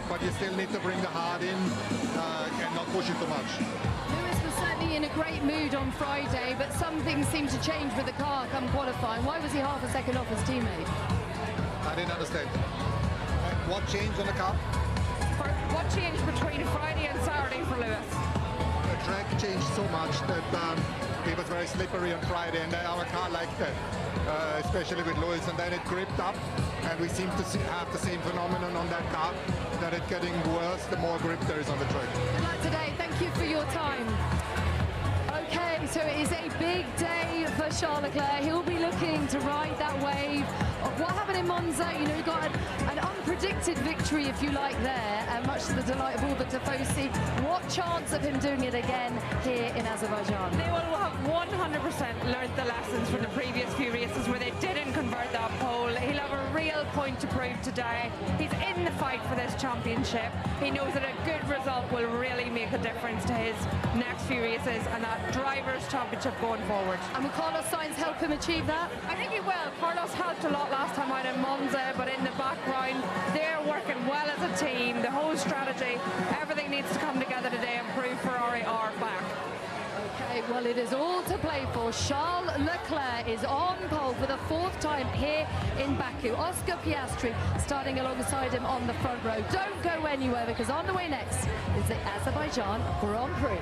but you still need to bring the heart in and not push it too much. Lewis was certainly in a great mood on Friday, but something seemed to change with the car come qualifying. Why was he half a second off his teammate? I didn't understand. What changed on the car? What changed between Friday and Saturday for Lewis? The track changed so much that it was very slippery on Friday, and our car liked that, especially with Lewis, and then it gripped up, and we seem to have the same phenomenon on that car, that it's getting worse the more grip there is on the track. Good luck today. Thank you for your time. Okay, so it is a big day for Charles Leclerc. He'll be looking to ride that wave of what happened in Monza. You know, he got an unpredicted victory, if you like, there, and much to the delight of all the Tifosi. What chance of him doing it again here in Azerbaijan? They will have 100% learned the lessons from the previous few races where they didn't convert that pole. He'll have a real point to prove today. He's in the fight for this championship. He knows that a good result will really make a difference to his next few races and that Drivers' Championship going forward. And will Carlos Sainz help him achieve that? I think he will. Carlos helped a lot last time out in Monza, but in the background, they're working well as a team. The whole strategy, everything needs to come together today and prove Ferrari are back. Okay, well, it is all to play for. Charles Leclerc is on pole for the 4th time here in Baku. Oscar Piastri starting alongside him on the front row. Don't go anywhere, because on the way next is the Azerbaijan Grand Prix.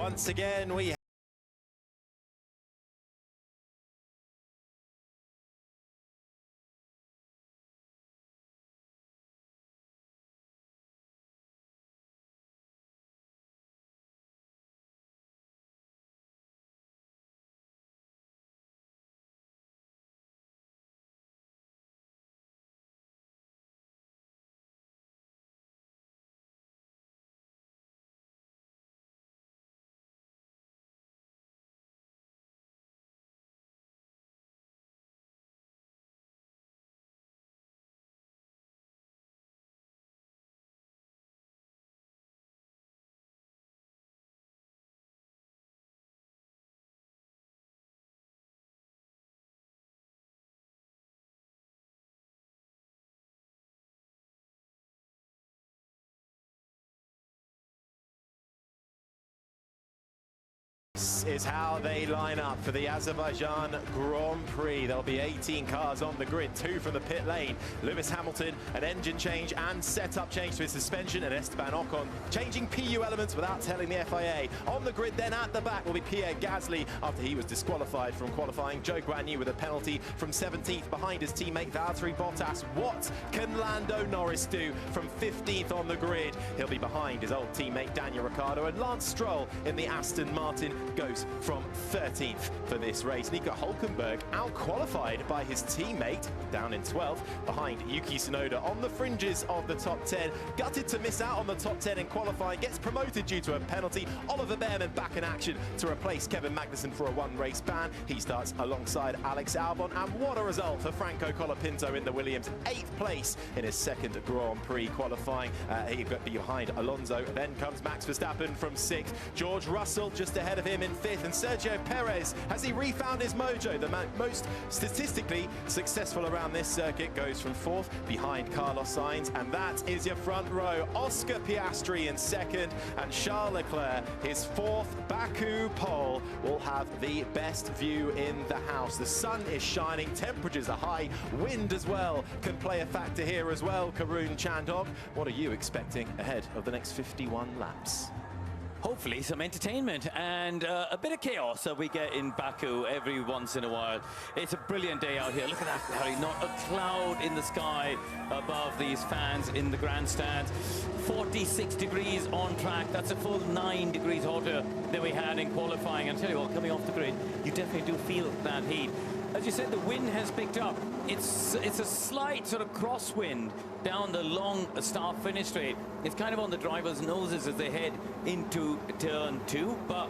once again we is how they line up for the Azerbaijan Grand Prix. There'll be 18 cars on the grid, 2 from the pit lane. Lewis Hamilton, an engine change and setup change to his suspension, and Esteban Ocon changing PU elements without telling the FIA. On the grid then at the back will be Pierre Gasly after he was disqualified from qualifying. Joe Guanyu with a penalty from 17th behind his teammate Valtteri Bottas. What can Lando Norris do from 15th on the grid? He'll be behind his old teammate Daniel Ricciardo, and Lance Stroll in the Aston Martin goes from 13th for this race. Nico Hülkenberg out-qualified by his teammate down in 12th behind Yuki Tsunoda on the fringes of the top 10. Gutted to miss out on the top 10 in qualifying, gets promoted due to a penalty. Oliver Behrman back in action to replace Kevin Magnussen for a one-race ban. He starts alongside Alex Albon, and what a result for Franco Colapinto in the Williams. 8th place in his second Grand Prix qualifying. He got behind Alonso. Then comes Max Verstappen from 6th. George Russell just ahead of him in 5th, and Sergio Perez, has he refound his mojo? The most statistically successful around this circuit goes from 4th behind Carlos Sainz, and that is your front row. Oscar Piastri in 2nd, and Charles Leclerc, his 4th Baku pole, will have the best view in the house. The sun is shining, temperatures are high, wind as well can play a factor here as well. Karun Chandhok, what are you expecting ahead of the next 51 laps? Hopefully some entertainment and a bit of chaos that we get in Baku every once in a while. It's a brilliant day out here. Look at that, Harry. Not a cloud in the sky above these fans in the grandstands. 46 degrees on track. That's a full 9 degrees hotter than we had in qualifying. And I tell you what, coming off the grid, you definitely do feel that heat. As you said, the wind has picked up. It's a slight sort of crosswind down the long start-finish straight. It's kind of on the drivers' noses as they head into turn 2, but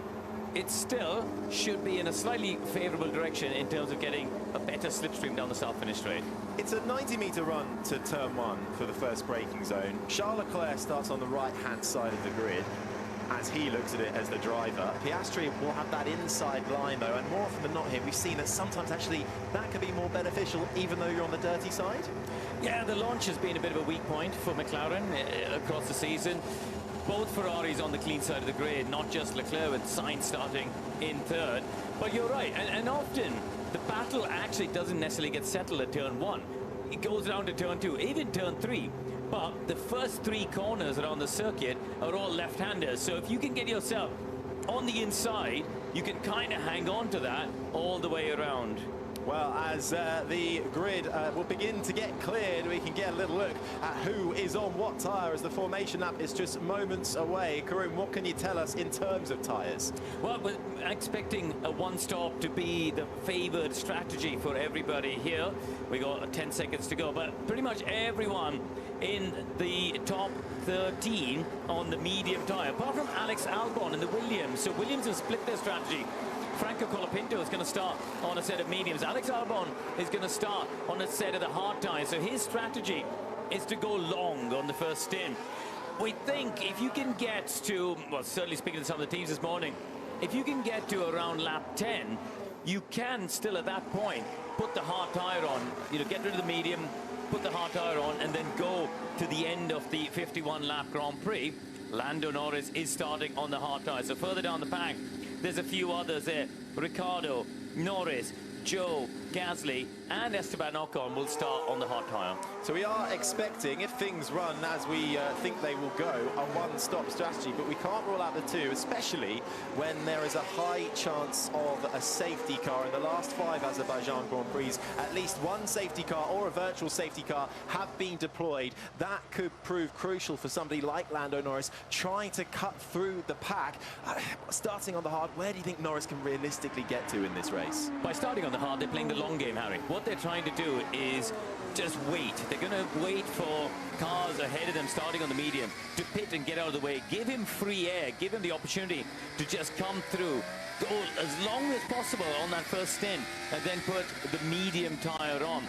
it still should be in a slightly favorable direction in terms of getting a better slipstream down the start-finish straight. It's a 90-meter run to turn 1 for the first braking zone. Charles Leclerc starts on the right-hand side of the grid as he looks at it as the driver. Piastri will have that inside line though, and more often than not here we've seen that sometimes actually that can be more beneficial even though you're on the dirty side. Yeah, the launch has been a bit of a weak point for McLaren across the season. Both Ferraris on the clean side of the grid, not just Leclerc with Sainz starting in 3rd. But you're right, and often the battle actually doesn't necessarily get settled at turn 1. It goes down to turn 2, even turn 3. But the first 3 corners around the circuit are all left-handers. So if you can get yourself on the inside, you can kind of hang on to that all the way around. Well, as the grid will begin to get cleared, we can get a little look at who is on what tyre as the formation lap is just moments away. Karun, what can you tell us in terms of tyres? Well, we're expecting a one-stop to be the favoured strategy for everybody here. We got 10 seconds to go, but pretty much everyone in the top 13 on the medium tyre, apart from Alex Albon and the Williams. So Williams have split their strategy. Franco Colapinto is going to start on a set of mediums. Alex Albon is going to start on a set of the hard tyres. So his strategy is to go long on the first stint. We think if you can get to, well, certainly speaking to some of the teams this morning, if you can get to around lap 10, you can still at that point put the hard tyre on, you know, get rid of the medium, put the hard tyre on, and then go to the end of the 51 lap Grand Prix. Lando Norris is starting on the hard tyre. So further down the pack, there's a few others there. Ricciardo, Norris, Joe, Gasly and Esteban Ocon will start on the hot tire. So we are expecting, if things run as we think they will go, a one-stop strategy, but we can't rule out the two, especially when there is a high chance of a safety car. In the last 5 Azerbaijan Grand Prix, at least one safety car or a virtual safety car have been deployed. That could prove crucial for somebody like Lando Norris trying to cut through the pack. Starting on the hard, where do you think Norris can realistically get to in this race? By starting on the hard, they're playing the long game, Harry. What they're trying to do is just wait. They're going to wait for cars ahead of them starting on the medium to pit and get out of the way. Give him free air. Give him the opportunity to just come through. Go as long as possible on that first stint and then put the medium tire on.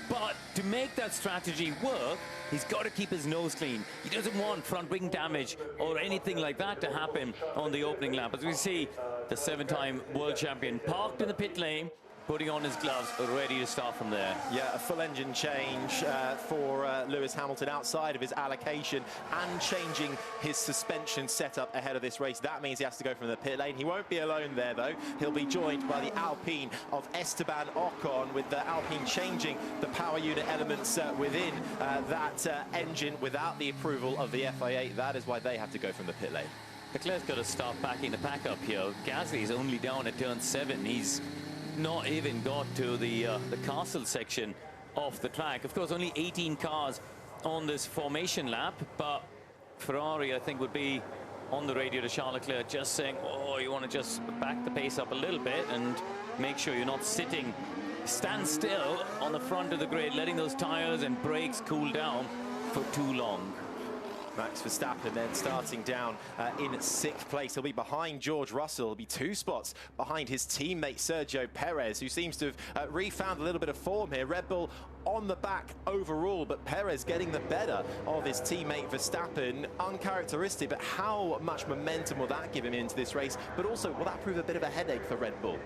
But to make that strategy work, he's got to keep his nose clean. He doesn't want front wing damage or anything like that to happen on the opening lap. As we see, the 7-time world champion parked in the pit lane, putting on his gloves, ready to start from there. Yeah, a full engine change for Lewis Hamilton outside of his allocation and changing his suspension setup ahead of this race. That means he has to go from the pit lane. He won't be alone there, though. He'll be joined by the Alpine of Esteban Ocon, with the Alpine changing the power unit elements within that engine without the approval of the FIA. That is why they have to go from the pit lane. Leclerc's got to start backing the pack up here. Gasly's only down at turn 7. He's not even got to the castle section of the track. Of course, only 18 cars on this formation lap, but Ferrari, I think, would be on the radio to Charles Leclerc just saying, oh, you want to just back the pace up a little bit and make sure you're not sitting, stand still on the front of the grid, letting those tires and brakes cool down for too long. Max Verstappen then starting down in 6th place. He'll be behind George Russell. He'll be 2 spots behind his teammate Sergio Perez, who seems to have refound a little bit of form here. Red Bull on the back overall, but Perez getting the better of his teammate Verstappen. Uncharacteristic, but how much momentum will that give him into this race? But also, will that prove a bit of a headache for Red Bull?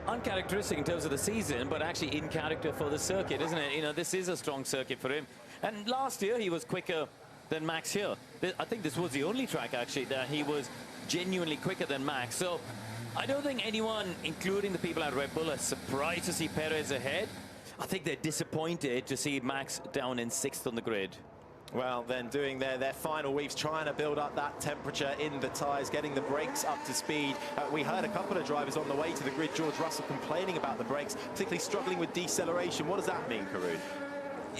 Uncharacteristic in terms of the season, but actually in character for the circuit, isn't it? You know, this is a strong circuit for him. And last year, he was quicker than Max here. I think this was the only track, actually, that he was genuinely quicker than Max. So I don't think anyone, including the people at Red Bull, are surprised to see Perez ahead. I think they're disappointed to see Max down in 6th on the grid. Well, then doing their final weaves, trying to build up that temperature in the tyres, getting the brakes up to speed. We heard a couple of drivers on the way to the grid, George Russell, complaining about the brakes, particularly struggling with deceleration. What does that mean, Karun?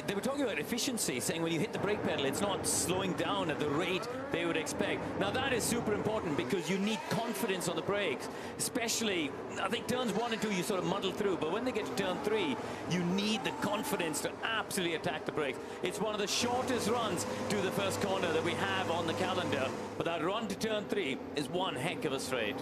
They were talking about efficiency, saying when you hit the brake pedal, it's not slowing down at the rate they would expect. Now, that is super important because you need confidence on the brakes, especially, I think turns 1 and 2, you sort of muddle through, but when they get to turn 3, you need the confidence to absolutely attack the brakes. It's one of the shortest runs to the first corner that we have on the calendar, but that run to turn 3 is one heck of a straight.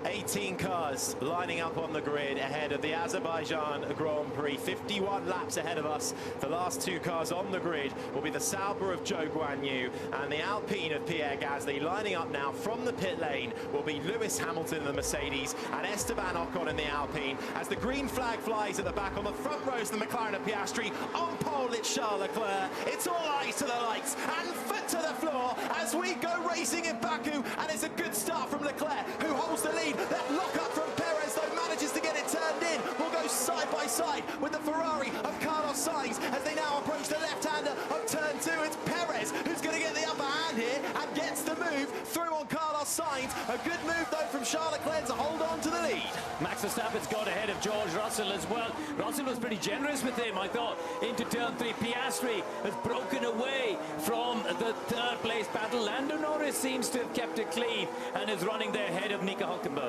18 cars lining up on the grid ahead of the Azerbaijan Grand Prix. 51 laps ahead of us. The last 2 cars on the grid will be the Sauber of Zhou Guanyu and the Alpine of Pierre Gasly. Lining up now from the pit lane will be Lewis Hamilton in the Mercedes and Esteban Ocon in the Alpine. As the green flag flies at the back, on the front rows the McLaren of Piastri. On pole it's Charles Leclerc. It's all eyes to the lights and foot to the floor as we go racing in Baku. And it's a good start from Leclerc, who holds the lead. That lock up from Perez, though, manages to get it turned in. Will go side by side with the Ferrari of Carlos Sainz as they now approach the left-hander of turn 2. It's Perez who's going to get the upper hand here and gets the move through on Carlos Sainz. A good move, though, from Charles Leclerc to hold on to the lead. Max Verstappen's got ahead of George Russell as well. Russell was pretty generous with him, I thought, into turn 3. Piastri has broken away from the 3rd place battle. Lando Norris seems to have kept it clean and is running there ahead of Nico Hülkenberg.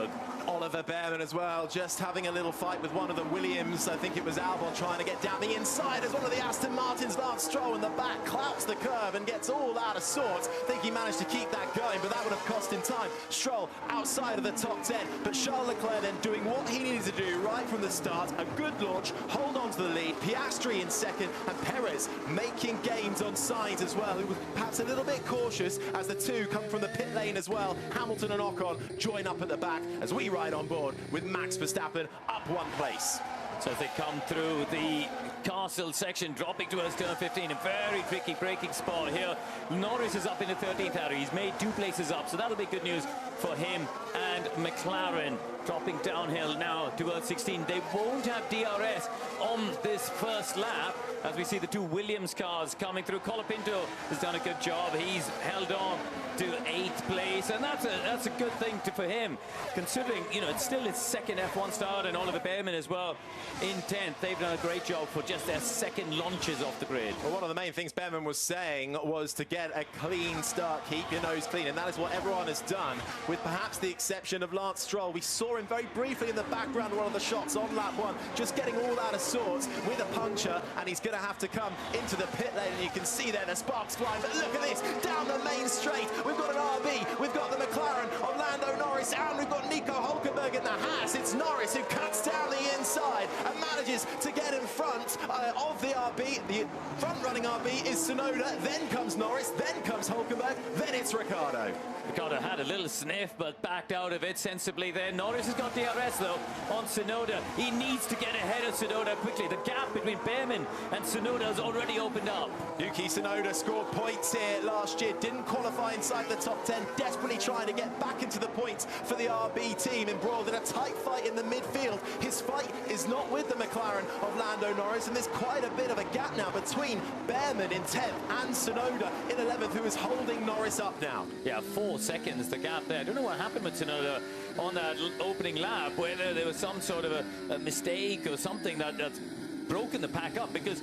Oliver Behrman as well, just having a little fight with one of the Williams. I think it was Albon trying to get down the inside as one of the Aston Martins, Lance Stroll, in the back, clouts the curve and gets all out of sorts. I think he managed to keep that going, but that would have cost him time. Stroll outside of the top 10, but Charles Leclerc then doing what he needed to do right from the start. A good launch, hold on to the lead. Piastri in 2nd, and Perez making gains on Sainz as well, who was perhaps a little bit cautious as the 2 come from the pit lane as well. Hamilton and Ocon join up at the back as we ride on board with Max Verstappen up 1 place. So as they come through the castle section, dropping towards turn 15. A very tricky braking spot here. Norris is up in the 13th area. He's made 2 places up, so that'll be good news for him. And McLaren dropping downhill now towards 16. They won't have DRS on this first lap, as we see the 2 Williams cars coming through. Colapinto has done a good job. He's held on to 8th place, and that's a good thing for him, considering, you know, it's still his second F1 start, and Oliver Bearman as well in 10th. They've done a great job for just their second launches off the grid. Well, one of the main things Bearman was saying was to get a clean start, keep your nose clean, and that is what everyone has done, with perhaps the exception of Lance Stroll. We saw him very briefly in the background, one of the shots on lap 1, just getting all out of sorts with a puncture, and he's going to have to come into the pit lane, and you can see there the sparks flying. But look at this, down the main straight, we've got an RB, we've got the McLaren of Lando Norris, and we've got Nico Hulkenberg in the Haas. It's Norris who cuts down the inside and manages to get in front of the RB. The front-running RB is Tsunoda, then comes Norris, then comes Hulkenberg, then it's Ricciardo. Ricciardo had a little sniff, but backed out of it sensibly there. Norris has got DRS, though, on Tsunoda. He needs to get ahead of Tsunoda quickly. The gap between Bearman and Tsunoda has already opened up. Yuki Tsunoda scored points here last year, didn't qualify inside the top 10, desperately trying to get back into the points for the RB team, embroiled in a tight fight in the midfield. His fight is not with the McLaren of Lando Norris, and there's quite a bit of a gap now between Bearman in 10th and Tsunoda in 11th, who is holding Norris up now. Yeah, 4 seconds, the gap there. I don't know what happened with Tsunoda on that opening lap, whether there was some sort of a mistake or something that's broken the pack up, because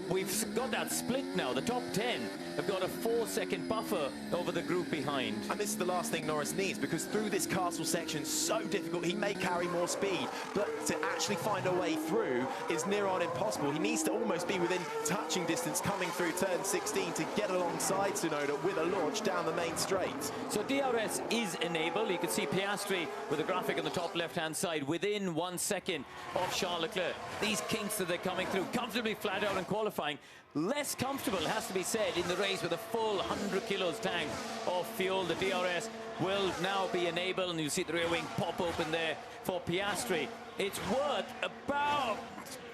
we've got that split now. The top 10 have got a 4-second buffer over the group behind. And this is the last thing Norris needs, because through this castle section, so difficult, he may carry more speed, but to actually find a way through is near on impossible. He needs to almost be within touching distance coming through turn 16 to get alongside Tsunoda with a launch down the main straight. So DRS is enabled. You can see Piastri with a graphic on the top left-hand side within 1 second of Charles Leclerc. These kinks that they're coming through comfortably flat out in qualifying. Less comfortable, has to be said, in the race with a full 100 kilos tank of fuel. The DRS will now be enabled, and you see the rear wing pop open there for Piastri. It's worth about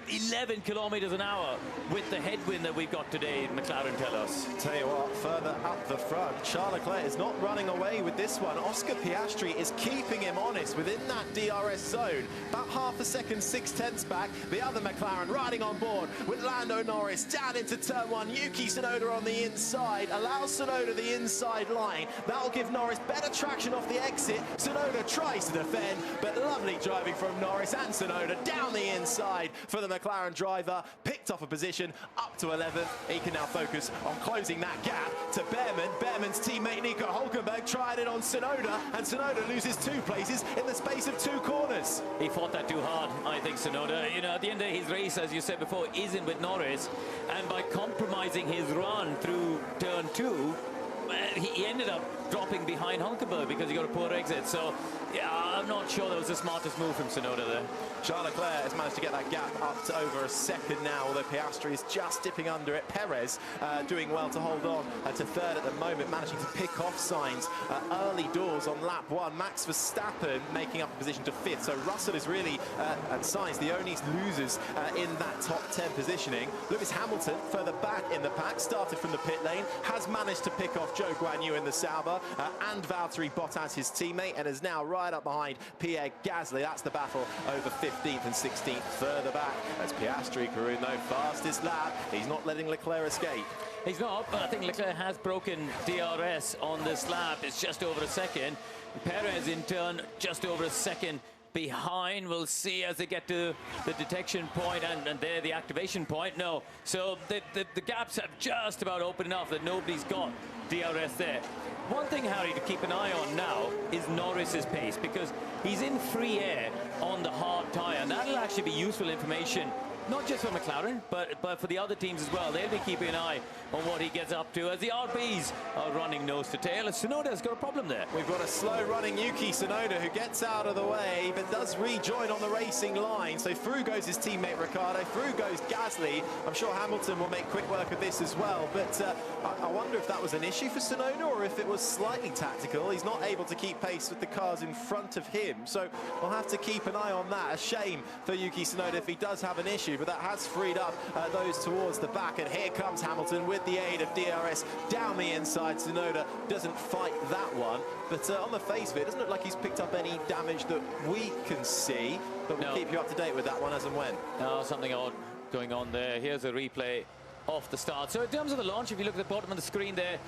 11 kilometers an hour with the headwind that we've got today, McLaren tell us. Tell you what, further up the front, Charles Leclerc is not running away with this one. Oscar Piastri is keeping him honest within that DRS zone. About half a second, 6/10 back. The other McLaren riding on board with Lando Norris down into turn 1. Yuki Tsunoda on the inside, allows Tsunoda the inside line. That'll give Norris better traction off the exit. Tsunoda tries to defend, but lovely driving from Norris and Tsunoda down the inside for the McLaren driver, picked off a position up to 11th. He can now focus on closing that gap to Bearman. Bearman's teammate Nico Hulkenberg tried it on Tsunoda, and Tsunoda loses 2 places in the space of 2 corners. He fought that too hard, I think, Tsunoda. You know, at the end of his race, as you said before, isn't with Norris, and by compromising his run through turn 2, he ended up dropping behind Hulkenberg because he got a poor exit. So, yeah, I'm not sure that was the smartest move from Tsunoda there. Charles Leclerc has managed to get that gap up to over a second now, although Piastri is just dipping under it. Perez doing well to hold on to 3rd at the moment, managing to pick off signs early doors on lap 1. Max Verstappen making up a position to 5th. So Russell is really, and Sainz, the only losers in that top 10 positioning. Lewis Hamilton, further back in the pack, started from the pit lane, has managed to pick off Joe Guan Yu in the Sauber and Valtteri Bottas, his teammate, and is now right up behind Pierre Gasly. That's the battle over 15th and 16th. Further back as Piastri, Karun, though, fastest lap. He's not letting Leclerc escape. He's not, but I think Leclerc has broken DRS on this lap. It's just over a second. Perez, in turn, just over a second behind. We'll see as they get to the detection point and there the activation point. No, so the gaps have just about opened enough that nobody's got DRS there. One thing, Harry, to keep an eye on now is Norris's pace, because he's in free air on the hard tyre, and that'll actually be useful information, not just for McLaren, but for the other teams as well. They'll be keeping an eye on what he gets up to as the RBs are running nose to tail. And Tsunoda's got a problem there. We've got a slow-running Yuki Tsunoda who gets out of the way, but does rejoin on the racing line. So through goes his teammate Ricciardo, through goes Gasly. I'm sure Hamilton will make quick work of this as well, but I wonder if that was an issue for Tsunoda or if it was slightly tactical. He's not able to keep pace with the cars in front of him, so we'll have to keep an eye on that. A shame for Yuki Tsunoda if he does have an issue. issue, but that has freed up those towards the back. And here comes Hamilton with the aid of DRS down the inside. Tsunoda doesn't fight that one, but on the face of it, it doesn't look like he's picked up any damage that we can see. But we'll keep you up to date with that one as and when. No, something odd going on there. Here's a replay off the start. So in terms of the launch, if you look at the bottom of the screen there,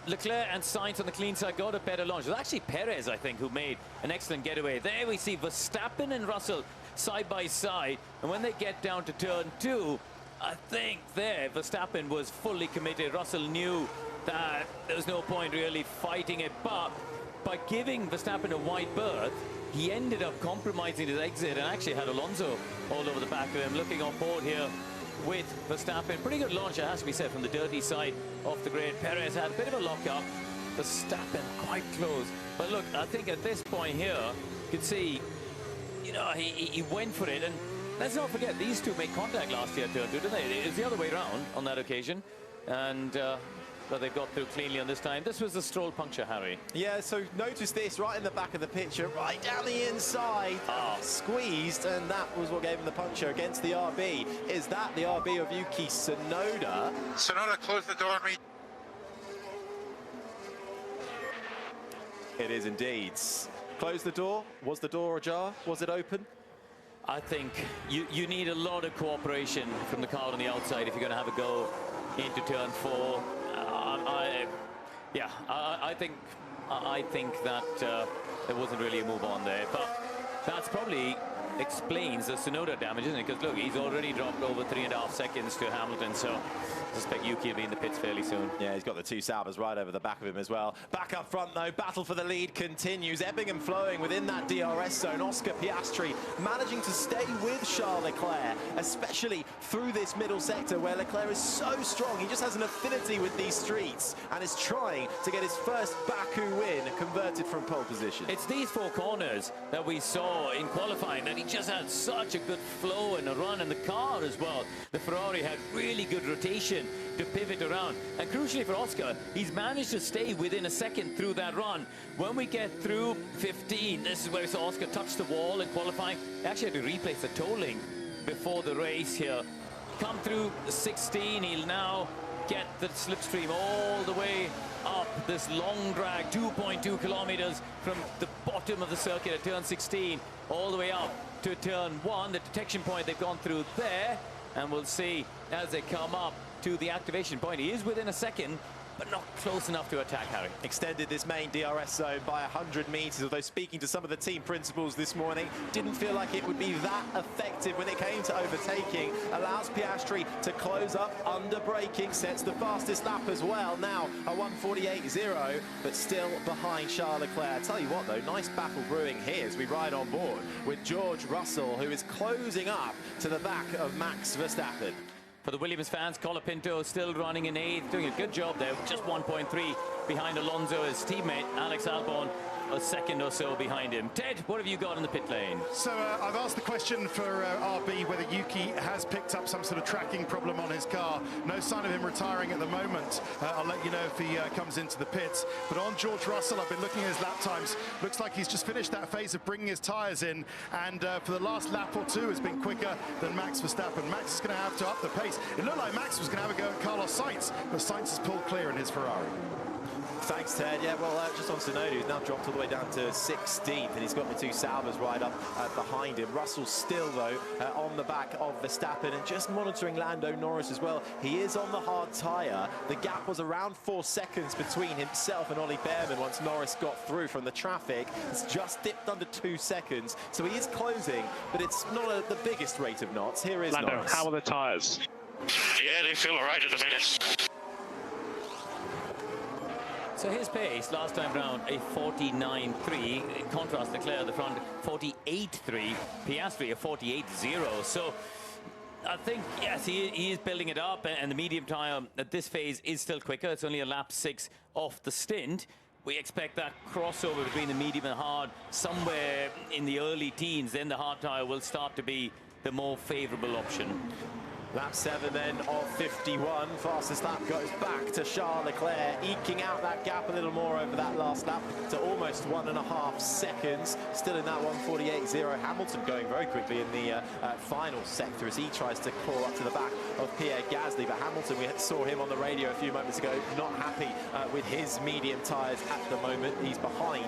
Leclerc and Sainz on the clean side got a better launch. It was actually Perez, I think, who made an excellent getaway. There we see Verstappen and Russell side by side. And when they get down to turn 2, I think there Verstappen was fully committed. Russell knew that there was no point really fighting it. But by giving Verstappen a wide berth, he ended up compromising his exit and actually had Alonso all over the back of him. Looking on board here with Verstappen. Pretty good launch, it has to be said, from the dirty side of the grid. Perez had a bit of a lock-up. Verstappen quite close. But look, I think at this point here, you can see, you know, he went for it. And let's not forget, these two made contact last year, turn 2, didn't they? It was the other way around on that occasion. And but they've got through cleanly on this time. This was the Stroll puncture, Harry. Yeah, so notice this right in the back of the picture, right down the inside, squeezed, and that was what gave him the puncture against the RB. Is that the RB of Yuki Tsunoda? Tsunoda, close the door, mate. It is indeed. Close the door. Was the door ajar? Was it open? I think you need a lot of cooperation from the car on the outside if you're going to have a go into turn 4. I think that there wasn't really a move on there, but that's probably explains the Tsunoda damage, isn't it? Because look, he's already dropped over 3.5 seconds to Hamilton, so I suspect Yuki will be in the pits fairly soon. Yeah, he's got the 2 Saubers right over the back of him as well. Back up front, though, battle for the lead continues. Ebbing and flowing within that DRS zone. Oscar Piastri managing to stay with Charles Leclerc, especially through this middle sector where Leclerc is so strong. He just has an affinity with these streets and is trying to get his first Baku win converted from pole position. It's these 4 corners that we saw in qualifying that he just had such a good flow and a run, and the car as well. The Ferrari had really good rotation to pivot around, and crucially for Oscar, he's managed to stay within a second through that run. When we get through 15, this is where we saw Oscar touch the wall in qualifying. They actually had to replace the tolling before the race here. Come through 16, he'll now get the slipstream all the way up this long drag, 2.2 kilometers from the bottom of the circuit at turn 16 all the way up to turn 1, the detection point they've gone through there, and we'll see as they come up to the activation point. He is within a second, but not close enough to attack, Harry. Extended this main DRS zone by 100 meters, although speaking to some of the team principals this morning, didn't feel like it would be that effective when it came to overtaking. Allows Piastri to close up under braking, sets the fastest lap as well. Now a 1:48.0, but still behind Charles Leclerc. I tell you what though, nice battle brewing here as we ride on board with George Russell, who is closing up to the back of Max Verstappen. For the Williams fans, Colapinto still running in 8th, doing a good job there, just 1.3 behind Alonso. His teammate, Alex Albon, a second or so behind him. Ted, what have you got in the pit lane? So I've asked the question for RB whether Yuki has picked up some sort of tracking problem on his car. No sign of him retiring at the moment. I'll let you know if he comes into the pits. But on George Russell, I've been looking at his lap times. Looks like he's just finished that phase of bringing his tyres in. And for the last lap or 2 has been quicker than Max Verstappen. Max is going to have to up the pace. It looked like Max was going to have a go at Carlos Sainz, but Sainz has pulled clear in his Ferrari. Thanks, Ted. Yeah, well, just on Tsunoda, who's now dropped all the way down to 16th, and he's got the 2 Saubers right up behind him. Russell still, though, on the back of Verstappen, and just monitoring Lando Norris as well. He is on the hard tyre. The gap was around 4 seconds between himself and Ollie Behrman once Norris got through from the traffic. It's just dipped under 2 seconds, so he is closing, but it's not the biggest rate of knots. Here is Lando, Norris. how are the tyres? Yeah, they feel all right at the minute. So his pace last time round, a 49.3. In contrast, Leclerc at the front, 48.3. Piastri, a 48.0. So I think, yes, he is building it up, and the medium tyre at this phase is still quicker. It's only a lap 6 off the stint. We expect that crossover between the medium and hard somewhere in the early teens. Then the hard tyre will start to be the more favourable option. Lap 7 then of 51. Fastest lap goes back to Charles Leclerc, eking out that gap a little more over that last lap to almost 1.5 seconds. Still in that 1:48.0. Hamilton going very quickly in the final sector as he tries to claw up to the back of Pierre Gasly. But Hamilton, we saw him on the radio a few moments ago, not happy with his medium tyres at the moment. He's behind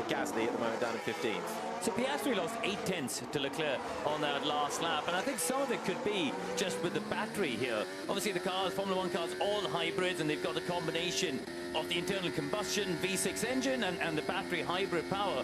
Gasly at the moment, down in 15th. So Piastri lost 0.8 to Leclerc on that last lap, and I think some of it could be just with the battery here. Obviously the cars, Formula 1 cars, all hybrids, and they've got a combination of the internal combustion V6 engine and the battery hybrid power.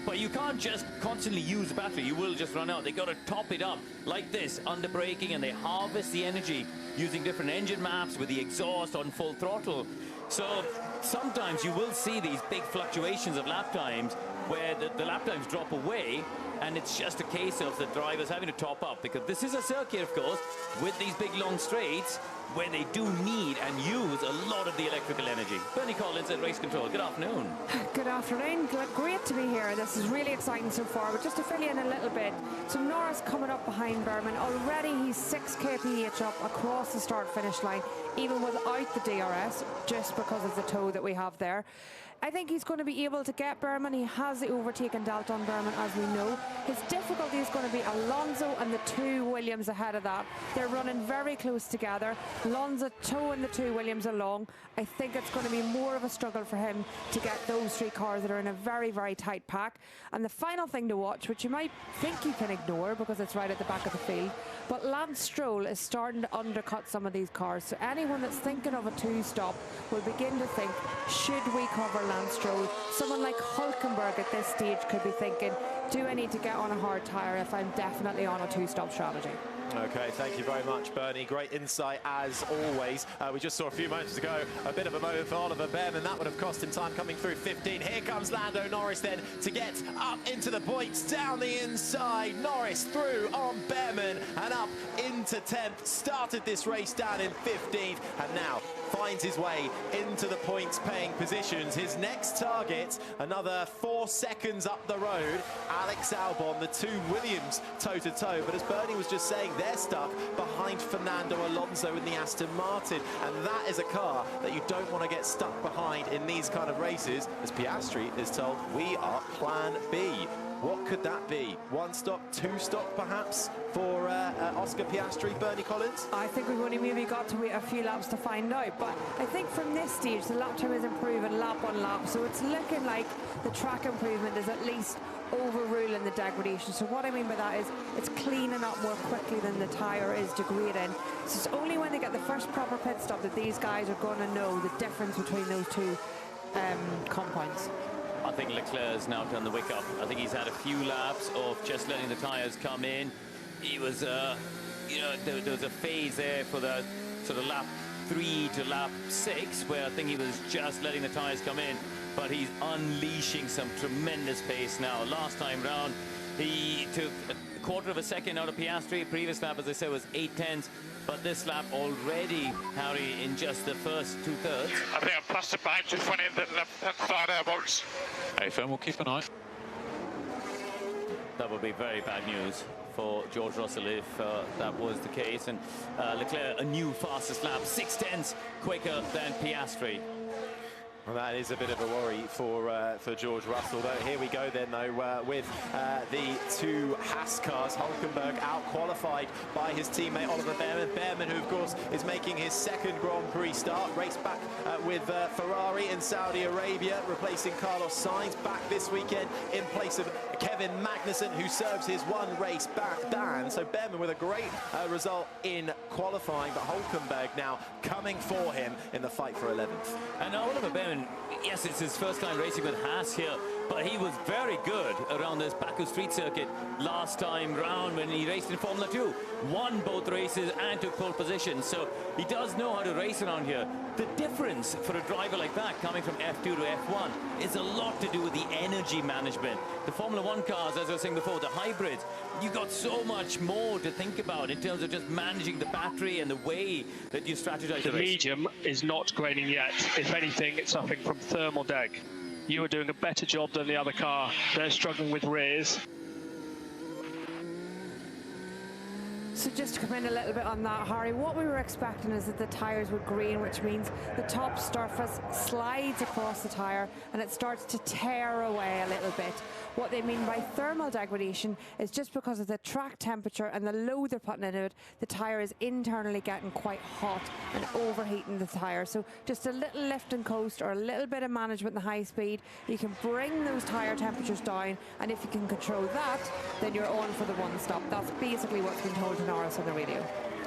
But you can't just constantly use the battery, you will just run out. They've got to top it up like this, under braking, and they harvest the energy using different engine maps with the exhaust on full throttle. So sometimes you will see these big fluctuations of lap times where the lap times drop away, and it's just a case of the drivers having to top up, because this is a circuit, of course, with these big long straights where they do need and use a lot of the electrical energy. Bernie Collins at Race Control, good afternoon. Good afternoon. Great to be here. This is really exciting so far. But just to fill you in a little bit, so Norris coming up behind Berman. Already he's 6 kph up across the start-finish line, even without the DRS, just because of the toe that we have there. I think he's going to be able to get Berman. He has the overtaken delta on Berman, as we know. His difficulty is going to be Alonso and the 2 Williams ahead of that. They're running very close together. Alonso towing the 2 Williams along. I think it's going to be more of a struggle for him to get those 3 cars that are in a very, very tight pack. And the final thing to watch, which you might think you can ignore because it's right at the back of the field, but Lance Stroll is starting to undercut some of these cars. So anyone that's thinking of a 2-stop will begin to think, should we cover Lance Stroll? Someone like Hülkenberg at this stage could be thinking, do I need to get on a hard tyre if I'm definitely on a 2-stop strategy? Okay, thank you very much, Bernie. Great insight as always. We just saw a few moments ago a bit of a moment for Oliver Behrman. That would have cost him time coming through 15. Here comes Lando Norris then to get up into the points down the inside. Norris through on Behrman and up into 10th. Started this race down in 15th and now finds his way into the points-paying positions. His next target, another 4 seconds up the road. Alex Albon, the 2 Williams toe-to-toe. But as Bernie was just saying, they're stuck behind Fernando Alonso in the Aston Martin. And that is a car that you don't want to get stuck behind in these kind of races. As Piastri is told, we are plan B. What could that be? 1-stop, 2-stop perhaps for Oscar Piastri, Bernie Collins? I think we've only maybe got to wait a few laps to find out, but I think from this stage the lap time is improving lap on lap, so it's looking like the track improvement is at least overruling the degradation. So what I mean by that is it's cleaning up more quickly than the tyre is degrading. So it's only when they get the first proper pit stop that these guys are going to know the difference between those 2 compounds. I think Leclerc has now done the wick up. I think he's had a few laps of just letting the tyres come in. He was, you know, there was a phase there for the sort of lap 3 to lap 6 where I think he was just letting the tyres come in, but he's unleashing some tremendous pace now. Last time round, he took a quarter of a second out of Piastri. Previous lap, as I said, was 0.8. But this lap already, Harry, in just the first 2/3. I think I'm plastic behind just went in the far airboats. Hey, Finn, we'll keep an eye. That would be very bad news for George Russell if that was the case. And Leclerc, a new fastest lap, 0.6 quicker than Piastri. Well, that is a bit of a worry for George Russell, though. Here we go then, though, with the 2 Haas cars. Hülkenberg out-qualified by his teammate Oliver Behrman. Behrman, who, of course, is making his 2nd Grand Prix start. Race back with Ferrari in Saudi Arabia, replacing Carlos Sainz back this weekend in place of Kevin Magnussen, who serves his 1 race back ban. So Behrman with a great result in qualifying, but Hülkenberg now coming for him in the fight for 11th. And Oliver Behrman, yes, it's his first time racing with Haas here, but he was very good around this Baku street circuit last time round when he raced in Formula 2. Won both races and took pole position, so he does know how to race around here. The difference for a driver like that coming from F2 to F1 is a lot to do with the energy management. The Formula 1 cars, as I was saying before, the hybrids, you've got so much more to think about in terms of just managing the battery and the way that you strategize the race. The medium is not graining yet. If anything, it's suffering from thermal deg. You are doing a better job than the other car. They're struggling with rears. So just to come in a little bit on that, Harry, what we were expecting is that the tyres would green, which means the top surface slides across the tyre and it starts to tear away a little bit. What they mean by thermal degradation is just because of the track temperature and the load they're putting into it, the tyre is internally getting quite hot and overheating the tyre. So just a little lift and coast or a little bit of management in the high speed, you can bring those tyre temperatures down, and if you can control that, then you're on for the one stop. That's basically what's been told to Norris on the radio.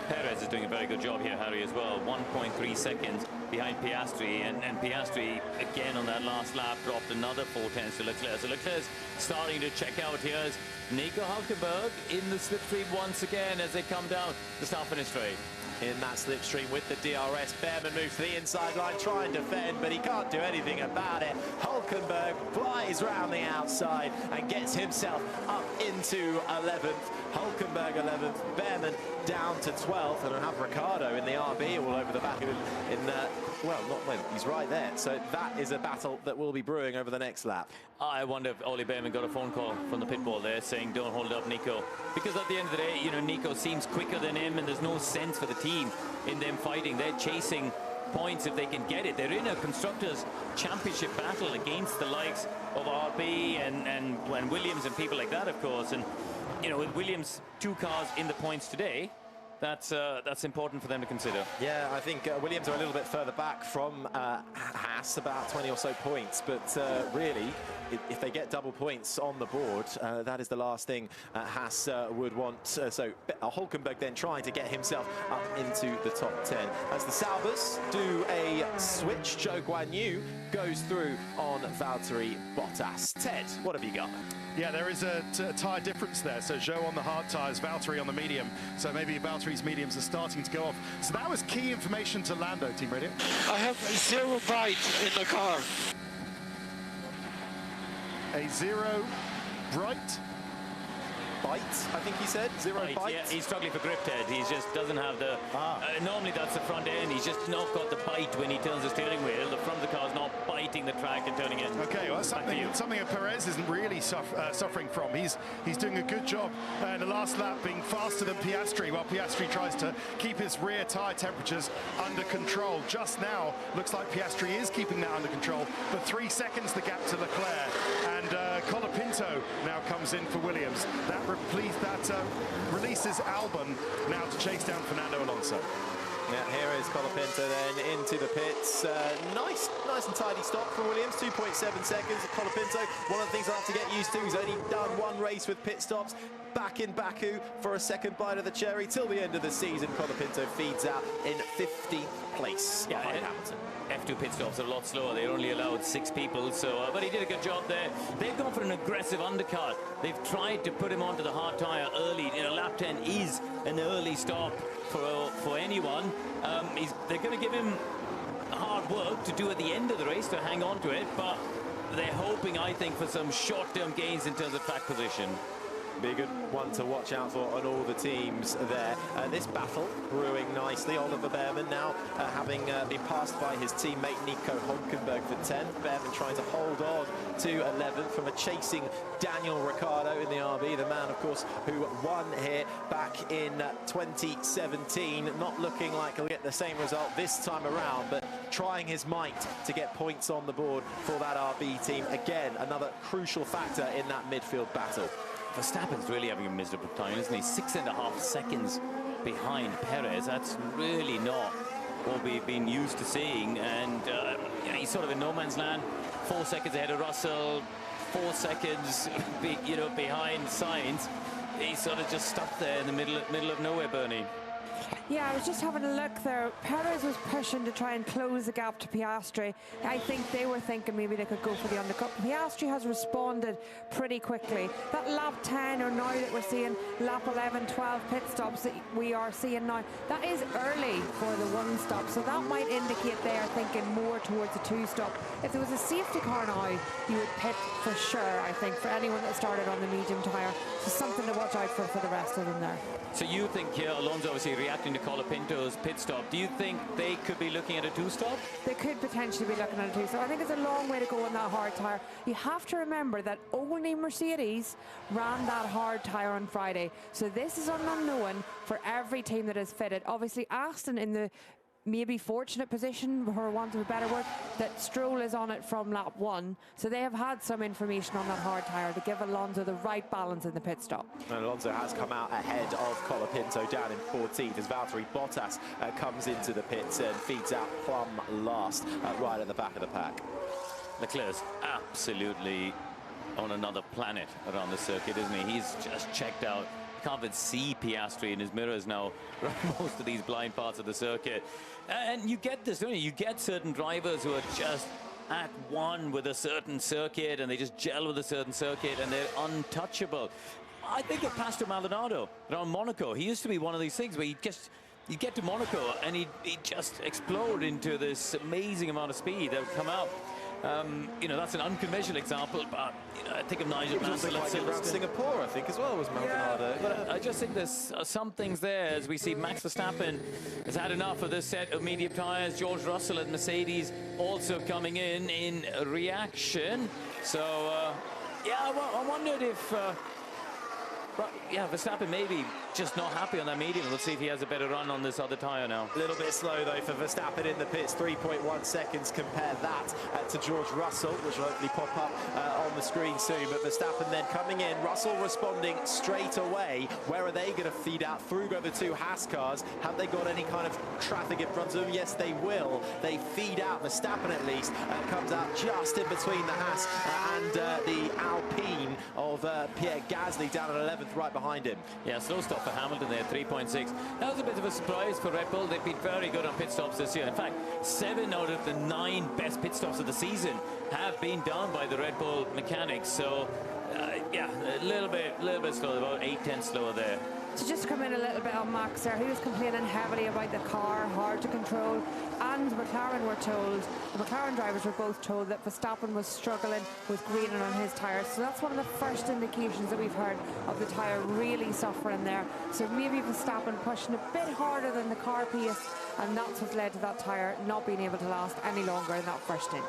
Perez is doing a very good job here, Harry, as well. 1.3 seconds behind Piastri, and Piastri, again on that last lap, dropped another 4/10 to Leclerc. So Leclerc's starting to check out. Here's Nico Hülkenberg in the slipstream once again as they come down the start-finish straight. In that slipstream with the DRS, Behrman moves to the inside line, try and defend, but he can't do anything about it. Hülkenberg flies round the outside and gets himself up into 11th. Hülkenberg 11th, Behrman down to 12th, and I have Ricciardo in the RB all over the back of him. He's right there. So that is a battle that will be brewing over the next lap. I wonder if Ollie Behrman got a phone call from the pit wall there saying, don't hold up Nico. Because at the end of the day, you know, Nico seems quicker than him, and there's no sense for the team in them fighting. They're chasing points if they can get it. They're in a Constructors' Championship battle against the likes of RB and Williams and people like that, of course. And, you know, with Williams' 2 cars in the points today, that's important for them to consider. Yeah, I think Williams are a little bit further back from Haas, about 20 or so points, but really, if they get double points on the board, that is the last thing Haas would want. So Hülkenberg then trying to get himself up into the top 10. As the Saubers do a switch, Zhou Guanyu goes through on Valtteri Bottas. Ted, what have you got? Yeah, there is a tyre difference there. So Zhou on the hard tyres, Valtteri on the medium. So maybe Valtteri's mediums are starting to go off. So that was key information to Lando, Team Radio. I have 0 bite in the car. A 0 bright bite, I think he said. 0 bite. Yeah, he's struggling for grip, Ted. He just doesn't have the... normally that's the front end. He's just not got the bite when he turns the steering wheel. The front of the car's not biting the track and turning in. Okay, well, that's something that Perez isn't really suffering from. He's doing a good job in the last lap, being faster than Piastri, while Piastri tries to keep his rear tyre temperatures under control. Just now, looks like Piastri is keeping that under control, but 3 seconds the gap to Leclerc. And Colapinto now comes in for Williams. That releases Albon now to chase down Fernando Alonso. Yeah, here is Colapinto then into the pits. Nice and tidy stop for Williams, 2.7 seconds. Colapinto, one of the things I have to get used to, he's only done 1 race with pit stops. Back in Baku for a second bite of the cherry till the end of the season. Colapinto feeds out in 15th place behind Hamilton. F2 pit stops are a lot slower. They only allowed 6 people, so but he did a good job there. They've gone for an aggressive undercut. They've tried to put him onto the hard tyre early. You know, lap 10 is an early stop for anyone. They're going to give him hard work to do at the end of the race to hang on to it, but they're hoping, I think, for some short-term gains in terms of track position. Be a good one to watch out for on all the teams there. This battle brewing nicely. Oliver Behrman now having been passed by his teammate Nico Hülkenberg for 10th. Behrman trying to hold on to 11th from a chasing Daniel Ricciardo in the RB, the man, of course, who won here back in 2017. Not looking like he'll get the same result this time around, but trying his might to get points on the board for that RB team. Again, another crucial factor in that midfield battle. Verstappen's really having a miserable time, isn't he? 6.5 seconds behind Perez. That's really not what we've been used to seeing. And he's sort of in no man's land. 4 seconds ahead of Russell, 4 seconds behind Sainz. He's sort of just stuck there in the middle of nowhere, Bernie. Yeah, I was just having a look there. Perez was pushing to try and close the gap to Piastri. I think they were thinking maybe they could go for the undercut. Piastri has responded pretty quickly. That lap 10 or now that we're seeing lap 11, 12 pit stops that we are seeing now, that is early for the 1 stop. So that might indicate they are thinking more towards a 2 stop. If there was a safety car now, you would pit for sure, I think, for anyone that started on the medium tyre. So something to watch out for the rest of them there. So you think here Alonso obviously reacted reacting to Colapinto's pit stop. Do you think they could be looking at a 2-stop? They could potentially be looking at a 2-stop. I think it's a long way to go on that hard tyre. You have to remember that only Mercedes ran that hard tyre on Friday. So this is an unknown for every team that is fitted. Obviously, Aston in the maybe fortunate position, for want of a better word, that Stroll is on it from lap 1. So they have had some information on that hard tyre to give Alonso the right balance in the pit stop. And Alonso has come out ahead of Colapinto down in 14th as Valtteri Bottas comes into the pits and feeds out plumb last right at the back of the pack. Leclerc's absolutely on another planet around the circuit, isn't he? He's just checked out. Can't even see Piastri in his mirrors now most of these blind parts of the circuit. And you get this, don't you? You get certain drivers who are just at one with a certain circuit and they just gel with a certain circuit and they're untouchable. I think of Pastor Maldonado around Monaco. He used to be one of these things where you get to Monaco and he'd just explode into this amazing amount of speed that would come out. You know, that's an unconventional example, but you know, I think of Nigel Mansell around Singapore, I think, as well, was Maldonado. Yeah, but I just think there's some things there as we see Max Verstappen has had enough of this set of medium tyres. George Russell at Mercedes also coming in reaction. So, yeah, well, I wondered if... yeah, Verstappen maybe just not happy on that medium. We'll see if he has a better run on this other tyre now. A little bit slow, though, for Verstappen in the pits. 3.1 seconds. Compare that to George Russell, which will hopefully pop up on the screen soon. But Verstappen then coming in. Russell responding straight away. Where are they going to feed out? Through go the two Haas cars. Have they got any kind of traffic in front of them? Yes, they will. They feed out. Verstappen, at least, comes out just in between the Haas and the Alpine of Pierre Gasly down at 11th, right behind him. Yeah, slow stop for Hamilton there, 3.6. That was a bit of a surprise for Red Bull. They've been very good on pit stops this year. In fact, 7 out of the 9 best pit stops of the season have been done by the Red Bull mechanics. So, yeah, a little bit slower, about 8/10 slower there. To just come in a little bit on Max there, he was complaining heavily about the car, hard to control, and McLaren were told, the McLaren drivers were both told that Verstappen was struggling with greening on his tyres. So that's one of the first indications that we've heard of the tyre really suffering there. So maybe Verstappen pushing a bit harder than the car pace, and that's what's led to that tyre not being able to last any longer in that first stint.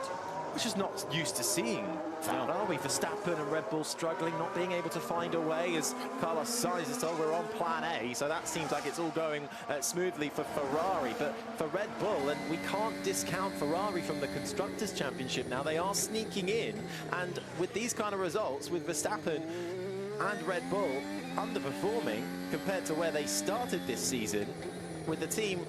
We're just not used to seeing that, are we? Verstappen and Red Bull struggling, not being able to find a way. As Carlos Sainz is told, we're on plan A, so that seems like it's all going smoothly for Ferrari. But for Red Bull, and we can't discount Ferrari from the Constructors' Championship now, they are sneaking in. And with these kind of results, with Verstappen and Red Bull underperforming compared to where they started this season, with the team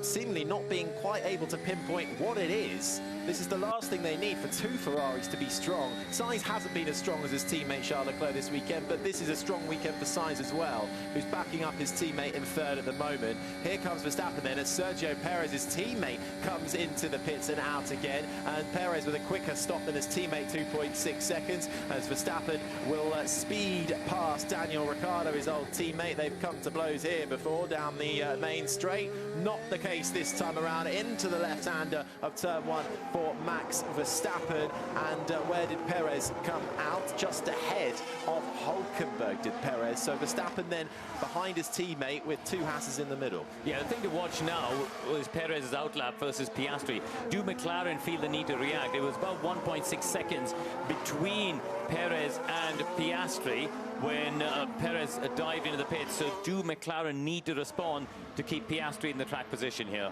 seemingly not being quite able to pinpoint what it is, this is the last thing they need for 2 Ferraris to be strong. Sainz hasn't been as strong as his teammate Charles Leclerc this weekend, but this is a strong weekend for Sainz as well, who's backing up his teammate in 3rd at the moment. Here comes Verstappen then as Sergio Perez, his teammate, comes into the pits and out again. And Perez with a quicker stop than his teammate, 2.6 seconds, as Verstappen will speed past Daniel Ricciardo, his old teammate. They've come to blows here before down the main straight. Not the case this time around, into the left-hander of turn 1 for Max Verstappen. And where did Perez come out? Just ahead of Hülkenberg did Perez. So Verstappen then behind his teammate with 2 Hasses in the middle. Yeah, the thing to watch now was Perez's outlap versus Piastri. Do McLaren feel the need to react? It was about 1.6 seconds between Perez and Piastri when Perez dived into the pits. So do McLaren need to respond to keep Piastri in the track position here?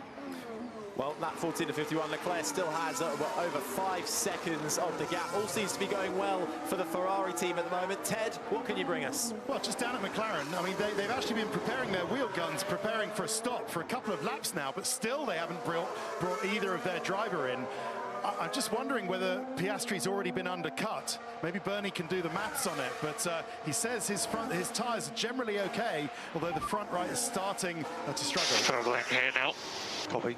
Well, that 14 to 51, Leclerc still has over 5 seconds of the gap. All seems to be going well for the Ferrari team at the moment. Ted, what can you bring us? Well, just down at McLaren, I mean, they've actually been preparing their wheel guns, preparing for a stop for a couple of laps now, but still they haven't brought either of their driver in. I'm just wondering whether Piastri's already been undercut. Maybe Bernie can do the maths on it, but he says his tyres are generally okay, although the front right is starting to struggle. Struggling here now. Copy.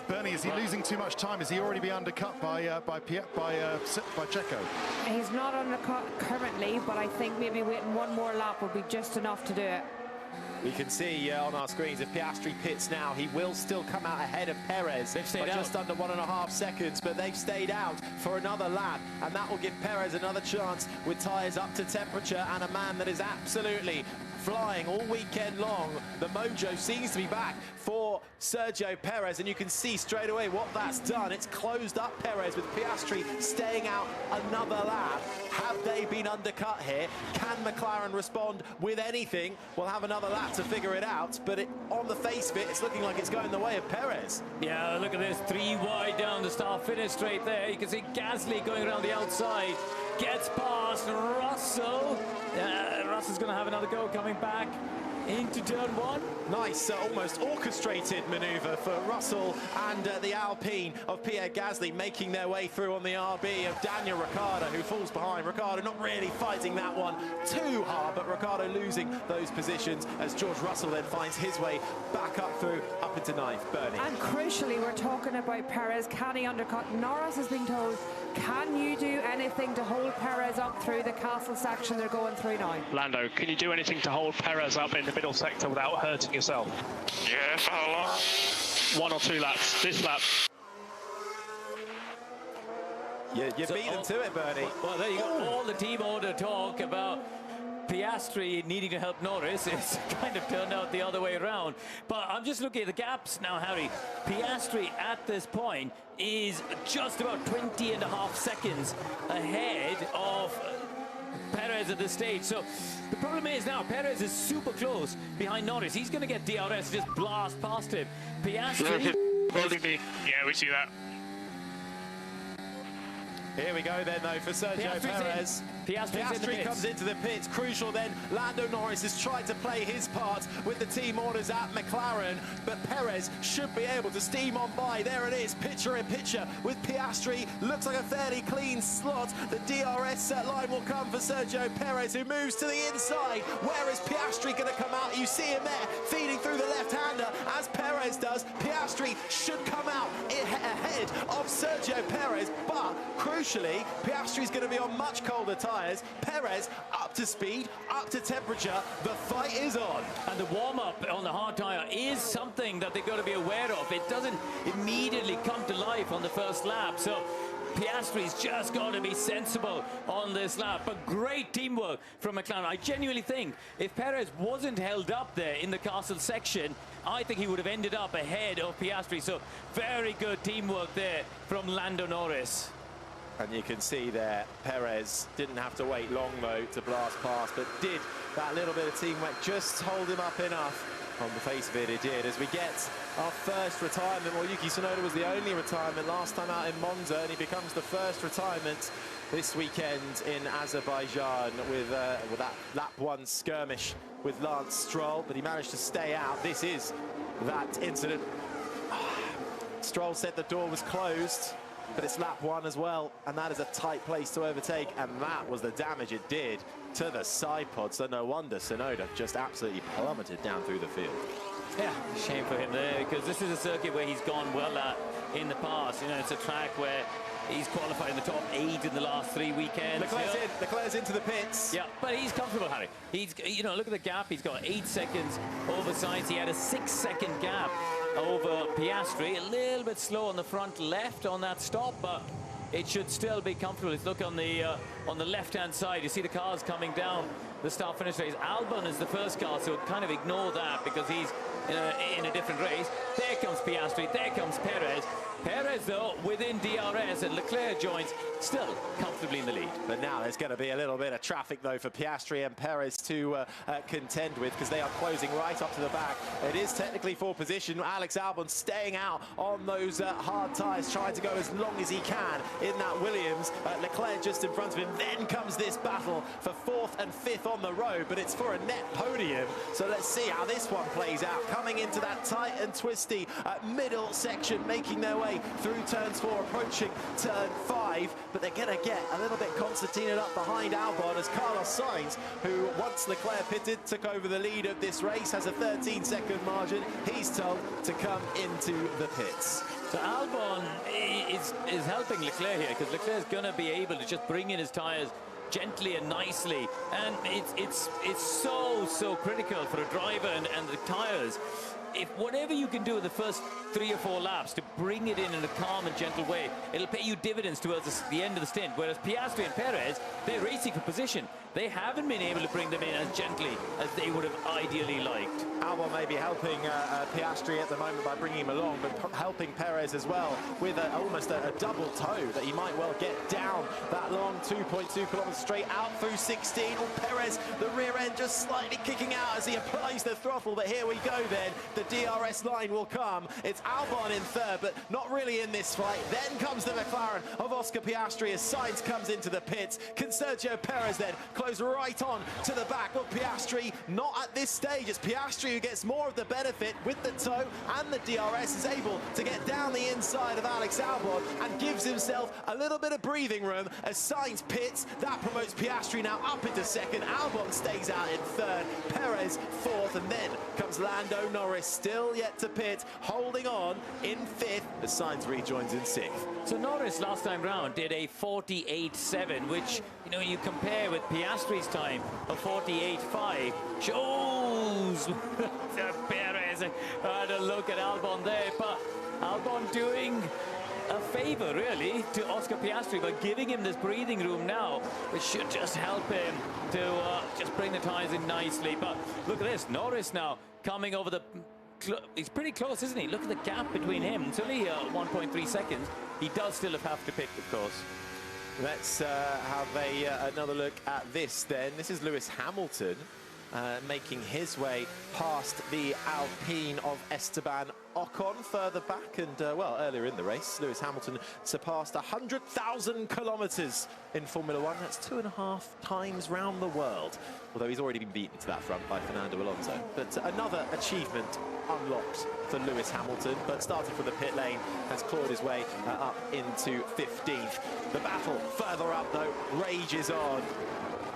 Bernie, is he losing too much time? Is he already be undercut by Checo? He's not undercut currently, but I think maybe waiting one more lap would be just enough to do it. We can see on our screens if Piastri pits now, he will still come out ahead of Perez by just under 1.5 seconds, but they've stayed out for another lap, and that will give Perez another chance with tyres up to temperature, and a man that is absolutely flying all weekend long. The mojo seems to be back for Sergio Perez, and you can see straight away what that's done. It's closed up Perez with Piastri staying out another lap. Have they been undercut here? Can McLaren respond with anything? We'll have another lap to figure it out, but on the face of it, it's looking like it's going the way of Perez. Yeah, look at this, 3 wide down the start-finish straight there. You can see Gasly going around the outside, gets past Russell. Russell's going to have another go coming back into turn 1. Nice, almost orchestrated manoeuvre for Russell and the Alpine of Pierre Gasly making their way through on the RB of Daniel Ricciardo, who falls behind. Ricciardo not really fighting that one too hard, but Ricciardo losing those positions as George Russell then finds his way back up through, up into 9th. Bernie. And crucially, we're talking about Perez. Can he undercut? Norris has been told, can you do anything to hold Perez up through the castle section they're going through now? Lando, can you do anything to hold Perez up in the middle sector without hurting yourself? Yes, how long? 1 or 2 laps. This lap. You beat them to it, Bernie. Well, there you go. All the team order talk about Piastri needing to help Norris. It's kind of turned out the other way around. But I'm just looking at the gaps now, Harry. Piastri at this point is just about 20.5 seconds ahead of Perez at this stage. So the problem is now Perez is super close behind Norris. He's going to get DRS, just blast past him. Piastri. Yeah, we see that. Here we go then, though, for Sergio Perez. Piastri comes into the pits. Crucial then, Lando Norris has tried to play his part with the team orders at McLaren, but Perez should be able to steam on by. There it is, picture-in-picture with Piastri. Looks like a fairly clean slot. The DRS line will come for Sergio Perez, who moves to the inside. Where is Piastri going to come out? You see him there, feeding through the left-hander, as Perez does. Piastri should come out ahead of Sergio Perez, but crucially, Piastri's going to be on much colder tyres. Perez up to speed, up to temperature. The fight is on. And the warm-up on the hard tyre is something that they've got to be aware of. It doesn't immediately come to life on the first lap. So Piastri's just got to be sensible on this lap. But great teamwork from McLaren. I genuinely think if Perez wasn't held up there in the castle section, I think he would have ended up ahead of Piastri. So very good teamwork there from Lando Norris. And you can see there, Perez didn't have to wait long, though, to blast past, but did that little bit of teamwork just hold him up enough. On the face of it, it did. As we get our first retirement, well, Yuki Tsunoda was the only retirement last time out in Monza, and he becomes the first retirement this weekend in Azerbaijan with that lap 1 skirmish with Lance Stroll, but he managed to stay out. This is that incident. Stroll said the door was closed, but it's lap 1 as well, and that is a tight place to overtake, and that was the damage it did to the side pod. So no wonder Tsunoda just absolutely plummeted down through the field. Yeah, shame for him there, because this is a circuit where he's gone well at in the past. You know, it's a track where he's qualified in the top 8 in the last 3 weekends. Leclerc's into the pits. Yeah, but he's comfortable, Harry. He's, you know, look at the gap. He's got 8 seconds over Sainz. He had a 6-second gap over Piastri. A little bit slow on the front left on that stop, but it should still be comfortable. Let's look on the left-hand side. You see the cars coming down the start-finish race. Albon is the first car, so kind of ignore that because he's in a different race. There comes Piastri. There comes Perez. Perez, though, within DRS, and Leclerc joins, still comfortably in the lead. But now there's going to be a little bit of traffic, though, for Piastri and Perez to contend with, because they are closing right up to the back. It is technically for position. Alex Albon staying out on those hard tyres, trying to go as long as he can in that Williams. Leclerc just in front of him. Then comes this battle for 4th and 5th on the road, but it's for a net podium. So let's see how this one plays out. Coming into that tight and twisty middle section, making their way through turns 4, approaching turn 5, but they're going to get a little bit concertinaed up behind Albon as Carlos Sainz, who once Leclerc pitted, took over the lead of this race, has a 13-second margin. He's told to come into the pits. So Albon is helping Leclerc here, because Leclerc's going to be able to just bring in his tyres gently and nicely. And it's so critical for a driver and the tyres. If whatever you can do in the first 3 or 4 laps to bring it in a calm and gentle way, it'll pay you dividends towards the end of the stint. Whereas Piastri and Perez, they're racing for position. They haven't been able to bring them in as gently as they would have ideally liked. Albon may be helping Piastri at the moment by bringing him along, but helping Perez as well with almost a double toe that he might well get down that long 2.2 kilometers straight out through 16. Oh, Perez, the rear end just slightly kicking out as he applies the throttle, but here we go then. The DRS line will come. It's Albon in third, but not really in this fight. Then comes the McLaren of Oscar Piastri as Sainz comes into the pits. Can Sergio Perez then close right on to the back of Piastri? Not at this stage. It's Piastri who gets more of the benefit with the toe, and the DRS is able to get down the inside of Alex Albon and gives himself a little bit of breathing room as Sainz pits. That promotes Piastri now up into second. Albon stays out in third, Perez fourth, and then comes Lando Norris, still yet to pit, holding on in fifth as Sainz rejoins in sixth. So Norris last time round did a 48.7, which, you know, you compare with Piastri's time of 48.5, shows Perez had a look at Albon there, but Albon doing a favour really to Oscar Piastri by giving him this breathing room now, which should just help him to just bring the tyres in nicely. But look at this, Norris now coming over the... He's pretty close, isn't he? Look at the gap between him. It's only 1.3 seconds. He does still have to pit, of course. Let's have another look at this then. This is Lewis Hamilton making his way past the Alpine of Esteban Ocon further back, and well, earlier in the race Lewis Hamilton surpassed 100,000 kilometers in Formula One. That's 2.5 times round the world, although he's already been beaten to that front by Fernando Alonso. But another achievement unlocked for Lewis Hamilton, but starting from the pit lane has clawed his way up into 15th. The battle further up though rages on,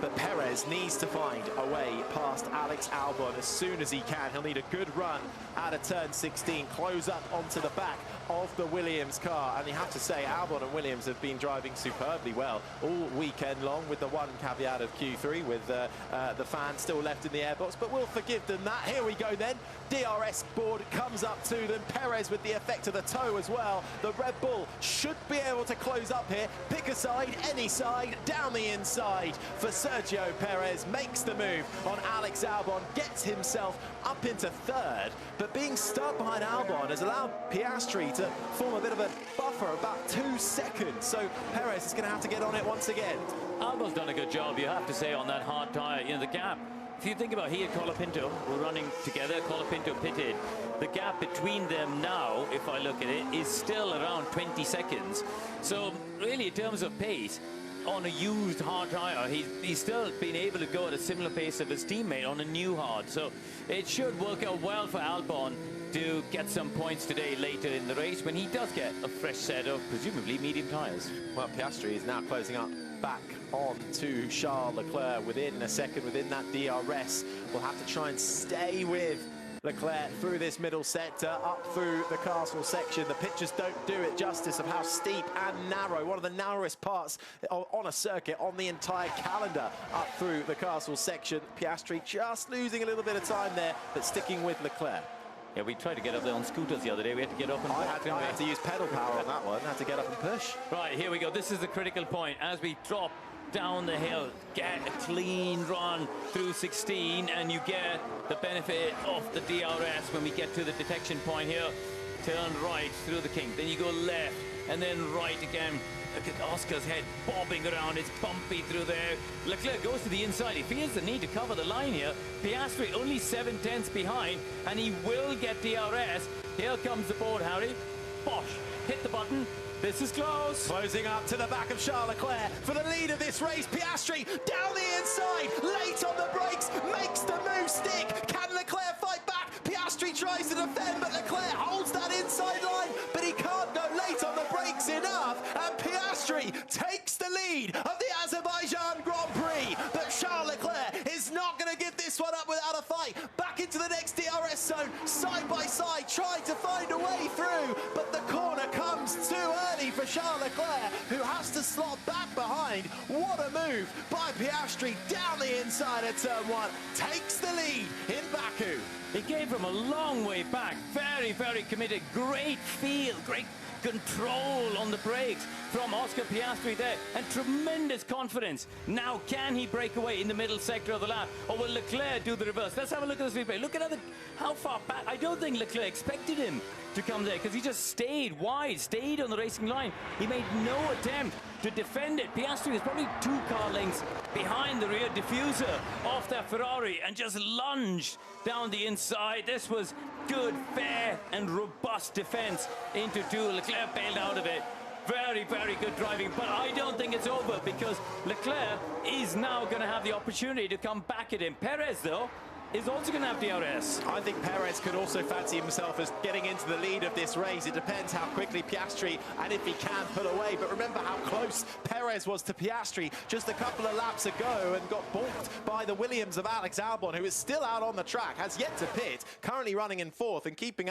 but Perez needs to find a way past Alex Albon as soon as he can. He'll need a good run out of turn 16, close up onto the back of the Williams car. And you have to say, Albon and Williams have been driving superbly well all weekend long, with the one caveat of Q3 with the fans still left in the airbox, but we'll forgive them that. Here we go then. DRS board comes up to them. Perez with the effect of the toe as well. The Red Bull should be able to close up here. Pick a side, any side, down the inside for Sergio Perez. Makes the move on Alex Albon, gets himself up into third, but being stuck behind Albon has allowed Piastri to form a bit of a buffer, about 2 seconds. So Perez is going to have to get on it once again. Albon's done a good job, you have to say, on that hard tyre. You know, the gap, if you think about he and Colapinto were running together, Colapinto pitted. The gap between them now, if I look at it, is still around 20 seconds. So really, in terms of pace, on a used hard tyre, he's still been able to go at a similar pace of his teammate on a new hard. So it should work out well for Albon to get some points today later in the race when he does get a fresh set of presumably medium tyres. Well, Piastri is now closing up back on to Charles Leclerc within a second, within that DRS. We'll have to try and stay with Leclerc through this middle sector, up through the castle section. The pictures don't do it justice of how steep and narrow, one of the narrowest parts on a circuit on the entire calendar, up through the castle section. Piastri just losing a little bit of time there, but sticking with Leclerc. Yeah, we tried to get up there on scooters the other day. We had to get up and I had to use pedal power on that one. I had to get up and push. Right, here we go. This is the critical point. As we drop down the hill, get a clean run through 16, and you get the benefit of the DRS when we get to the detection point here. Turn right through the kink, then you go left, and then right again. Look at Oscar's head bobbing around. It's bumpy through there. Leclerc goes to the inside. He feels the need to cover the line here. Piastri only 7/10 behind, and he will get DRS. Here comes the board, Harry. Bosh, hit the button. This is close. Closing up to the back of Charles Leclerc for the lead of this race. Piastri down the inside, late on the brakes, makes the move stick. Can Leclerc fight back? Piastri tries to defend, but Leclerc holds that inside line, but he can't go late on the brakes enough, and Piastri takes the lead of the Azerbaijan Grand Prix. But Charles Leclerc is not going to give this one up without a fight. Back into the next DRS zone, side by side, trying to find a way through, but the corner comes too early. early for Charles Leclerc, who has to slot back behind. What a move by Piastri down the inside of turn 1. Takes the lead in Baku. He came from a long way back. Very, very committed. Great feel, great control on the brakes from Oscar Piastri there, and tremendous confidence. Now, can he break away in the middle sector of the lap, or will Leclerc do the reverse? Let's have a look at this replay. Look at how far back. I don't think Leclerc expected him to come there, because he just stayed wide, stayed on the racing line. He made no attempt to defend it. Piastri was probably 2 car lengths behind the rear diffuser of that Ferrari and just lunged down the inside. This was good, fair and robust defense into 2. Leclerc bailed out of it. Very, very good driving, but I don't think it's over, because Leclerc is now going to have the opportunity to come back at him. Perez, though, is also going to have DRS. I think Perez could also fancy himself as getting into the lead of this race. It depends how quickly Piastri and if he can pull away. But remember how close Perez was to Piastri just a couple of laps ago and got balked by the Williams of Alex Albon, who is still out on the track, has yet to pit, currently running in 4th and keeping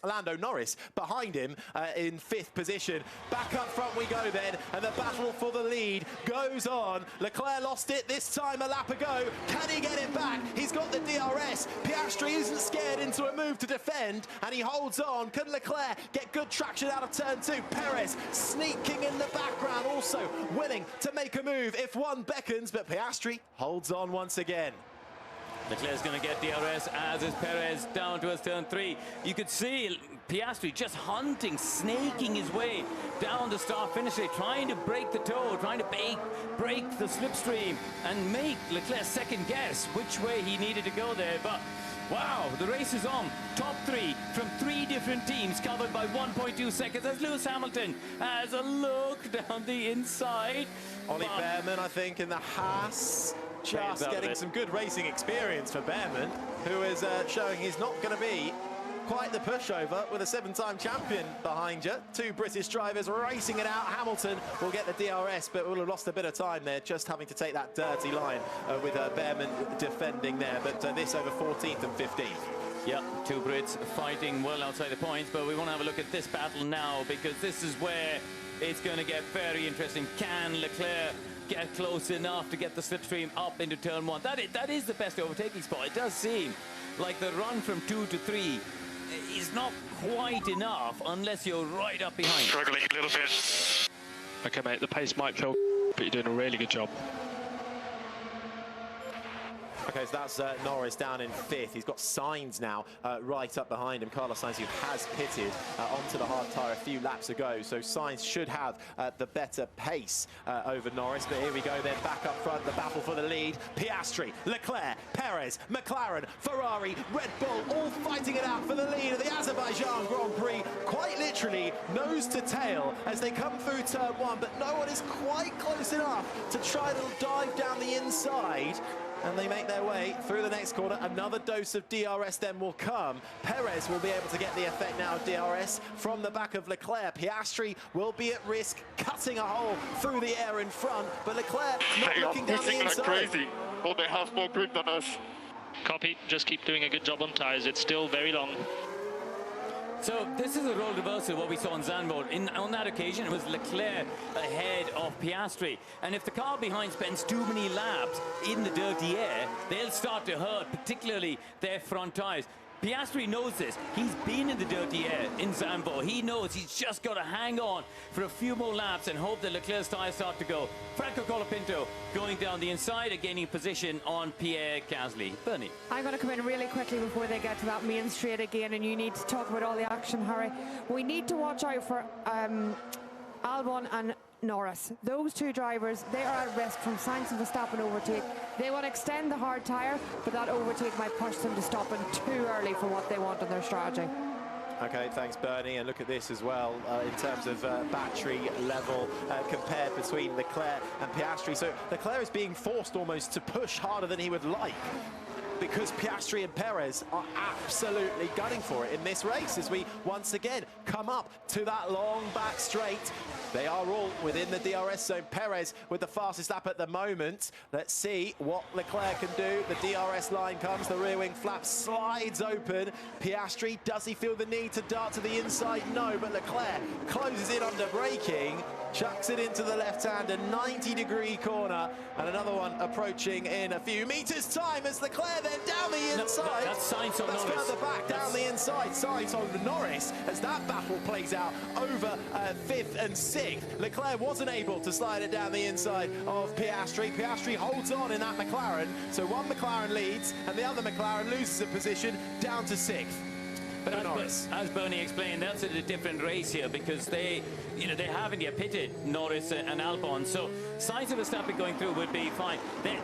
Lando Norris behind him in 5th position. Back up front we go then, and the battle for the lead goes on. Leclerc lost it this time a lap ago. Can he get it back? He's got the DRS. Piastri isn't scared into a move to defend, and he holds on. Can Leclerc get good traction out of turn 2? Perez sneaking in the background, also willing to make a move if one beckons, but Piastri holds on once again. Leclerc's going to get DRS, as is Perez, down towards turn 3. You could see Piastri just hunting, snaking his way down the start-finish straight, trying to break the toe, trying to break the slipstream and make Leclerc second guess which way he needed to go there. But wow, the race is on. Top 3 from 3 different teams, covered by 1.2 seconds, as Lewis Hamilton has a look down the inside. Ollie Behrman, I think, in the Haas, just getting some good racing experience for Behrman, who is showing he's not going to be quite the pushover with a 7-time champion behind you. 2 British drivers racing it out. Hamilton will get the DRS, but will have lost a bit of time there, just having to take that dirty line with Behrman defending there. But this over 14th and 15th. Yeah, 2 Brits fighting well outside the points, but we want to have a look at this battle now, because this is where it's going to get very interesting. Can Leclerc get close enough to get the slipstream up into turn 1? That is the best overtaking spot. It does seem like the run from 2 to 3 is not quite enough unless you're right up behind. Struggling a little bit. Okay, mate, the pace might feel, but you're doing a really good job. Okay, so that's Norris down in 5th. He's got Sainz now right up behind him. Carlos Sainz, who has pitted onto the hard tyre a few laps ago. So Sainz should have the better pace over Norris. But here we go then, back up front, the battle for the lead. Piastri, Leclerc, Perez, McLaren, Ferrari, Red Bull, all fighting it out for the lead of the Azerbaijan Grand Prix. Quite literally nose to tail as they come through turn 1. But no one is quite close enough to try to dive down the inside. And they make their way through the next corner. Another dose of DRS then will come. Perez will be able to get the effect now of DRS from the back of Leclerc. Piastri will be at risk, cutting a hole through the air in front, but Leclerc not looking down the inside. Like crazy. Well, they have more grip than us. Copy, just keep doing a good job on tyres. It's still very long. So this is a role reversal, what we saw in Zandvoort. On that occasion, it was Leclerc ahead of Piastri. And if the car behind spends too many laps in the dirty air, they'll start to hurt, particularly their front tyres. Piastri knows this. He's been in the dirty air in Zandvoort. He knows he's just got to hang on for a few more laps and hope that Leclerc's tyres start to go. Franco Colapinto going down the inside and gaining position on Pierre Gasly. Bernie. I'm going to come in really quickly before they get to that main straight again, and you need to talk about all the action, Harry. We need to watch out for Albon and Norris. Those 2 drivers, they are at risk from Sainz and Verstappen overtake. They want to extend the hard tyre, but that overtake might push them to stopping too early for what they want in their strategy. Okay, thanks, Bernie. And look at this as well in terms of battery level compared between Leclerc and Piastri. So Leclerc is being forced almost to push harder than he would like. because Piastri and Perez are absolutely gunning for it in this race as we once again come up to that long back straight. They are all within the DRS zone. Perez with the fastest lap at the moment. Let's see what Leclerc can do. The DRS line comes, the rear wing flap slides open. Piastri, does he feel the need to dart to the inside? No, but Leclerc closes in under braking, chucks it into the left-hand, a 90-degree corner, and another one approaching in a few meters' time as Leclerc then down the inside. That's Sainz on Norris. Further back down the inside. Sainz on Norris as that battle plays out over 5th and 6th. Leclerc wasn't able to slide it down the inside of Piastri. Piastri holds on in that McLaren, so one McLaren leads and the other McLaren loses a position down to 6th. But as Bernie explained, that's a different race here because they haven't yet pitted Norris and Albon. So Sainz and Verstappen going through would be fine.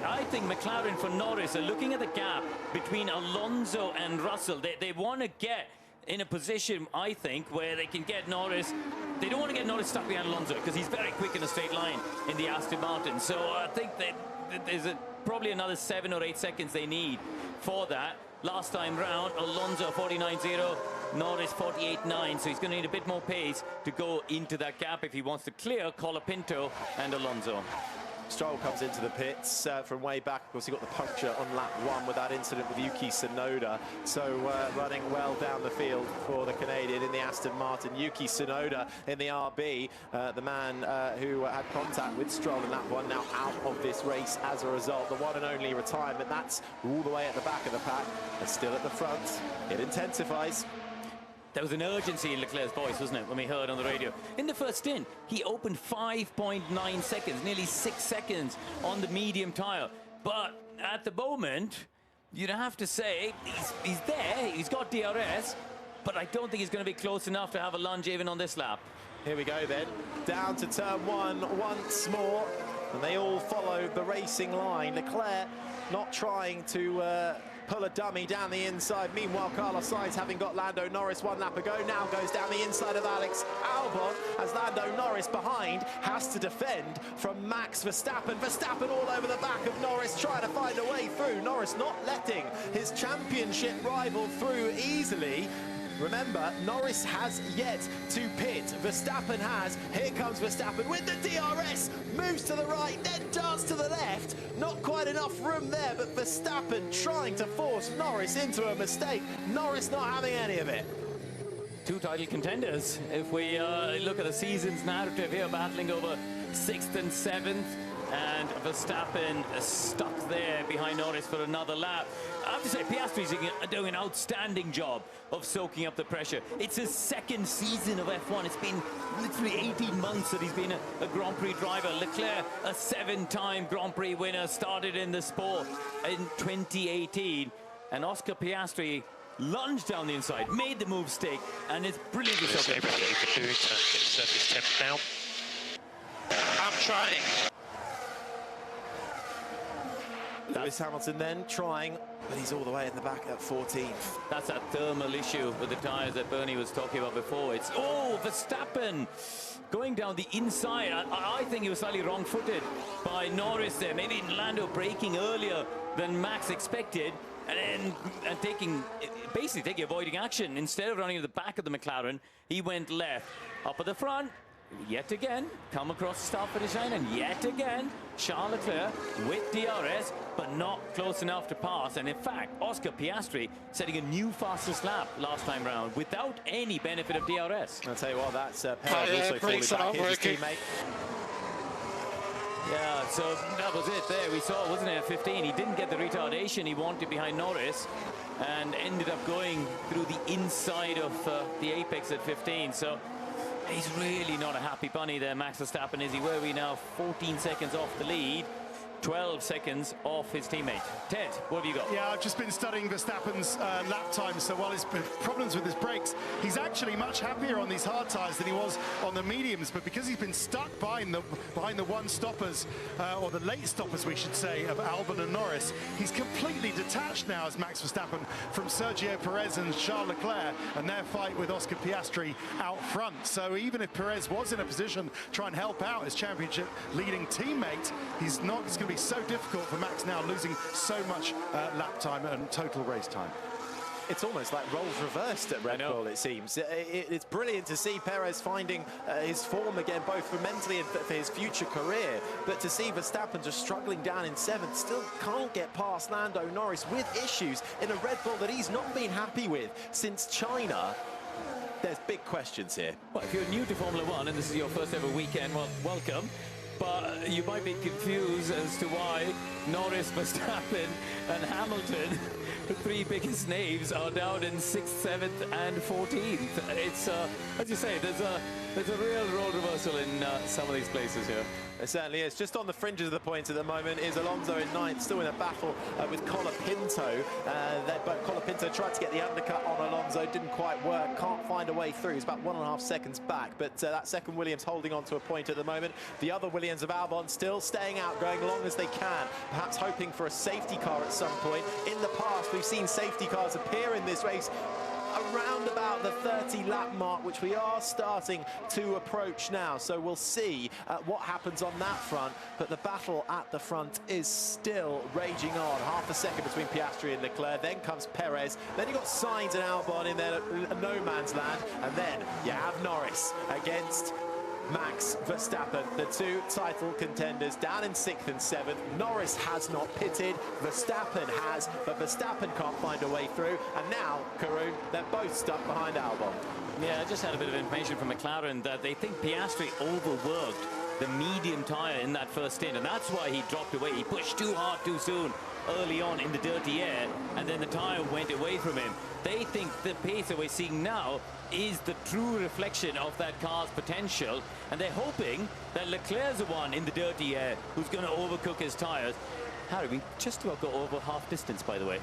I think McLaren for Norris are looking at the gap between Alonso and Russell. They want to get in a position, I think, where they can get Norris. They don't want to get Norris stuck behind Alonso because he's very quick in a straight line in the Aston Martin. So I think that there's probably another 7 or 8 seconds they need for that. Last time round, Alonso 49.0, Norris 48.9, so he's going to need a bit more pace to go into that gap if he wants to clear Colapinto and Alonso. Stroll comes into the pits from way back. Of course, he got the puncture on lap 1 with that incident with Yuki Tsunoda. So running well down the field for the Canadian in the Aston Martin. Yuki Tsunoda in the RB, the man who had contact with Stroll in lap 1, now out of this race as a result. The one and only retirement. That's all the way at the back of the pack, and still at the front. It intensifies. There was an urgency in Leclerc's voice, wasn't it, when we heard on the radio. In the first stint, he opened 5.9 seconds, nearly 6 seconds on the medium tyre. But at the moment, you'd have to say he's there, he's got DRS, but I don't think he's going to be close enough to have a lunge even on this lap. Here we go then, down to turn 1 once more, and they all follow the racing line. Leclerc not trying to pull a dummy down the inside. Meanwhile, Carlos Sainz, having got Lando Norris 1 lap ago, now goes down the inside of Alex Albon as Lando Norris behind has to defend from Max Verstappen. Verstappen all over the back of Norris, trying to find a way through. Norris not letting his championship rival through easily. Remember, Norris has yet to pit. Verstappen has. Here comes Verstappen with the DRS. Moves to the right, then darts to the left. Not quite enough room there, but Verstappen trying to force Norris into a mistake. Norris not having any of it. Two title contenders. If we look at the season's narrative here, battling over 6th and 7th. And Verstappen stuck there behind Norris for another lap. I have to say, Piastri's doing an outstanding job of soaking up the pressure. It's his 2nd season of F1. It's been literally 18 months that he's been a Grand Prix driver. Leclerc, a 7-time Grand Prix winner, started in the sport in 2018. And Oscar Piastri lunged down the inside, made the move stick, and it's brilliantly soaking. Everything you can do to get surface temp down. I'm trying. Lewis Hamilton then trying, but he's all the way in the back at 14th. That's that thermal issue with the tyres that Bernie was talking about before. It's, oh, Verstappen going down the inside. I think he was slightly wrong-footed by Norris there. Maybe Lando braking earlier than Max expected, and basically taking avoiding action. Instead of running to the back of the McLaren, he went left. Up at the front, yet again, come across the start finish line, and yet again, Charles Leclerc with DRS, but not close enough to pass. And in fact, Oscar Piastri setting a new fastest lap last time round without any benefit of DRS. I'll tell you what, that's Perez also falling back into his teammate. Yeah, so that was it there. We saw, wasn't it, at 15, he didn't get the retardation he wanted behind Norris and ended up going through the inside of the apex at 15. So he's really not a happy bunny there, Max Verstappen, is he? Where are we now? 14 seconds off the lead. 12 seconds off his teammate. Ted, what have you got? Yeah, I've just been studying Verstappen's lap time, so while he's been problems with his brakes, he's actually much happier on these hard tyres than he was on the mediums, but because he's been stuck behind the one stoppers, or the late stoppers, we should say, of Albon and Norris, he's completely detached now as Max Verstappen from Sergio Perez and Charles Leclerc and their fight with Oscar Piastri out front. So even if Perez was in a position to try and help out his championship leading teammate, he's not going to going to be so difficult for Max now, losing so much lap time and total race time. It's almost like roles reversed at Red Bull, it seems. It's brilliant to see Perez finding his form again, both for mentally and for his future career. But to see Verstappen just struggling down in 7th, still can't get past Lando Norris with issues in a Red Bull that he's not been happy with since China. There's big questions here. Well, if you're new to Formula One and this is your first ever weekend, well, welcome. But you might be confused as to why Norris, Verstappen and Hamilton, the 3 biggest names, are down in 6th, 7th and 14th. It's, as you say, there's a real role reversal in some of these places here. It certainly is. Just on the fringes of the points at the moment is Alonso in 9th, still in a battle with Colapinto. But Colapinto tried to get the undercut on Alonso, didn't quite work, can't find a way through. He's about 1.5 seconds back, but that second Williams holding on to a point at the moment. The other Williams of Albon still staying out, going long as they can, perhaps hoping for a safety car at some point. In the past, we've seen safety cars appear in this race around about the 30-lap mark, which we are starting to approach now. So we'll see what happens on that front. But the battle at the front is still raging on. Half a second between Piastri and Leclerc. Then comes Perez. Then you've got Sainz and Albon in there, no man's land. And then you have Norris against Max Verstappen, the 2 title contenders, down in 6th and 7th. Norris has not pitted, Verstappen has, but Verstappen can't find a way through. And now, Karun, they're both stuck behind Albon. Yeah, I just had a bit of information from McLaren that they think Piastri overworked the medium tyre in that first stint, and that's why he dropped away. He pushed too hard too soon early on in the dirty air, and then the tyre went away from him. They think the pace that we're seeing now is the true reflection of that car's potential, and they're hoping that Leclerc's the one in the dirty air who's going to overcook his tyres. Harry, we just about got over half distance, by the way.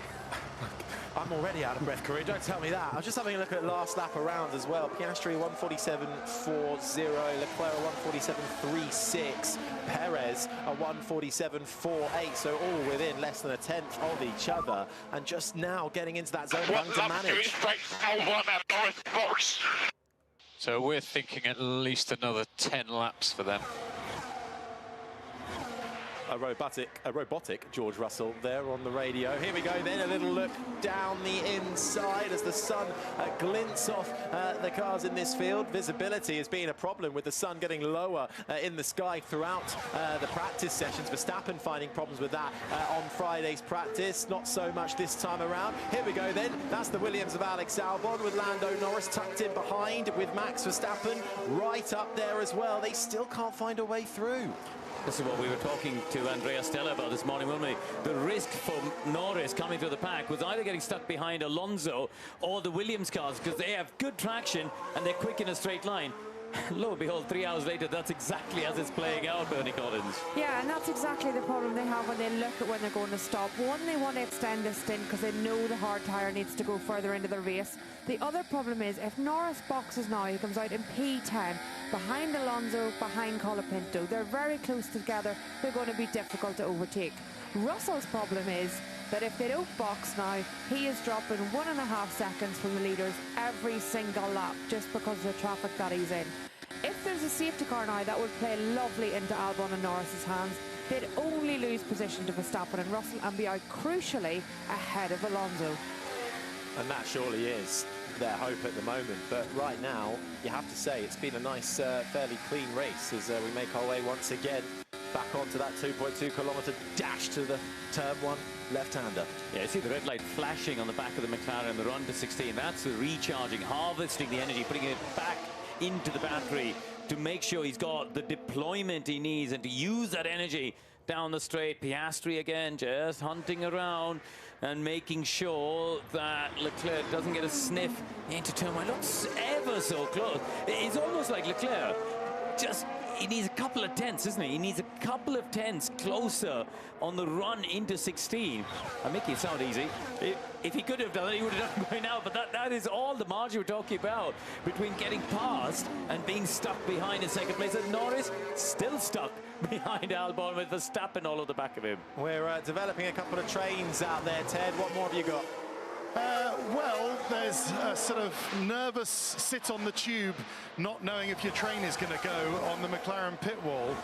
I'm already out of breath, Karun. Don't tell me that. I was just having a look at last lap around as well. Piastri 1:47.40, Leclerc 1:47.36, Perez a 1:47.48. So all within less than a tenth of each other, and just now getting into that zone to manage. So we're thinking at least another 10 laps for them. A robotic George Russell there on the radio. Here we go then, a little look down the inside as the sun glints off the cars in this field. Visibility has been a problem with the sun getting lower in the sky throughout the practice sessions. Verstappen finding problems with that on Friday's practice. Not so much this time around. Here we go then. That's the Williams of Alex Albon with Lando Norris tucked in behind with Max Verstappen right up there as well. They still can't find a way through. This is what we were talking to Andrea Stella about this morning, weren't we? The risk for Norris coming through the pack was either getting stuck behind Alonso or the Williams cars, because they have good traction and they're quick in a straight line. Lo and behold, 3 hours later, that's exactly as it's playing out, Bernie Collins. Yeah, and that's exactly the problem they have when they look at when they're going to stop. One, they want to extend this stint because they know the hard tyre needs to go further into the race. The other problem is if Norris boxes now, he comes out in P10 behind Alonso, behind Colapinto. They're very close together. They're going to be difficult to overtake. Russell's problem is that if they don't box now, he is dropping 1.5 seconds from the leaders every single lap just because of the traffic that he's in. If there's a safety car now, that would play lovely into Albon and Norris's hands. They'd only lose position to Verstappen and Russell and be out crucially ahead of Alonso. And that surely is their hope at the moment. But right now, you have to say it's been a nice, fairly clean race as we make our way once again back onto that 2.2 kilometre dash to the turn 1 left-hander. Yeah, you see the red light flashing on the back of the McLaren, the run to 16. That's the recharging, harvesting the energy, putting it back into the battery to make sure he's got the deployment he needs and to use that energy down the straight. Piastri again just hunting around and making sure that Leclerc doesn't get a sniff into turn 1. Looks ever so close. It's almost like Leclerc just, he needs a couple of tenths, isn't he? He needs a couple of tenths closer on the run into 16. I'm making it sound easy. If he could have done it, he would have done it by now. But that is all the margin we're talking about between getting past and being stuck behind in second place. And Norris still stuck behind Albon with Verstappen all at the back of him. We're developing a couple of trains out there, Ted. What more have you got? Well, there's a sort of nervous sit on the tube, not knowing if your train is going to go on the McLaren pit wall.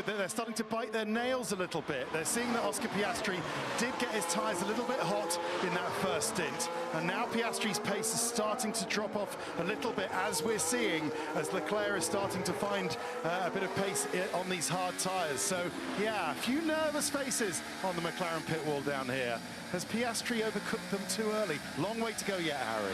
They're starting to bite their nails a little bit. They're seeing that Oscar Piastri did get his tyres a little bit hot in that first stint, and now Piastri's pace is starting to drop off a little bit, as we're seeing, as Leclerc is starting to find a bit of pace on these hard tyres. So, yeah, a few nervous faces on the McLaren pit wall down here. Has Piastri overcooked them too early? Long way to go yet, Harry.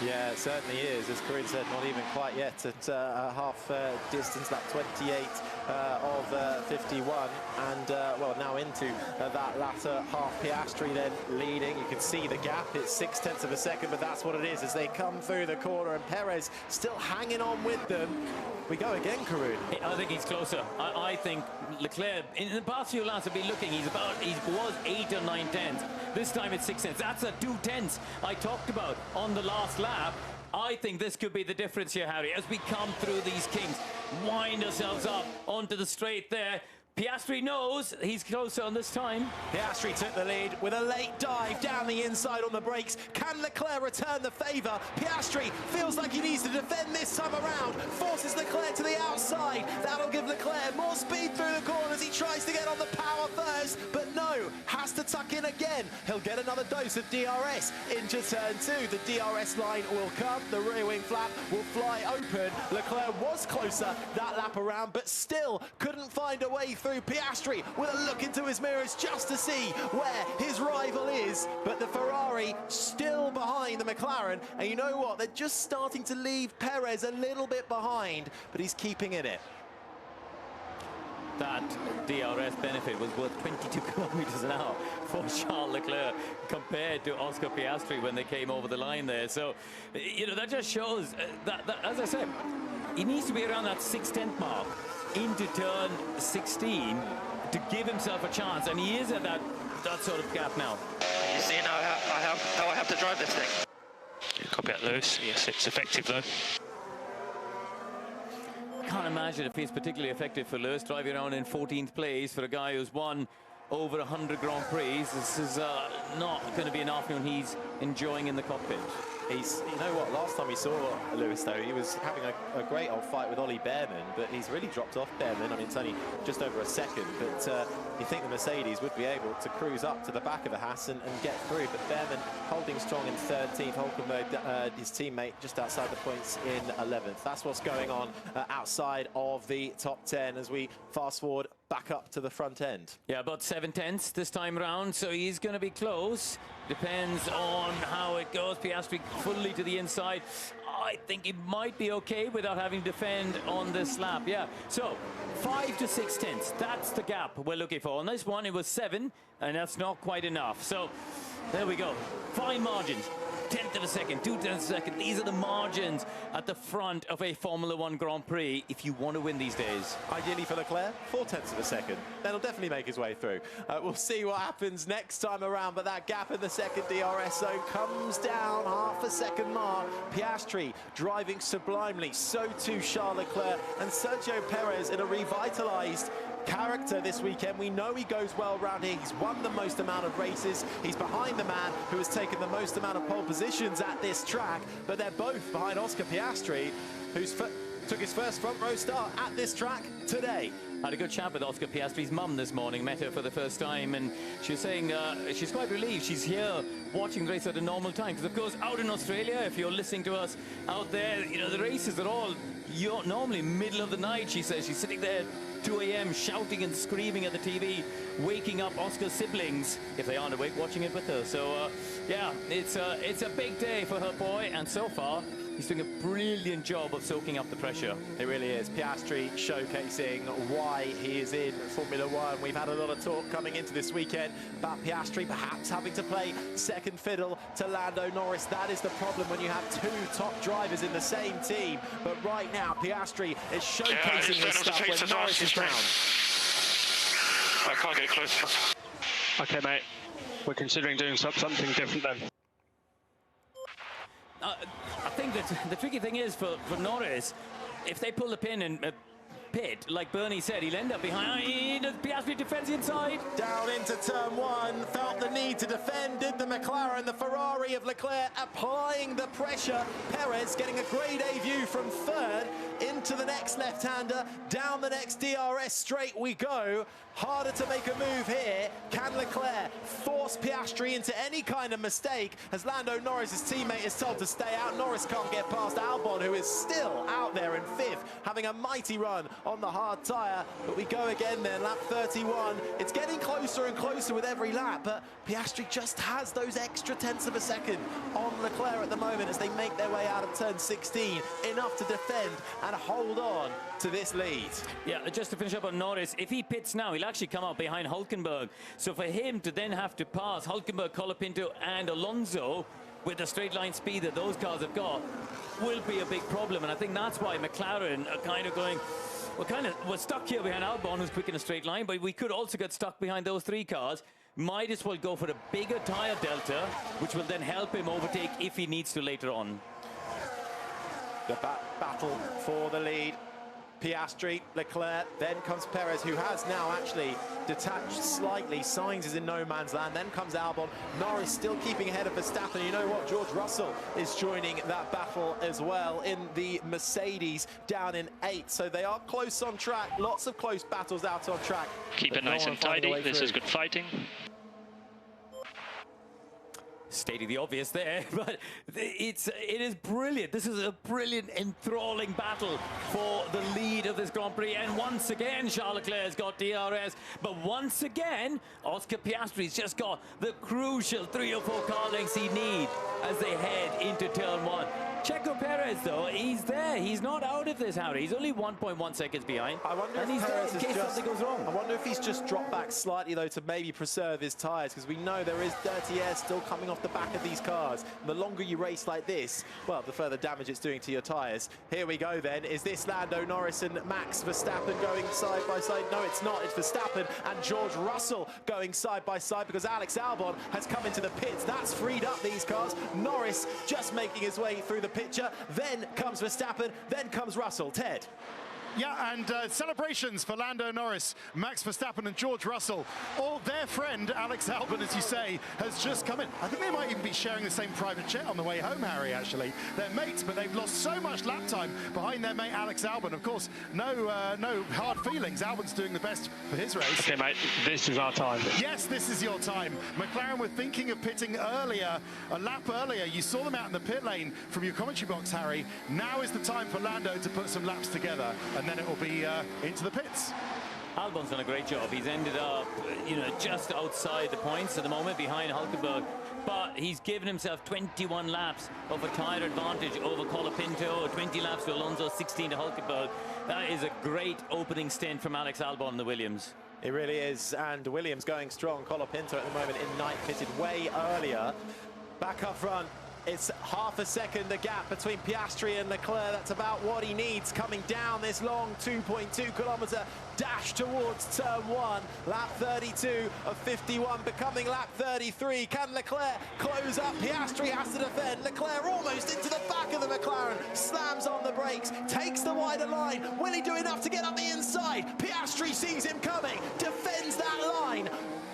Yeah, it certainly is. As Corinne said, not even quite yet at half distance, that 28 of 51. And, well, now into that latter half. Piastri then leading. You can see the gap. It's 0.6 of a second, but that's what it is as they come through the corner. And Perez still hanging on with them. We go again, Karun. I think he's closer. I think Leclerc, in the past few laps, have been looking. He was 8 or 9 tenths. This time it's 6 tenths. That's a 2 tenths I talked about on the last lap. I think this could be the difference here, Harry, as we come through these kinks, wind ourselves up onto the straight there. Piastri knows he's closer on this time. Piastri took the lead with a late dive down the inside on the brakes. Can Leclerc return the favour? Piastri feels like he needs to defend this time around. Forces Leclerc to the outside. That'll give Leclerc more speed through the corners. He tries to get on the power first, but no, has to tuck in again. He'll get another dose of DRS into turn 2. The DRS line will come. The rear wing flap will fly open. Leclerc was closer that lap around, but still couldn't find a way through. Piastri with a look into his mirrors just to see where his rival is, but the Ferrari still behind the McLaren, and you know what, they're just starting to leave Perez a little bit behind, but he's keeping in it. That DRS benefit was worth 22 kilometers an hour for Charles Leclerc compared to Oscar Piastri when they came over the line there. So, you know, that just shows that as I said, he needs to be around that 6/10 mark into turn 16 to give himself a chance, and he is at that sort of gap now. You see now how I have to drive this thing. Copy that, Lewis. Yes, it's effective though. I can't imagine if he's particularly effective for Lewis, driving around in 14th place for a guy who's won over 100 Grand Prix. This is not going to be an afternoon he's enjoying in the cockpit. You know what, last time we saw Lewis, though, he was having a great old fight with Ollie Behrman, but he's really dropped off Behrman. I mean, it's only just over a second, but you think the Mercedes would be able to cruise up to the back of the Haas and get through, but Behrman holding strong in 13th, Hulkenberg, his teammate, just outside the points in 11th. That's what's going on outside of the top 10 as we fast forward back up to the front end. Yeah, about 7 tenths this time round, so he's going to be close. Depends on how it goes. Piastri fully to the inside. I think he might be okay without having to defend on this lap. Yeah, so 5 to 6 tenths. That's the gap we're looking for. On this one, it was 7, and that's not quite enough. So there we go. Fine margins. 1/10 of a second, 2/10 of a second. These are the margins at the front of a Formula 1 Grand Prix if you want to win these days. Ideally for Leclerc, 4/10 of a second. Then he'll definitely make his way through. We'll see what happens next time around, but that gap in the second DRS zone comes down half a second mark. Piastri driving sublimely, so too Charles Leclerc, and Sergio Perez in a revitalised character this weekend. We know he goes well round here. He's won the most amount of races. He's behind the man who has taken the most amount of pole positions at this track, but they're both behind Oscar Piastri, who's took his first front row start at this track today. I had a good chat with Oscar Piastri's mum this morning, met her for the first time, and she was saying she's quite relieved she's here watching the race at a normal time, because of course out in Australia, if you're listening to us out there, you know, the races are all normally middle of the night. She says she's sitting there 2 a.m. shouting and screaming at the TV, waking up Oscar's siblings, if they aren't awake, watching it with her. So yeah, it's a big day for her boy, and so far he's doing a brilliant job of soaking up the pressure. It really is. Piastri showcasing why he is in Formula 1. We've had a lot of talk coming into this weekend about Piastri perhaps having to play second fiddle to Lando Norris. That is the problem when you have 2 top drivers in the same team. But right now, Piastri is showcasing his stuff when Norris is down. I can't get close. Okay, mate. We're considering doing something different then. I think that the tricky thing is for Norris, if they pull the pin and pit, like Bernie said, he'll end up behind. Piastri defends inside. Down into turn one, felt the need to defend, did the McLaren, the Ferrari of Leclerc applying the pressure. Perez getting a grade A view from third into the next left-hander, down the next DRS straight we go. Harder to make a move here. Can Leclerc force Piastri into any kind of mistake as Lando Norris's teammate is told to stay out? Norris can't get past Albon, who is still out there in fifth, having a mighty run on the hard tyre. But we go again then, lap 31. It's getting closer and closer with every lap, but Piastri just has those extra tenths of a second on Leclerc at the moment as they make their way out of turn 16. Enough to defend and hold on to this lead. Yeah, just to finish up on Norris, if he pits now, he'll actually come out behind Hülkenberg. So for him to then have to pass Hülkenberg, Colapinto and Alonso with the straight line speed that those cars have got will be a big problem. And I think that's why McLaren are kind of going, we're stuck here behind Albon, who's quick in a straight line, but we could also get stuck behind those three cars. Might as well go for a bigger tyre delta, which will then help him overtake if he needs to later on. The battle for the lead. Piastri, Leclerc, then comes Perez, who has now actually detached slightly. Sainz is in no man's land. Then comes Albon. Norris still keeping ahead of Verstappen. You know what? George Russell is joining that battle as well in the Mercedes, down in 8th. So they are close on track. Lots of close battles out on track. Keep it nice and tidy. This is good fighting. Stating the obvious there, but it is brilliant. This is a brilliant, enthralling battle for the lead of this Grand Prix. And once again, Charles Leclerc has got DRS, but once again, Oscar Piastri's just got the crucial 3 or 4 car lengths he needs as they head into turn 1. Checo Perez, though, he's there. He's not out of this, Harry. He's only 1.1 seconds behind. I wonder if Perez in case something goes wrong. I wonder if he's just dropped back slightly, though, to maybe preserve his tyres, because we know there is dirty air still coming off the back of these cars. The longer you race like this, well, the further damage it's doing to your tyres. Here we go, then. Is this Lando Norris and Max Verstappen going side by side? No, it's not. It's Verstappen and George Russell going side by side because Alex Albon has come into the pits. That's freed up these cars. Norris just making his way through the picture. Then comes Verstappen, then comes Russell. Ted. Yeah, and celebrations for Lando Norris, Max Verstappen and George Russell. All their friend, Alex Albon, as you say, has just come in. I think they might even be sharing the same private jet on the way home, Harry, actually. They're mates, but they've lost so much lap time behind their mate, Alex Albon. Of course, no hard feelings. Albon's doing the best for his race. Okay, mate, this is our time. Yes, this is your time. McLaren were thinking of pitting earlier, a lap earlier. You saw them out in the pit lane from your commentary box, Harry. Now is the time for Lando to put some laps together, and then it will be into the pits. Albon's done a great job. He's ended up, just outside the points at the moment, behind Hülkenberg. But he's given himself 21 laps of a tyre advantage over Colapinto, 20 laps to Alonso, 16 to Hülkenberg. That is a great opening stint from Alex Albon and the Williams. It really is, and Williams going strong. Colapinto at the moment in ninth, pitted way earlier. Back up front. It's half a second, the gap between Piastri and Leclerc. That's about what he needs coming down this long 2.2 kilometre dash towards turn 1. Lap 32 of 51 becoming lap 33. Can Leclerc close up? Piastri has to defend. Leclerc almost into the back of the McLaren. Slams on the brakes, takes the wider line. Will he do enough to get up the inside? Piastri sees him coming, defends that line.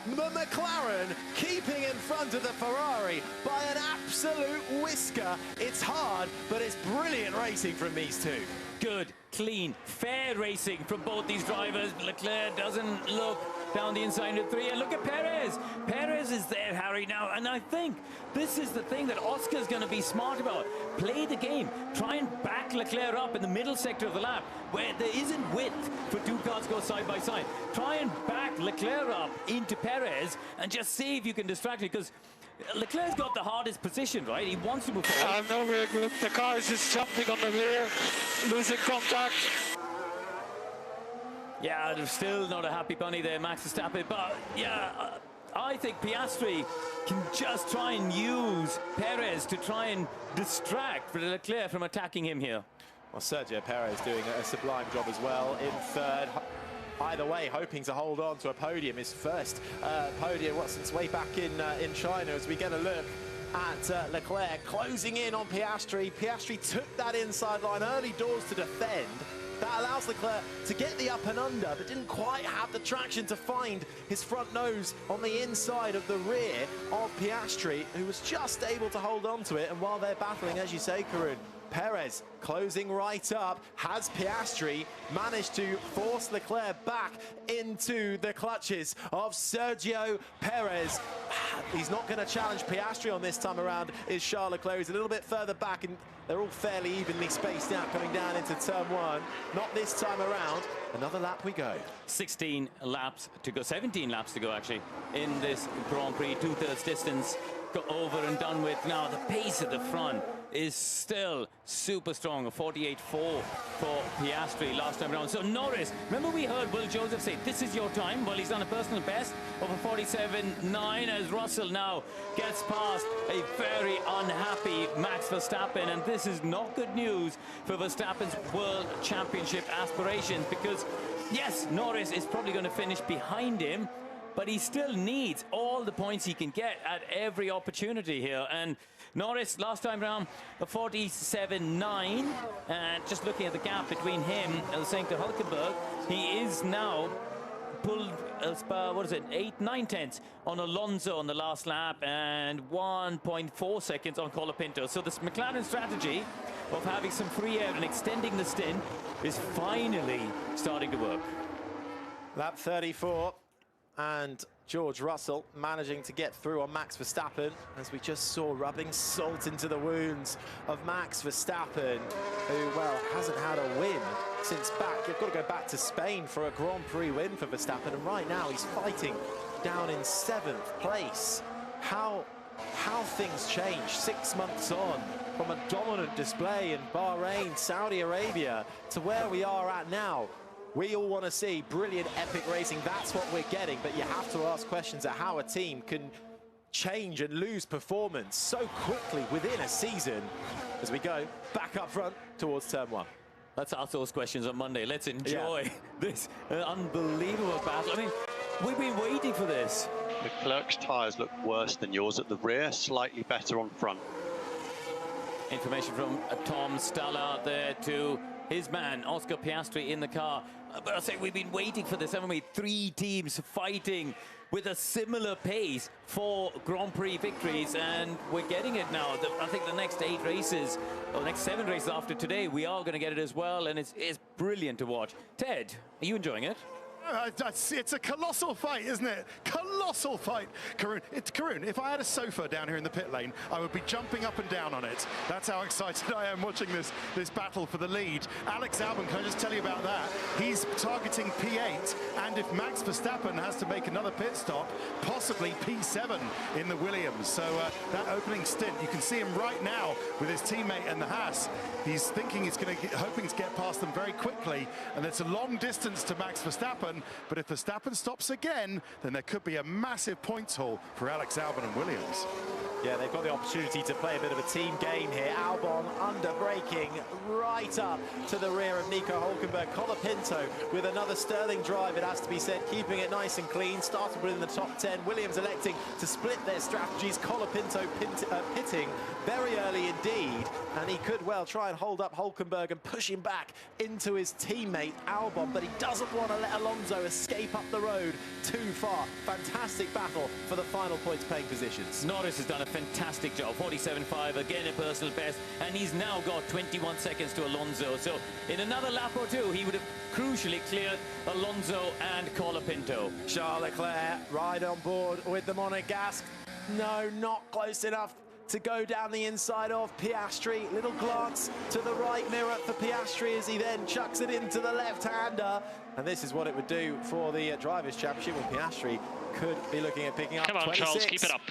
The McLaren keeping in front of the Ferrari by an absolute whisker. It's hard, but it's brilliant racing from these two. Good, clean, fair racing from both these drivers. Leclerc doesn't look down the inside of 3. And look at Perez. Perez is there, Harry, now. And I think this is the thing that Oscar's going to be smart about. Play the game. Try and back Leclerc up in the middle sector of the lap where there isn't width for 2 cars to go side by side. Try and back Leclerc up into Perez and just see if you can distract him, because Leclerc's got the hardest position, right? He wants to move forward. I'm not very good. The car is just jumping on the rear, losing contact. Yeah, there's still not a happy bunny there, Max Verstappen. But yeah, I think Piastri can just try and use Perez to try and distract Leclerc from attacking him here. Well, Sergio Perez doing a sublime job as well in third. Either way, hoping to hold on to a podium. His first podium since way back in China, as we get a look at Leclerc closing in on Piastri. Piastri took that inside line early doors to defend, That allows Leclerc to get the up and under, but didn't quite have the traction to find his front nose on the inside of the rear of Piastri, who was just able to hold on to it. And while they're battling, as you say, Karun, Perez closing right up. Has Piastri managed to force Leclerc back into the clutches of Sergio Perez? He's not going to challenge Piastri on this time around, is Charles Leclerc. He's a little bit further back, and they're all fairly evenly spaced out coming down into turn one. Not this time around. Another lap we go. 16 laps to go, 17 laps to go actually in this Grand Prix. 2/3 distance got over and done with. Now the pace at the front is still super strong. A 48.4 for Piastri last time around. So Norris, remember we heard Will Joseph say, this is your time? Well, he's done a personal best of a 47.9 as Russell now gets past a very unhappy Max Verstappen. And this is not good news for Verstappen's World Championship aspirations, because yes, Norris is probably going to finish behind him, but he still needs all the points he can get at every opportunity here. And Norris, last time round, a 47.9. And just looking at the gap between him and saying to Hulkenberg, he is now pulled, what is it, 8-9 tenths on Alonso on the last lap, and 1.4 seconds on Colapinto. So this McLaren strategy of having some free air and extending the stint is finally starting to work. Lap 34. And George Russell managing to get through on Max Verstappen, as we just saw, rubbing salt into the wounds of Max Verstappen, who, well, hasn't had a win since back. You've got to go back to Spain for a Grand Prix win for Verstappen, and right now he's fighting down in 7th place. How things change 6 months on from a dominant display in Bahrain, Saudi Arabia, to where we are at now. We all want to see brilliant, epic racing. That's what we're getting. But you have to ask questions at how a team can change and lose performance so quickly within a season, as we go back up front towards turn one. Let's ask those questions on Monday. Let's enjoy this unbelievable battle. I mean, we've been waiting for this. Leclerc's tyres look worse than yours at the rear, slightly better on front. Information from Tom Stalla there to his man, Oscar Piastri, in the car. But I say we've been waiting for this, haven't we? 3 teams fighting with a similar pace for Grand Prix victories, and we're getting it now. I think the next 8 races, or the next 7 races after today, we are going to get it as well, and it's brilliant to watch. Ted, are you enjoying it? It's a colossal fight, isn't it? Colossal fight. Karun, if I had a sofa down here in the pit lane, I would be jumping up and down on it. That's how excited I am watching this battle for the lead. Alex Albon, can I just tell you about that? He's targeting P8, and if Max Verstappen has to make another pit stop, possibly P7 in the Williams. So that opening stint, you can see him right now with his teammate and the Haas. He's thinking he's going to hoping to get past them very quickly, and it's a long distance to Max Verstappen. But if Verstappen stops again, then there could be a massive points haul for Alex Albon and Williams. Yeah, they've got the opportunity to play a bit of a team game here. Albon under braking right up to the rear of Nico Hulkenberg. Colapinto with another sterling drive, it has to be said, keeping it nice and clean. Started within the top 10. Williams electing to split their strategies. Colapinto pitting very early indeed, and he could well try and hold up Hulkenberg and push him back into his teammate Albon, but he doesn't want to let Alonso escape up the road too far. Fantastic battle for the final points paying positions. Norris has done a fantastic job. 47.5, again a personal best, and he's now got 21 seconds to Alonso. So in another lap or 2, he would have crucially cleared Alonso and Colapinto. Charles Leclerc right on board with the Monegasque. No, not close enough to go down the inside of Piastri. Little glance to the right mirror for Piastri as he then chucks it into the left-hander. And this is what it would do for the Drivers' Championship, when Piastri could be looking at picking up 26. Come on, Charles, keep it up.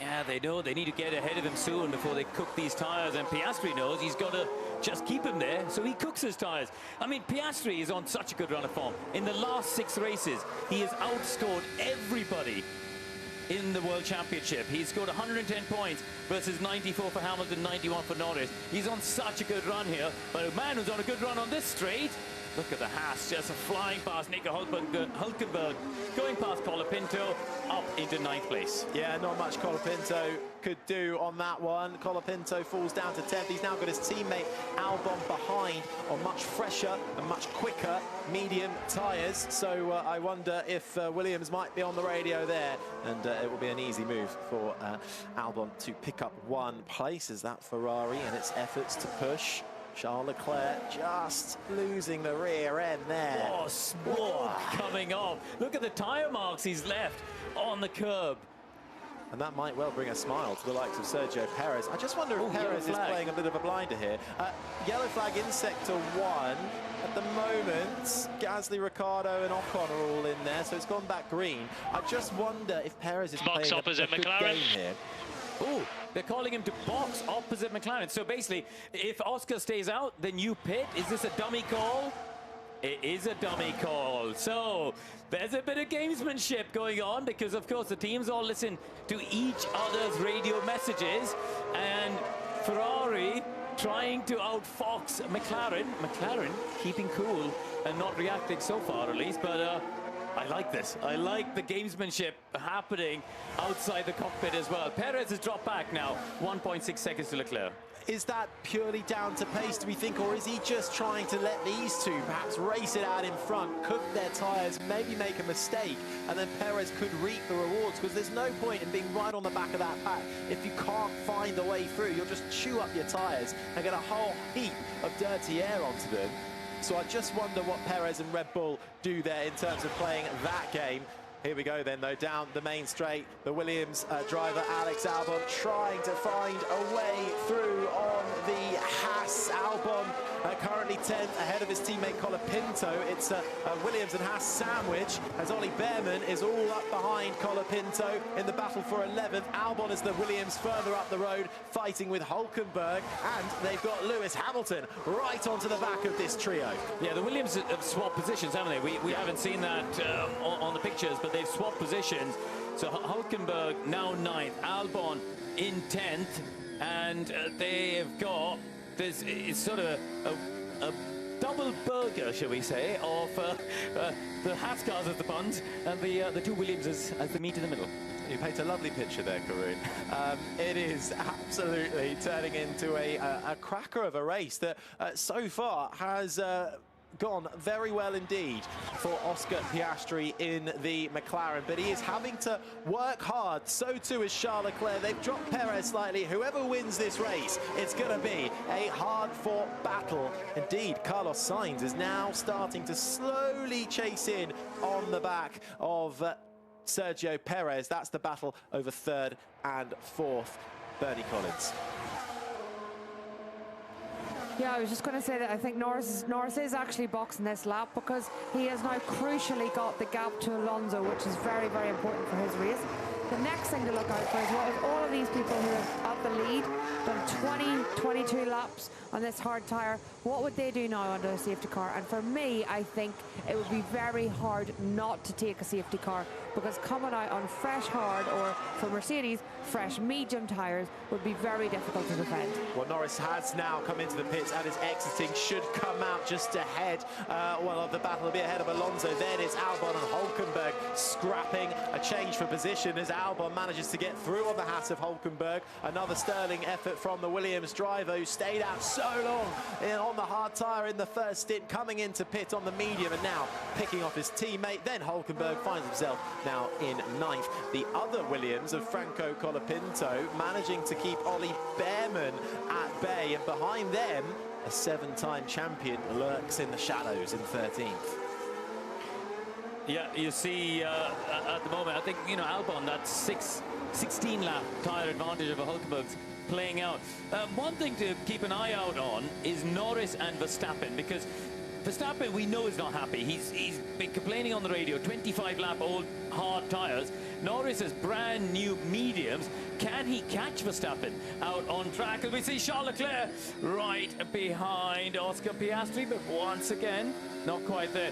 Yeah, they know they need to get ahead of him soon before they cook these tyres, and Piastri knows he's got to just keep him there, so he cooks his tyres. I mean, Piastri is on such a good run of form. In the last 6 races, he has outscored everybody in the World Championship. He's scored 110 points versus 94 for Hamilton, 91 for Norris. He's on such a good run here, but a man who's on a good run on this straight Look at the Haas, just flying past Nico Hülkenberg, going past Colapinto, up into 9th place. Yeah, not much Colapinto could do on that one. Colapinto falls down to 10th. He's now got his teammate Albon behind on much fresher and much quicker medium tyres. So I wonder if Williams might be on the radio there, and it will be an easy move for Albon to pick up 1 place as that Ferrari and its efforts to push. Charles Leclerc just losing the rear end there. Oh, smoke coming off. Look at the tyre marks he's left on the curb. And that might well bring a smile to the likes of Sergio Perez. I just wonder if Perez is playing a bit of a blinder here. Yellow flag in sector 1. At the moment, Gasly, Ricciardo and Ocon are all in there, so it's gone back green. I just wonder if Perez is playing a good game here. Oh, they're calling him to box opposite McLaren. So basically, if Oscar stays out, then you pit. Is this a dummy call? It is a dummy call. So there's a bit of gamesmanship going on because, of course, the teams all listen to each other's radio messages. And Ferrari trying to outfox McLaren. McLaren keeping cool and not reacting so far, at least. But I like this. I like the gamesmanship happening outside the cockpit as well. Perez has dropped back now, 1.6 seconds to Leclerc. Is that purely down to pace, do we think, or is he just trying to let these two perhaps race it out in front, cook their tyres, maybe make a mistake, and then Perez could reap the rewards? Because there's no point in being right on the back of that pack. If you can't find a way through, you'll just chew up your tyres and get a whole heap of dirty air onto them. So I just wonder what Perez and Red Bull do there in terms of playing that game. Here we go then, though, down the main straight. The Williams driver, Alex Albon, trying to find a way through on the Haas. Albon currently 10th, ahead of his teammate Colapinto. It's a Williams and Haas sandwich, as Ollie Behrman is all up behind Colapinto in the battle for 11th. Albon is the Williams further up the road, fighting with Hülkenberg, and they've got Lewis Hamilton right onto the back of this trio. Yeah, the Williams have swapped positions, haven't they? We haven't seen that on the pictures, but they've swapped positions. So Hülkenberg now 9th, Albon in 10th, and they've got this, it's sort of a double burger, shall we say, of the Haas cars as the buns and the two Williamses as the meat in the middle. You paint a lovely picture there, Karun. It is absolutely turning into a cracker of a race that so far has gone very well indeed for Oscar Piastri in the McLaren, but he is having to work hard. So too is Charles Leclerc. They've dropped Perez slightly. Whoever wins this race, it's going to be a hard-fought battle. Indeed, Carlos Sainz is now starting to slowly chase in on the back of Sergio Perez. That's the battle over 3rd and 4th. Bernie Collins. Yeah, I was just going to say that I think Norris is actually boxing this lap because he has now crucially got the gap to Alonso, which is very, very important for his race. The next thing to look out for is what if all of these people who are at the lead done 22 laps on this hard tyre, what would they do now under a safety car? And for me, I think it would be very hard not to take a safety car because coming out on fresh hard, or for Mercedes, fresh medium tyres would be very difficult to defend. Well, Norris has now come into the pits and is exiting, should come out just ahead. Of the battle will be ahead of Alonso. Then it's Albon and Hülkenberg scrapping. A change for position as Albon manages to get through on the Haas of Hülkenberg. Another sterling effort from the Williams driver who stayed out so long on the hard tyre in the first stint, coming into pit on the medium and now picking off his teammate. Then Hülkenberg finds himself now in 9th. The other Williams of Franco Colapinto managing to keep Ollie Behrman at bay, and behind them a 7-time champion lurks in the shadows in 13th. Yeah, you see at the moment, I think, you know, Albon, that 16-lap tyre advantage of a Hülkenberg's playing out. One thing to keep an eye out on is Norris and Verstappen, because Verstappen, we know, is not happy. He's been complaining on the radio, 25-lap old hard tyres. Norris has brand new mediums. Can he catch Verstappen out on track? And we see Charles Leclerc right behind Oscar Piastri, but once again, not quite there.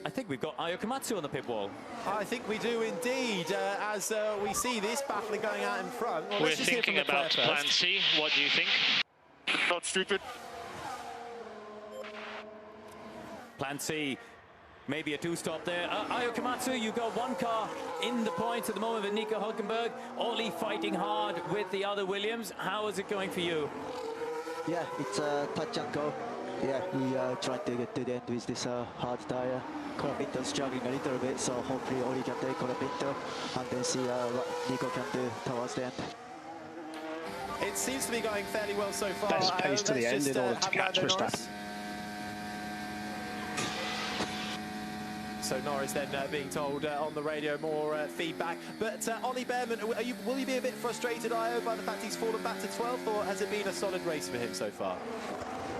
I think we've got Ayo Komatsu on the pit wall. I think we do indeed, as we see this battle going out in front. Well, we're thinking about Plan C. What do you think? Not stupid. Plan C, maybe a two-stop there. Ayo Komatsu, you got one car in the points at the moment with Nico Hülkenberg. Ollie fighting hard with the other Williams. How is it going for you? Yeah, it's a touch and go. Yeah, we are trying to get to the end with this hard tire. Colapinto's struggling a little bit, so hopefully Ollie can take Colapinto and then see what Nico can do towards the end. It seems to be going fairly well so far. Best pace to the end in order to catch Verstappen. So Norris then being told on the radio more feedback. But Ollie Behrman, will you be a bit frustrated, Io, by the fact he's fallen back to 12th, or has it been a solid race for him so far?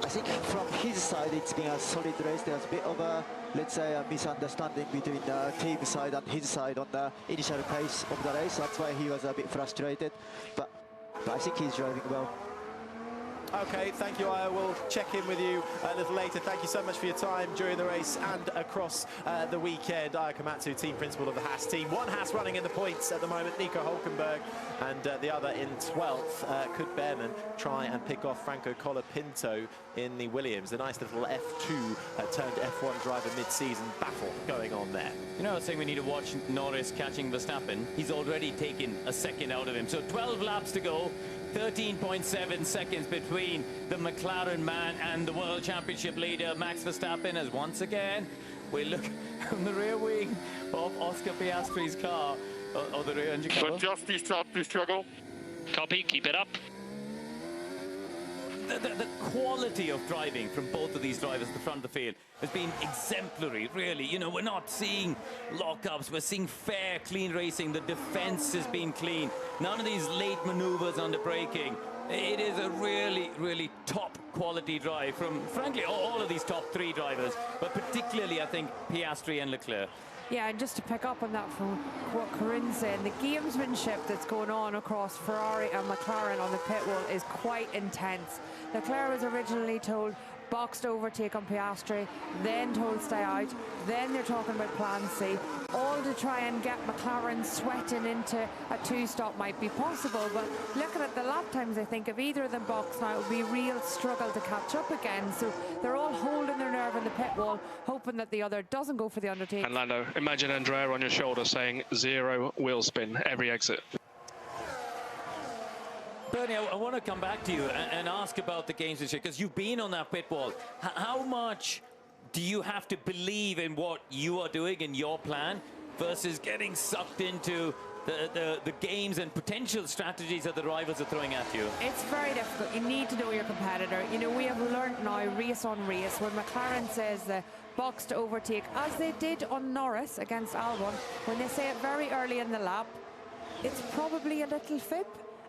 I think from his side it's been a solid race. There's a bit of a, let's say, a misunderstanding between the team side and his side on the initial pace of the race. That's why he was a bit frustrated. But I think he's driving well. Okay, thank you, Aya. We'll check in with you a little later. Thank you so much for your time during the race and across the weekend. Aya Komatsu, team principal of the Haas team. One Haas running in the points at the moment, Nico Hülkenberg, and the other in 12th. Could Behrman try and pick off Franco Colapinto in the Williams? A nice little F2 turned F1 driver mid-season battle going on there. You know, I was saying we need to watch Norris catching Verstappen. He's already taken a second out of him. So 12 laps to go. 13.7 seconds between the McLaren man and the World Championship leader, Max Verstappen, as once again we look on the rear wing of Oscar Piastri's car. Or the rear engine cover. But just the struggle. Copy, keep it up. The quality of driving from both of these drivers at the front of the field has been exemplary, really. You know, we're not seeing lockups, we're seeing fair, clean racing. The defense has been clean. None of these late maneuvers under braking. It is a really, really top quality drive from, frankly, all of these top three drivers, but particularly, I think, Piastri and Leclerc. Yeah, and just to pick up on that from what Corinne's saying, the gamesmanship that's going on across Ferrari and McLaren on the pit wall is quite intense. Leclerc was originally told boxed overtake on Piastri, then told stay out, then they're talking about plan C, all to try and get McLaren sweating into a two-stop might be possible, but looking at the lap times, I think if either of them box now, it would be a real struggle to catch up again, so they're all holding their nerve in the pit wall, hoping that the other doesn't go for the undertaking. And Lando, imagine Andrea on your shoulder saying 0 wheel spin every exit. Bernie, I want to come back to you and ask about the gamesmanship, because you've been on that pit wall. How much do you have to believe in what you are doing in your plan versus getting sucked into the games and potential strategies that the rivals are throwing at you? It's very difficult. You need to know your competitor. You know, we have learnt now, race on race, when McLaren says the box to overtake, as they did on Norris against Albon, when they say it very early in the lap, it's probably a little fib,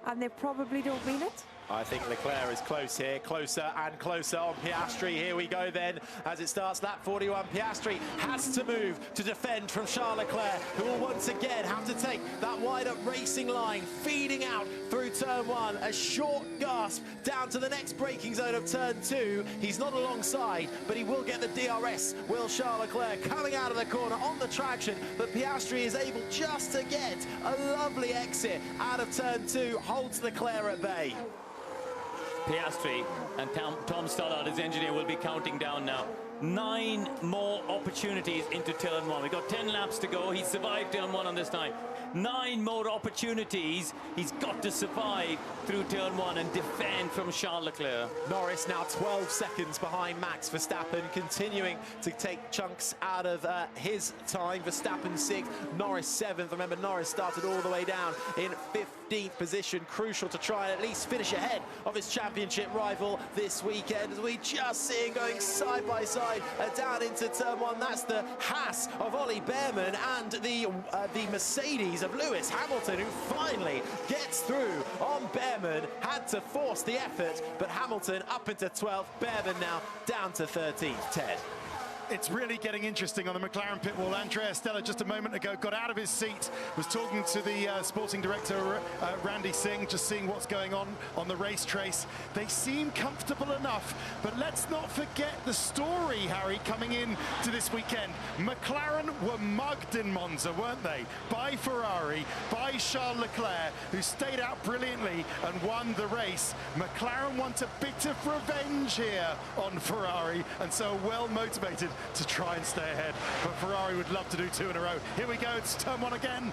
and they probably don't mean it. I think Leclerc is close here, closer and closer on Piastri. Here we go then, as it starts lap 41. Piastri has to move to defend from Charles Leclerc, who will once again have to take that wider racing line, feeding out through turn 1. A short gasp down to the next braking zone of turn 2. He's not alongside, but he will get the DRS. Will Charles Leclerc coming out of the corner on the traction, but Piastri is able just to get a lovely exit out of turn 2, holds Leclerc at bay. Piastri and Tom Stoddard, his engineer, will be counting down now. 9 more opportunities into turn 1. We've got 10 laps to go. He's survived turn 1 on this time. 9 more opportunities. He's got to survive through turn 1 and defend from Charles Leclerc. Norris now 12 seconds behind Max Verstappen, continuing to take chunks out of his time. Verstappen 6th, Norris 7th. Remember, Norris started all the way down in 15th position. Crucial to try and at least finish ahead of his championship rival this weekend, as we just see him going side by side down into turn 1. That's the Haas of Ollie Behrman and the Mercedes of Lewis Hamilton, who finally gets through on Behrman. Had to force the effort, but Hamilton up into 12th. Behrman now down to 13th. Ted. It's really getting interesting on the McLaren pit wall. Andrea Stella just a moment ago got out of his seat, was talking to the sporting director, Randy Singh, just seeing what's going on the race trace. They seem comfortable enough, but let's not forget the story, Harry, coming in to this weekend. McLaren were mugged in Monza, weren't they? By Ferrari, by Charles Leclerc, who stayed out brilliantly and won the race. McLaren want a bit of revenge here on Ferrari, and so well motivated to try and stay ahead. But Ferrari would love to do 2 in a row. Here we go, it's turn 1 again.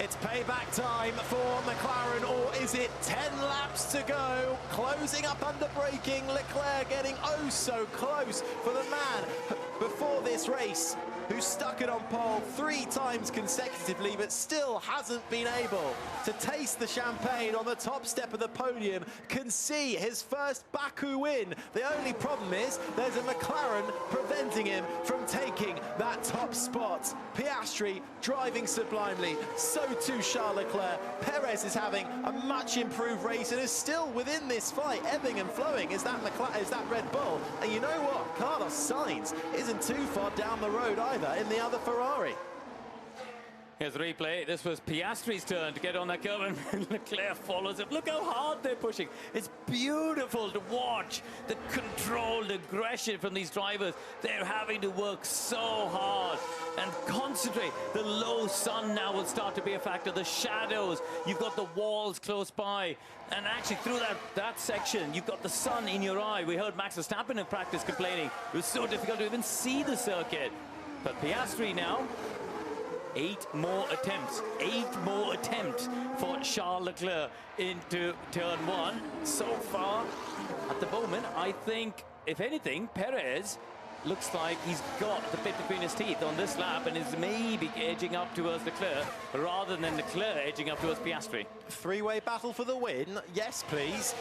It's payback time for McLaren, or is it 10 laps to go? Closing up under braking, Leclerc getting oh so close for the man before this race, who stuck it on pole 3 times consecutively, but still hasn't been able to taste the champagne on the top step of the podium. Can see his first Baku win. The only problem is there's a McLaren preventing him from taking that top spot. Piastri driving sublimely, so too Charles Leclerc. Perez is having a much improved race and is still within this fight, ebbing and flowing. Is that Red Bull? And you know what? Carlos Sainz isn't too far down the road either in the other Ferrari. Here's the replay. This was Piastri's turn to get on that curve, and Leclerc follows him. Look how hard they're pushing. It's beautiful to watch the controlled aggression from these drivers. They're having to work so hard and concentrate. The low sun now will start to be a factor. The shadows, you've got the walls close by. And actually through that section, you've got the sun in your eye. We heard Max Verstappen in practice complaining. It was so difficult to even see the circuit. But Piastri now, 8 more attempts for Charles Leclerc into turn 1. So far, at the moment, I think, if anything, Perez looks like he's got the bit between his teeth on this lap and is maybe edging up towards Leclerc rather than Leclerc edging up towards Piastri. 3-way battle for the win. Yes, please.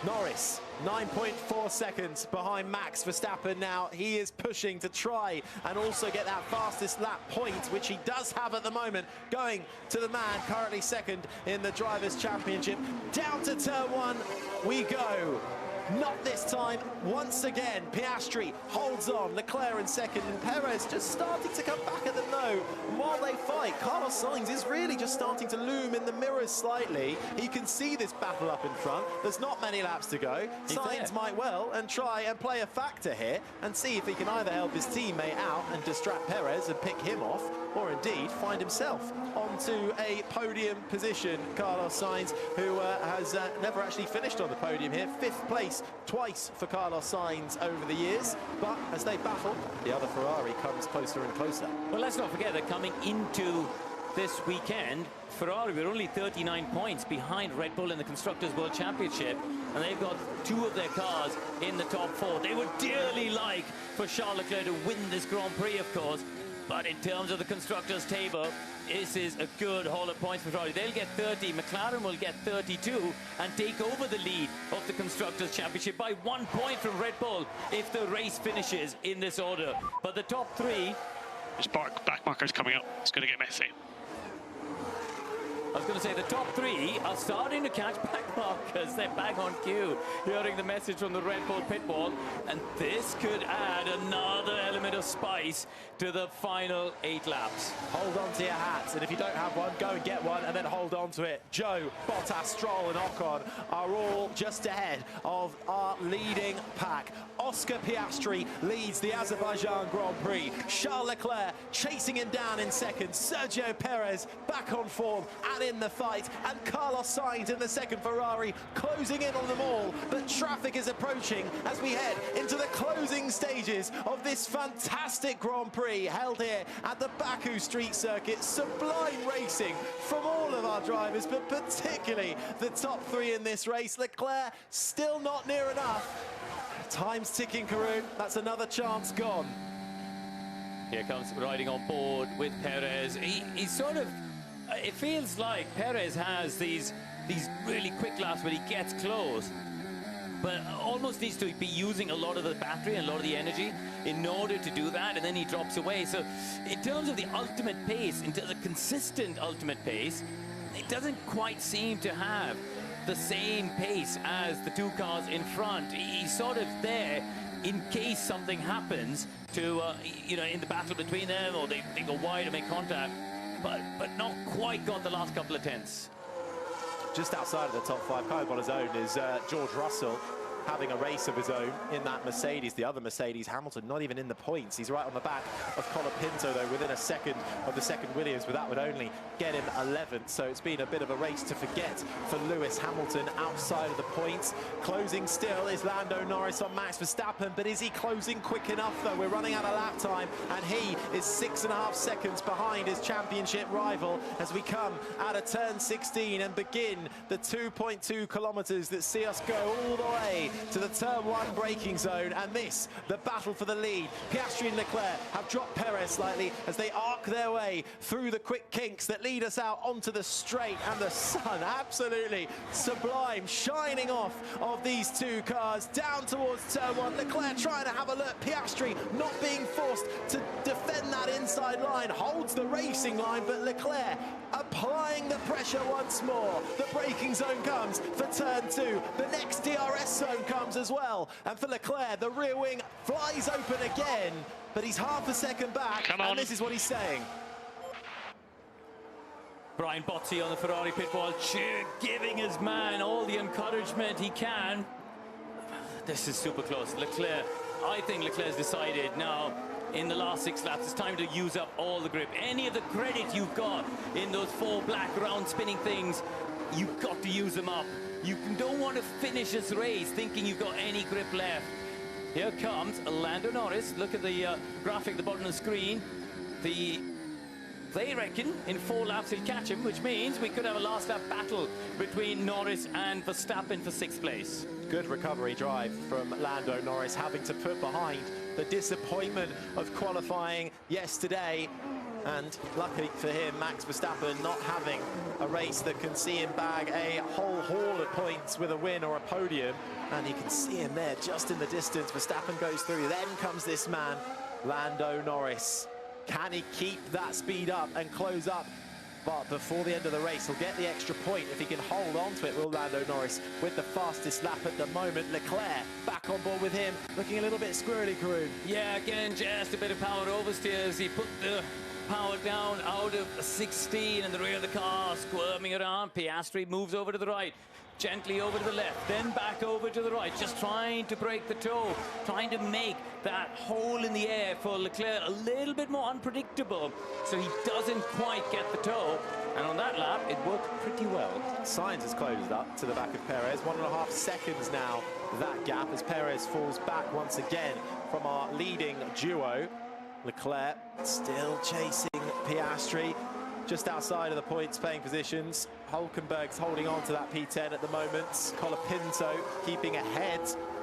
Norris, 9.4 seconds behind Max Verstappen now. He is pushing to try and also get that fastest lap point, which he does have at the moment, going to the man currently second in the Drivers' Championship. Down to turn 1 we go. Not this time. Once again, Piastri holds on. Leclerc in second, and Perez just starting to come back at the no. And while they fight, Carlos Sainz is really just starting to loom in the mirrors slightly. He can see this battle up in front. There's not many laps to go. Sainz might well and try and play a factor here and see if he can either help his teammate out and distract Perez and pick him off, or indeed find himself onto a podium position. Carlos Sainz, who has never actually finished on the podium here. 5th place twice for Carlos Sainz over the years, but as they battle, the other Ferrari comes closer and closer. Well, let's not forget that coming into this weekend, Ferrari were only 39 points behind Red Bull in the Constructors' World Championship, and they've got 2 of their cars in the top 4. They would dearly like for Charles Leclerc to win this Grand Prix, of course, but in terms of the Constructors' table, this is a good haul of points for Ferrari. They'll get 30, McLaren will get 32 and take over the lead of the Constructors' Championship by 1 point from Red Bull if the race finishes in this order. But the top 3... This back marker's coming up. It's going to get messy. I was going to say the top 3 are starting to catch back markers. They're back on cue, hearing the message from the Red Bull pit wall. And this could add another element of spice to the final 8 laps. Hold on to your hats, and if you don't have one, go and get one and then hold on to it. Joe, Bottas, Stroll and Ocon are all just ahead of our leading pack. Oscar Piastri leads the Azerbaijan Grand Prix. Charles Leclerc chasing him down in second. Sergio Perez back on form and in the fight. And Carlos Sainz in the second Ferrari closing in on them all. But traffic is approaching as we head into the closing stages of this fantastic Grand Prix held here at the Baku Street Circuit. Sublime racing from all of our drivers, but particularly the top 3 in this race. Leclerc still not near enough. Time's ticking, Karun. That's another chance gone. Here comes riding on board with Perez. He's sort of... It feels like Perez has these really quick laps where he gets close, but almost needs to be using a lot of the battery and a lot of the energy in order to do that, and then he drops away. So in terms of the ultimate pace, in terms of consistent ultimate pace, it doesn't quite seem to have the same pace as the 2 cars in front. He's sort of there in case something happens to, you know, in the battle between them, or they go wide and make contact, but not quite got the last couple of tenths. Just outside of the top 5, kind of on his own, is George Russell. having a race of his own in that Mercedes. The other Mercedes, Hamilton, not even in the points. He's right on the back of Colapinto, though, within a second of the second Williams, but that would only get him 11th. So it's been a bit of a race to forget for Lewis Hamilton outside of the points. Closing still is Lando Norris on Max Verstappen, but is he closing quick enough, though? We're running out of lap time, and he is 6.5 seconds behind his championship rival as we come out of turn 16 and begin the 2.2 kilometers that see us go all the way to the turn 1 braking zone. And this, the battle for the lead. Piastri and Leclerc have dropped Perez slightly as they arc their way through the quick kinks that lead us out onto the straight, and the sun absolutely sublime, shining off of these two cars down towards turn 1. Leclerc trying to have a look. Piastri not being forced to defend that inside line, holds the racing line, but Leclerc applying the pressure once more. The braking zone comes for turn 2. The next DRS zone comes as well, and for Leclerc the rear wing flies open again, but he's half a second back. And this is what he's saying. Brian Bozzi on the Ferrari pit wall, giving his man all the encouragement he can. This is super close. Leclerc, I think Leclerc's decided now in the last 6 laps it's time to use up all the grip. Any of the credit you've got in those 4 black round spinning things, you've got to use them up. You don't want to finish this race thinking you've got any grip left. Here comes Lando Norris. Look at the graphic at the bottom of the screen. They reckon in 4 laps he'll catch him, which means we could have a last lap battle between Norris and Verstappen for 6th place. Good recovery drive from Lando Norris, having to put behind the disappointment of qualifying yesterday. And lucky for him, Max Verstappen not having a race that can see him bag a whole haul of points with a win or a podium. And you can see him there just in the distance. Verstappen goes through, then comes this man, Lando Norris. Can he keep that speed up and close up? But before the end of the race, he'll get the extra point if he can hold on to it. Will Lando Norris with the fastest lap at the moment. Leclerc back on board with him, looking a little bit squirrely, Karun. Yeah, again, just a bit of power oversteers. He put the power down out of 16 in the rear of the car, squirming around. Piastri moves over to the right, gently over to the left, then back over to the right, just trying to break the toe, trying to make that hole in the air for Leclerc a little bit more unpredictable, so he doesn't quite get the toe. And on that lap, it worked pretty well. Sainz has closed up to the back of Perez. 1.5 seconds now, that gap, as Perez falls back once again from our leading duo. Leclerc still chasing Piastri, just outside of the points paying positions. Hulkenberg's holding on to that P10 at the moment. Colapinto keeping ahead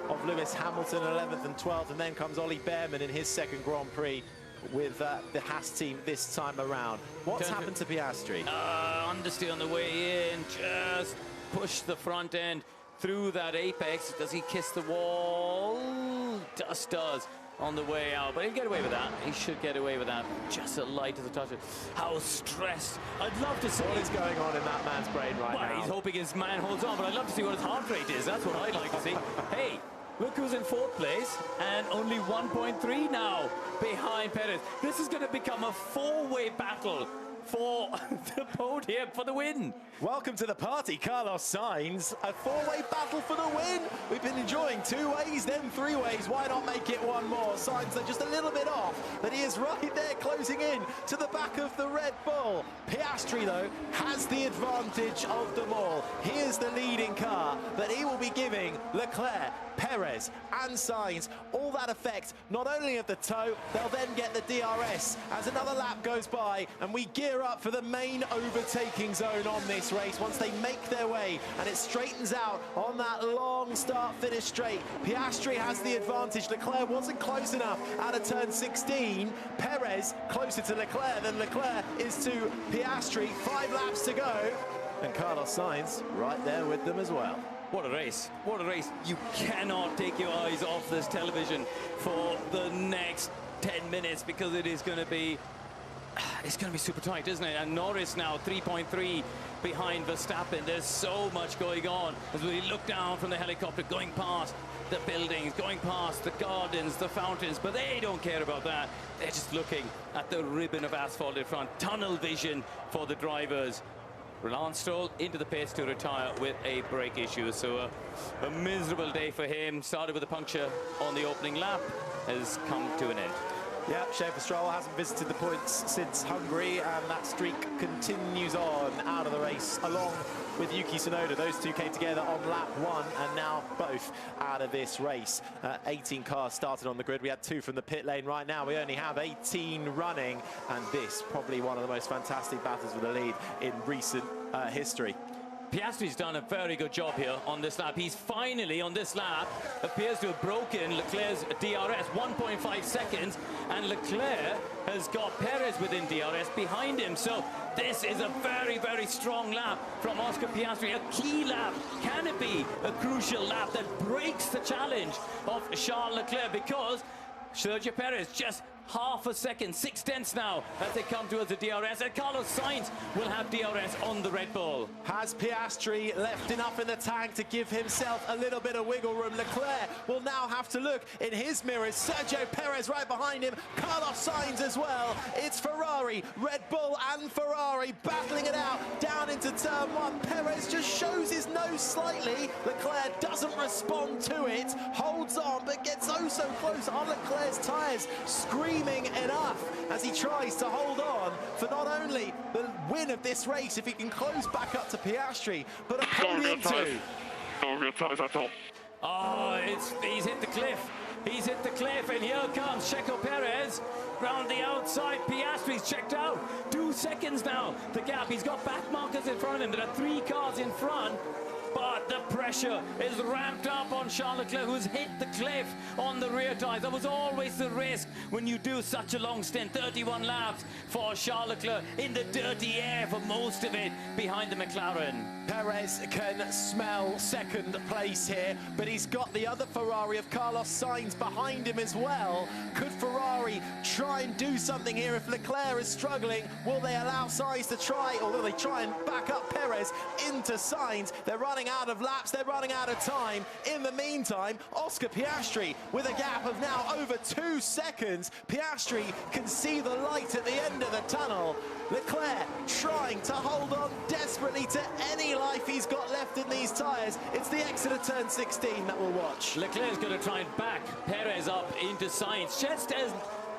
of Lewis Hamilton, 11th and 12th, and then comes Ollie Behrman in his second Grand Prix with the Haas team this time around. What's happened to Piastri? Understeer on the way in, just push the front end through that apex. Does he kiss the wall? Just does on the way out, but he'll get away with that. He should get away with that. Just a light as a touch. How stressed. I'd love to see what is going on in that man's brain right now. He's hoping his man holds on, but I'd love to see what his heart rate is. That's what I'd like to see. Hey, look who's in 4th place and only 1.3 now behind Perez. This is going to become a 4-way battle for the podium, for the win. Welcome to the party, Carlos Sainz. A 4-way battle for the win. We've been enjoying 2 ways, then 3 ways. Why not make it 1 more? Sainz, they're just a little bit off, but he is right there closing in to the back of the Red Bull. Piastri, though, has the advantage of them all. He is the leading car, but he will be giving Leclerc, Perez and Sainz all that effect, not only of the toe, they'll then get the DRS as another lap goes by and we gear up for the main overtaking zone on this race once they make their way and it straightens out on that long start-finish straight. Piastri has the advantage. Leclerc wasn't close enough out of turn 16. Perez closer to Leclerc than Leclerc is to Piastri. 5 laps to go and Carlos Sainz right there with them as well. What a race. What a race. You cannot take your eyes off this television for the next 10 minutes because it is going to be super tight, isn't it? And Norris now 3.3 behind Verstappen. There's so much going on as we look down from the helicopter, going past the buildings, going past the gardens, the fountains, but they don't care about that. They're just looking at the ribbon of asphalt in front. Tunnel vision for the drivers. Lance Stroll into the pits to retire with a brake issue. So a miserable day for him. Started with a puncture on the opening lap, has come to an end. Yeah, shame for Stroll, hasn't visited the points since Hungary, and that streak continues on out of the race, along with Yuki Tsunoda. Those two came together on lap 1, and now both out of this race. 18 cars started on the grid. We had 2 from the pit lane. Right now, we only have 18 running, and this probably one of the most fantastic battles for the lead in recent history. Piastri's done a very good job here on this lap. He's finally, on this lap, appears to have broken Leclerc's DRS, 1.5 seconds, and Leclerc has got Perez within DRS behind him. So this is a very, very strong lap from Oscar Piastri, a key lap. Can it be a crucial lap that breaks the challenge of Charles Leclerc? Because Sergio Perez just half a second, 6/10 now as they come towards the DRS, and Carlos Sainz will have DRS on the Red Bull. Has Piastri left enough in the tank to give himself a little bit of wiggle room? Leclerc will now have to look in his mirrors. Sergio Perez right behind him, Carlos Sainz as well. It's Ferrari, Red Bull and Ferrari battling it out down into turn 1. Perez just shows his nose slightly. Leclerc doesn't respond to it, holds on, but gets oh so close on Leclerc's tyres, screaming enough as he tries to hold on for not only the win of this race, if he can close back up to Piastri, but a podium too. Oh, he's hit the cliff. He's hit the cliff, and here comes Checo Perez round the outside. Piastri's checked out. 2 seconds now, the gap. He's got back markers in front of him. There are 3 cars in front. But the pressure is ramped up on Charles Leclerc, who's hit the cliff on the rear tyres. That was always the risk when you do such a long stint, 31 laps for Charles Leclerc in the dirty air for most of it behind the McLaren. Perez can smell second place here, but he's got the other Ferrari of Carlos Sainz behind him as well. Could Ferrari try and do something here if Leclerc is struggling? Will they allow Sainz to try, or will they try and back up Perez into Sainz? They're running out of laps, they're running out of time. In the meantime, Oscar Piastri with a gap of now over 2 seconds. Piastri can see the light at the end of the tunnel. Leclerc trying to hold on desperately to any life he's got left in these tyres. It's the exit of turn 16 that we'll watch. Leclerc's going to try and back Perez up into Sainz, just as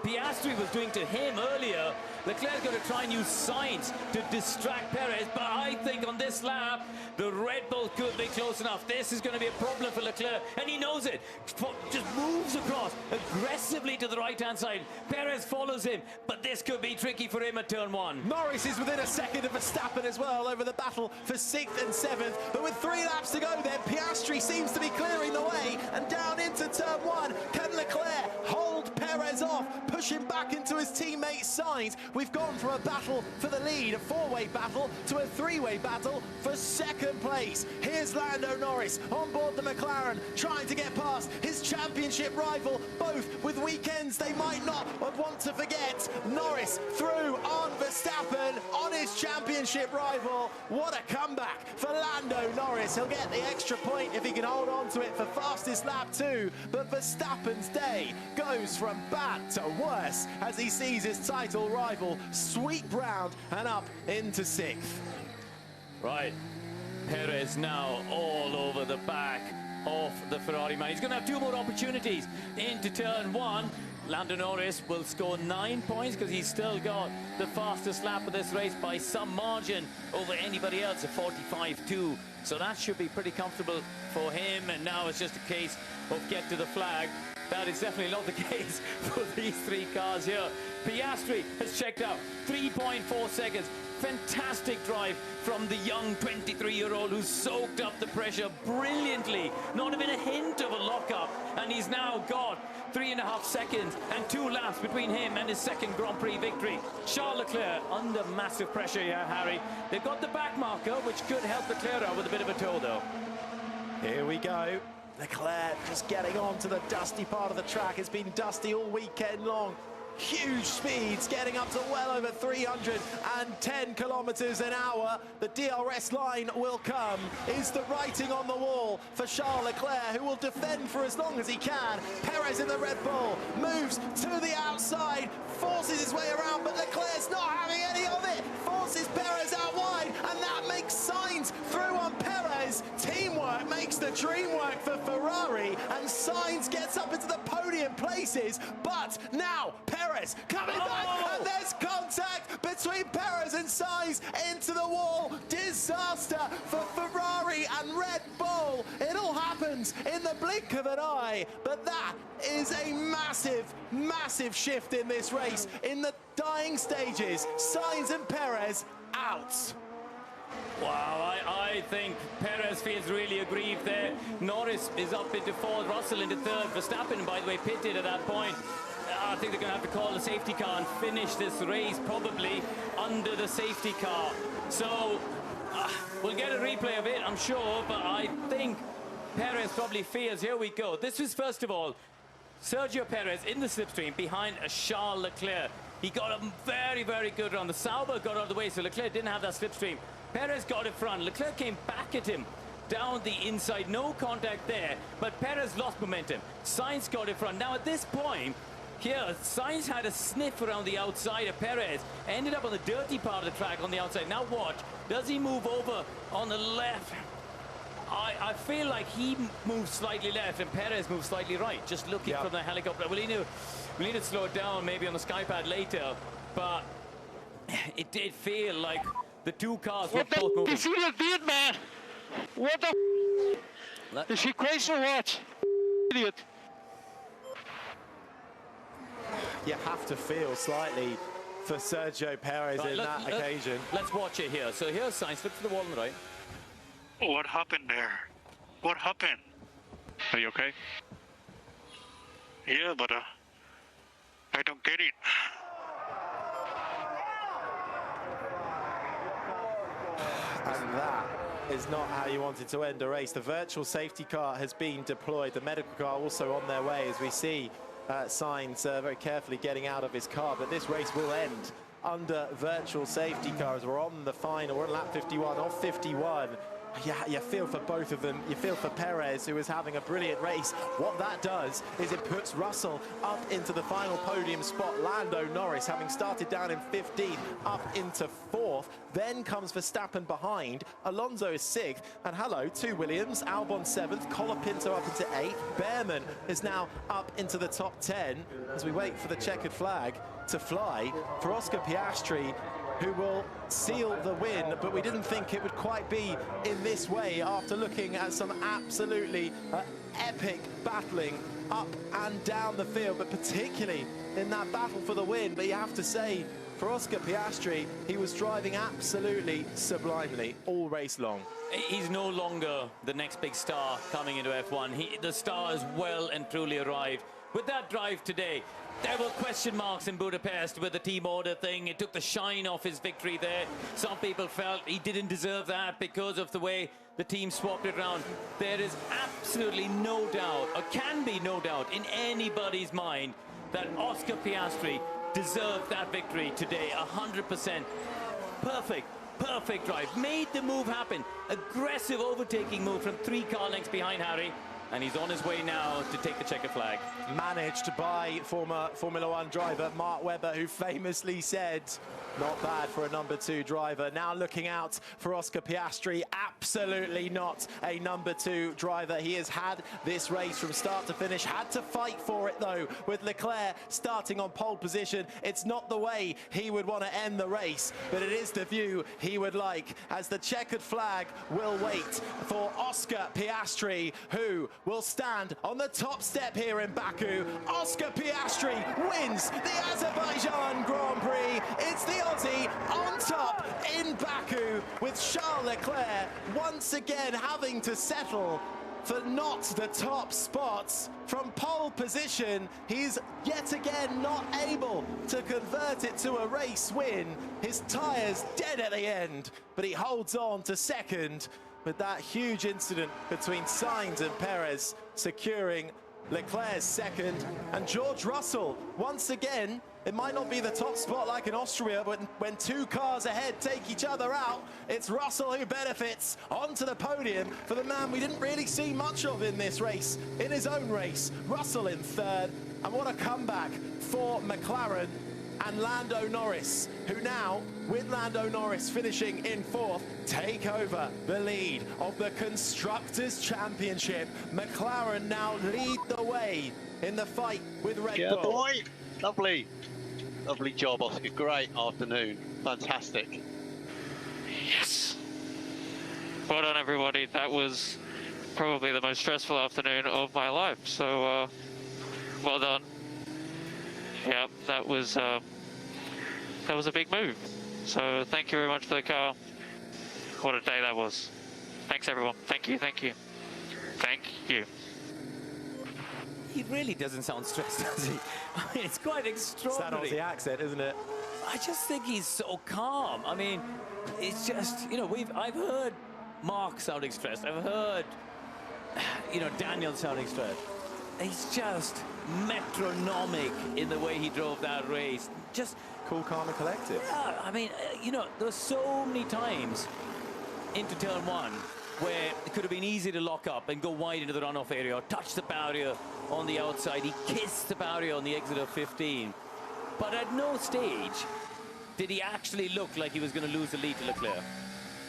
Piastri was doing to him earlier. Leclerc's going to try and use Sainz to distract Perez, but I think on this lap, the Red Bull could be close enough. This is going to be a problem for Leclerc, and he knows it. Just moves across aggressively to the right-hand side. Perez follows him, but this could be tricky for him at turn 1. Norris is within a second of Verstappen as well over the battle for 6th and 7th, but with 3 laps to go then, Piastri seems to be clearing the way, and down into turn 1, can Leclerc hold Perez off, push him back into his teammate Sainz? We've gone from a battle for the lead, a 4-way battle, to a 3-way battle for 2nd place. Here's Lando Norris on board the McLaren, trying to get past his championship rival, both with weekends they might not want to forget. Norris through on Verstappen, on his championship rival. What a comeback for Lando Norris. He'll get the extra point if he can hold on to it for fastest lap 2, but Verstappen's day goes from bad to worse as he sees his title rival sweep round and up into 6th. Right, Perez now all over the back of the Ferrari man. He's going to have 2 more opportunities into turn 1. Lando Norris will score 9 points because he's still got the fastest lap of this race by some margin over anybody else, a 45.2. So that should be pretty comfortable for him. And now it's just a case of get to the flag. That is definitely not the case for these 3 cars here. Piastri has checked out 3.4 seconds. Fantastic drive from the young 23-year-old who soaked up the pressure brilliantly. Not even a hint of a lockup. And he's now got 3.5 seconds and 2 laps between him and his 2nd Grand Prix victory. Charles Leclerc under massive pressure here, Harry. They've got the back marker, which could help Leclerc out with a bit of a tow, though. Here we go. Leclerc just getting on to the dusty part of the track. It's been dusty all weekend long. Huge speeds, getting up to well over 310 kilometers an hour. The DRS line will come. Is the writing on the wall for Charles Leclerc, who will defend for as long as he can. Perez in the Red Bull moves to the outside, forces his way around, but Leclerc's not having any of it. Forces Perez out wide, and that makes of dream work for Ferrari, and Sainz gets up into the podium places, but now Perez coming back, and there's contact between Perez and Sainz into the wall. Disaster for Ferrari and Red Bull. It all happens in the blink of an eye, but that is a massive, massive shift in this race. In the dying stages, Sainz and Perez out. Wow, I think Perez feels really aggrieved there. Norris is up into fourth, Russell into third. Verstappen, by the way, pitted at that point. I think they're going to have to call the safety car and finish this race probably under the safety car. So we'll get a replay of it, I'm sure, but I think Perez probably feels, here we go. This was, first of all, Sergio Perez in the slipstream behind Charles Leclerc. He got a very, very good run. The Sauber got out of the way, so Leclerc didn't have that slipstream. Perez got it front. Leclerc came back at him down the inside. No contact there, but Perez lost momentum. Sainz got it front. Now, at this point, here, Sainz had a sniff around the outside of Perez. Ended up on the dirty part of the track on the outside. Now watch. Does he move over on the left? I feel like he moves slightly left and Perez moves slightly right, just looking from the helicopter. We need to slow it down maybe on the skypad later, but it did feel like the two cars were both moving. You see what did, man? What the is he crazy or what? Idiot. You have to feel slightly for Sergio Perez in that occasion. Let's watch it here. So here's Sainz, flip to the wall on the right. What happened there? What happened? Are you okay? Yeah, but I don't get it. And that is not how you wanted to end a race. The virtual safety car has been deployed. The medical car also on their way, as we see Sainz very carefully getting out of his car. But this race will end under virtual safety cars. We're on the final. We're on lap 51 off 51. Yeah, you feel for both of them. You feel for Perez, who is having a brilliant race. What that does is it puts Russell up into the final podium spot. Lando Norris, having started down in 15th, up into 4th. Then comes Verstappen behind. Alonso is 6th. And hello to Williams. Albon 7th. Colapinto up into 8th. Behrman is now up into the top 10 as we wait for the checkered flag to fly for Oscar Piastri, who will seal the win, but we didn't think it would quite be in this way after looking at some absolutely epic battling up and down the field, but particularly in that battle for the win. But you have to say, for Oscar Piastri, he was driving absolutely sublimely all race long. He's no longer the next big star coming into F1. The star has well and truly arrived. With that drive today, there were question marks in Budapest with the team order thing. It took the shine off his victory there. Some people felt he didn't deserve that because of the way the team swapped it around. There is absolutely no doubt, or can be no doubt, in anybody's mind that Oscar Piastri deserved that victory today. 100%. Perfect drive. Made the move happen. Aggressive overtaking move from 3 car lengths behind Harry. And he's on his way now to take the checkered flag. Managed by former Formula One driver Mark Webber, who famously said, not bad for a number 2 driver. Now looking out for Oscar Piastri, absolutely not a number 2 driver. He has had this race from start to finish, had to fight for it though, with Leclerc starting on pole position. It's not the way he would want to end the race, but it is the view he would like, as the checkered flag will wait for Oscar Piastri, who will stand on the top step here in Baku. Oscar Piastri wins the Azerbaijan Grand Prix. It's the Aussie on top in Baku, with Charles Leclerc once again having to settle for not the top spots from pole position. He's yet again not able to convert it to a race win. His tyres dead at the end, but he holds on to second, with that huge incident between Sainz and Perez securing Leclerc's second. And George Russell, once again, it might not be the top spot like in Austria, but when 2 cars ahead take each other out, it's Russell who benefits onto the podium for the man we didn't really see much of in this race, in his own race. Russell in 3rd, and what a comeback for McLaren. and Lando Norris, who now, with Lando Norris finishing in 4th, take over the lead of the Constructors' Championship. McLaren now lead the way in the fight with Red Bull. Yeah, boy. Lovely. Lovely job, Oscar. Great afternoon. Fantastic. Yes. Well done, everybody. That was probably the most stressful afternoon of my life. So, well done. Yeah, that was a big move. So, thank you very much for the car. What a day that was. Thanks, everyone. Thank you. Thank you. Thank you. He really doesn't sound stressed, does he? I mean, it's quite extraordinary. It's that Aussie accent, isn't it? I just think he's so calm. I mean, it's just, you know, I've heard Mark sounding stressed. I've heard, you know, Daniel sounding stressed. He's just metronomic in the way he drove that race. Just cool, calm, and collected. Yeah, I mean, you know, there's so many times into turn 1 where it could have been easy to lock up and go wide into the runoff area or touch the barrier on the outside. He kissed the barrier on the exit of 15. But at no stage did he actually look like he was going to lose the lead to Leclerc,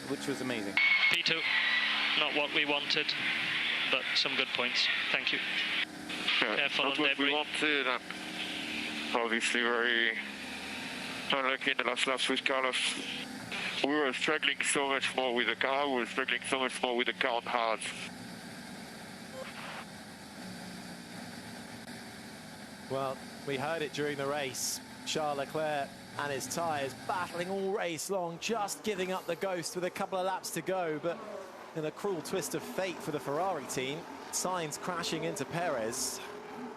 which was amazing. P2, not what we wanted, but some good points. Thank you. Yeah, careful not on what debris. we wanted, and obviously very unlucky in the last laps with Carlos. We were struggling so much more with the car, we were struggling so much more with the car on hards. Well, we heard it during the race. Charles Leclerc and his tyres battling all race long, just giving up the ghost with a couple of laps to go. But in a cruel twist of fate for the Ferrari team, Sainz crashing into Perez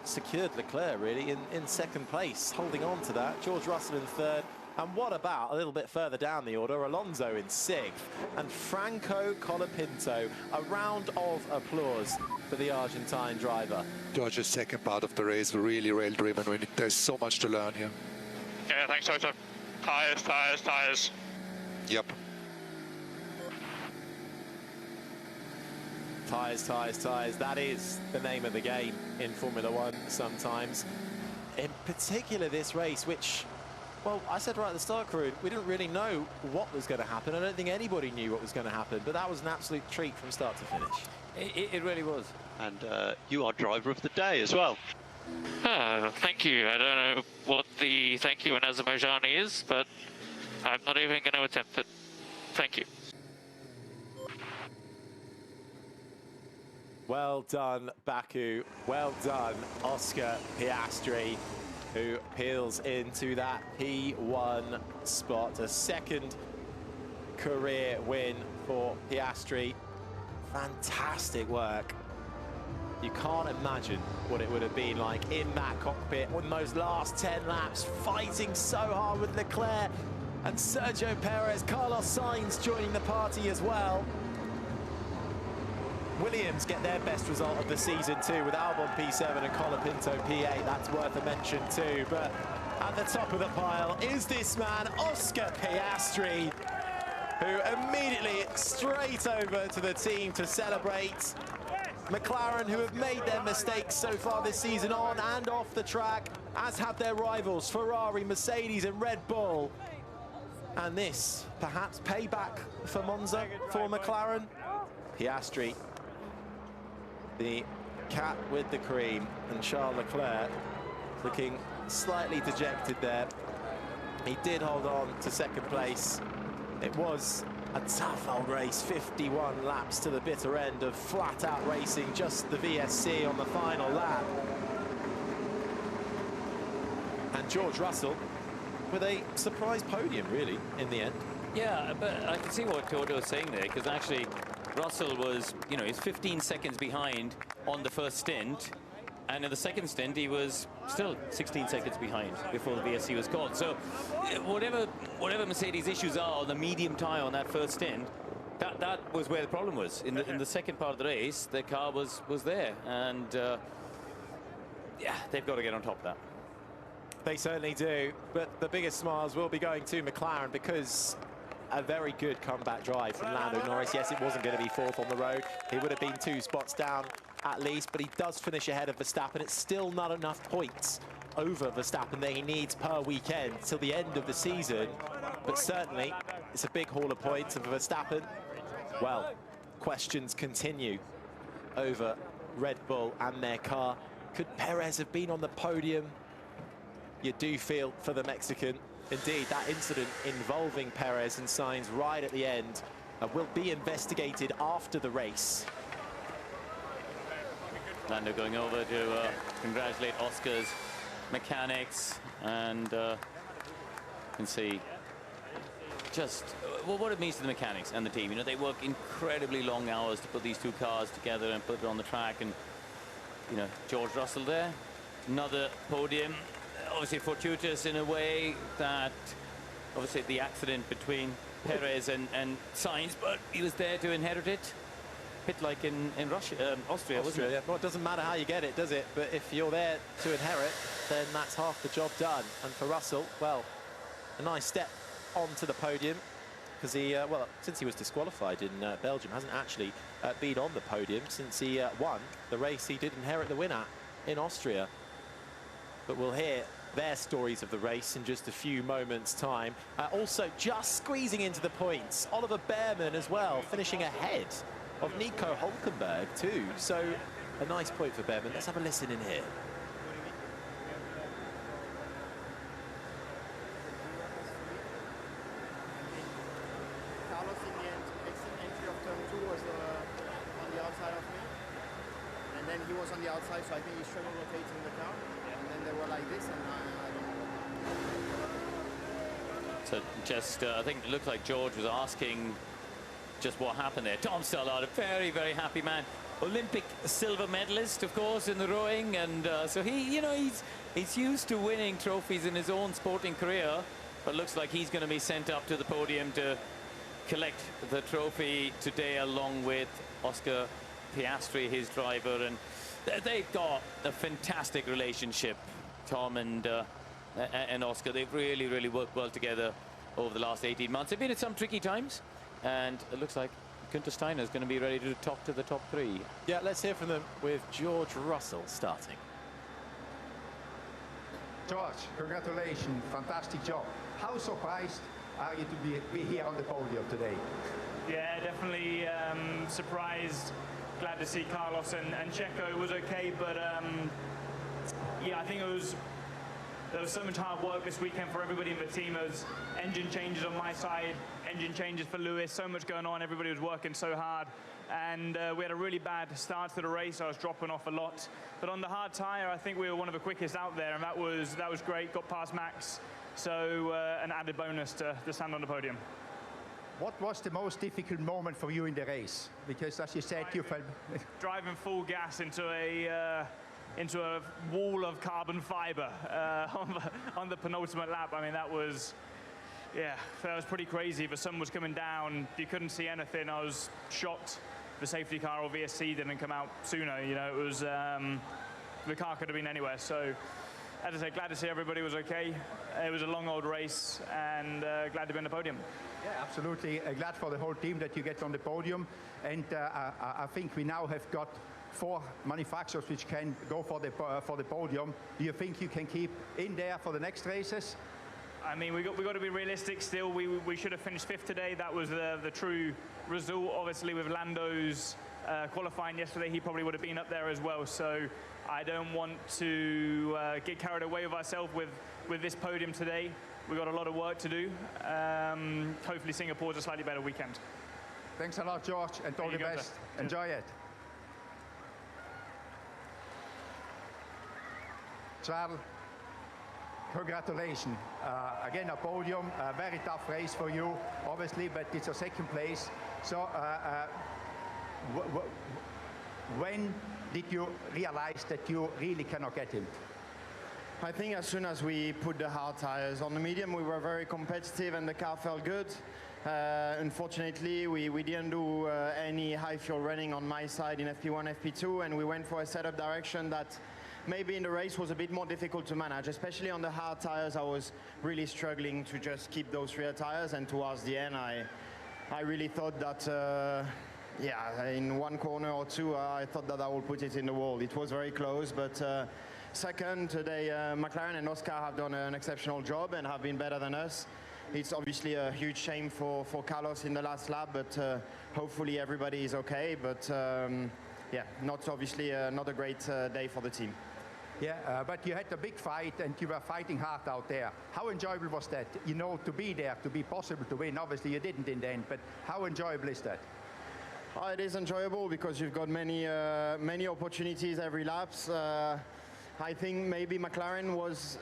secured Leclerc really in second place, holding on to that. George Russell in 3rd. And what about a little bit further down the order, Alonso in 6th, and Franco Colapinto. A round of applause for the Argentine driver. George's second part of the race, really rail-driven. There's so much to learn here. Yeah, thanks, Toto. Tyres. Yep. Tyres. That is the name of the game in Formula One sometimes. In particular this race, which, well, I said right at the start, Karun, we didn't really know what was going to happen. I don't think anybody knew what was going to happen, but that was an absolute treat from start to finish. It really was. And you are driver of the day as well. Thank you. I don't know what the thank you in Azerbaijani is, but I'm not even going to attempt it. Thank you. Well done, Baku. Well done, Oscar Piastri, who peels into that P1 spot. A second career win for Piastri. Fantastic work. You can't imagine what it would have been like in that cockpit in those last 10 laps, fighting so hard with Leclerc and Sergio Perez. Carlos Sainz joining the party as well. Williams get their best result of the season too, with Albon P7 and Colapinto P8. That's worth a mention too. But at the top of the pile is this man, Oscar Piastri, who immediately straight over to the team to celebrate. McLaren, who have made their mistakes so far this season on and off the track, as have their rivals Ferrari, Mercedes and Red Bull. And this, perhaps payback for Monza, for McLaren. Piastri, the cat with the cream, and Charles Leclerc looking slightly dejected there. He did hold on to second place. It was a tough old race, 51 laps to the bitter end of flat-out racing, just the VSC on the final lap. And George Russell with a surprise podium, really, in the end. Yeah, but I can see what Toto is saying there, because actually Russell was, you know, he's 15 seconds behind on the first stint, and in the second stint he was still 16 seconds behind before the VSC was called. So whatever Mercedes issues are on the medium tyre on that first stint, that was where the problem was. In the second part of the race, the car was there, and yeah, they've got to get on top of that. They certainly do, but the biggest smiles will be going to McLaren, because a very good comeback drive from Lando Norris. Yes, it wasn't going to be 4th on the road. He would have been 2 spots down at least, but he does finish ahead of Verstappen. It's still not enough points over Verstappen that he needs per weekend till the end of the season. But certainly, it's a big haul of points. And for Verstappen, well, questions continue over Red Bull and their car. Could Perez have been on the podium? You do feel for the Mexican. Indeed, that incident involving Perez and Sainz right at the end will be investigated after the race. Lando going over to congratulate Oscar's mechanics, and you can see just what it means to the mechanics and the team. You know, they work incredibly long hours to put these two cars together and put it on the track. And you know, George Russell there, another podium, obviously fortuitous in a way that obviously the accident between Perez and Sainz, but he was there to inherit it. Bit like in Russia, Austria, wasn't it? Yeah. Well, it doesn't matter how you get it, does it? But if you're there to inherit, then that's half the job done. And for Russell, well, a nice step onto the podium, because he, well, since he was disqualified in Belgium, hasn't actually been on the podium since he won the race he did inherit the win at in Austria. But we'll hear their stories of the race in just a few moments' time. Also, just squeezing into the points, Oliver Behrman as well, finishing ahead of Nico Hülkenberg too. So a nice point for Behrman. Let's have a listen in here. Carlos in the end, exit entry of turn 2 was on the outside of me. And then he was on the outside, so I think he struggled rotating the car. And then they were like this, and I don't know. So just, I think it looked like George was asking just what happened there. Tom Stallard, a very, very happy man. Olympic silver medalist, of course, in the rowing, and so he, you know, he's used to winning trophies in his own sporting career, but looks like he's going to be sent up to the podium to collect the trophy today, along with Oscar Piastri, his driver, and they've got a fantastic relationship, Tom and Oscar. They've really, really worked well together over the last 18 months. They've been at some tricky times, and it looks like Günther Steiner is going to be ready to talk to the top three. Yeah, let's hear from them with George Russell starting. George, congratulations, fantastic job. How surprised are you to be here on the podium today? Yeah, definitely surprised. Glad to see Carlos and Checo was okay, but yeah, I think there was so much hard work this weekend for everybody in the team. There was engine changes on my side, engine changes for Lewis, so much going on. Everybody was working so hard. And we had a really bad start to the race. I was dropping off a lot. But on the hard tyre, I think we were one of the quickest out there, and that was great. Got past Max. So an added bonus to stand on the podium. What was the most difficult moment for you in the race? Because as you said, you felt... Driving full gas into a wall of carbon fiber on the penultimate lap. I mean, that was pretty crazy. The sun was coming down. You couldn't see anything. I was shocked the safety car or VSC didn't come out sooner. You know, it was the car could have been anywhere. So, as I said, glad to see everybody was okay. It was a long old race, and glad to be on the podium. Yeah, absolutely. Glad for the whole team that you get on the podium. And I think we now have got 4 manufacturers which can go for the podium. Do you think you can keep in there for the next races? I mean, we got to be realistic still. We should have finished 5th today. That was the true result. Obviously, with Lando's qualifying yesterday, he probably would have been up there as well. So I don't want to get carried away with ourselves with this podium today. We've got a lot of work to do. Hopefully Singapore's a slightly better weekend. Thanks a lot, George, and all the best. Enjoy it. Charles, congratulations. Again, a podium, a very tough race for you, obviously, but it's a 2nd place. So when did you realize that you really cannot get him? I think as soon as we put the hard tires on the medium, we were very competitive and the car felt good. Unfortunately, we didn't do any high fuel running on my side in FP1, FP2, and we went for a setup direction that maybe in the race was a bit more difficult to manage, especially on the hard tires. I was really struggling to just keep those rear tires, and towards the end, I really thought that, yeah, in 1 corner or 2, I thought that I would put it in the wall. It was very close, but second. Today, McLaren and Oscar have done an exceptional job and have been better than us. It's obviously a huge shame for Carlos in the last lap, but hopefully everybody is okay. But yeah, not obviously not a great day for the team. Yeah, but you had a big fight and you were fighting hard out there. How enjoyable was that? You know, to be there, to be possible to win. Obviously you didn't in the end, but how enjoyable is that? Oh, it is enjoyable because you've got many opportunities every laps. I think maybe McLaren was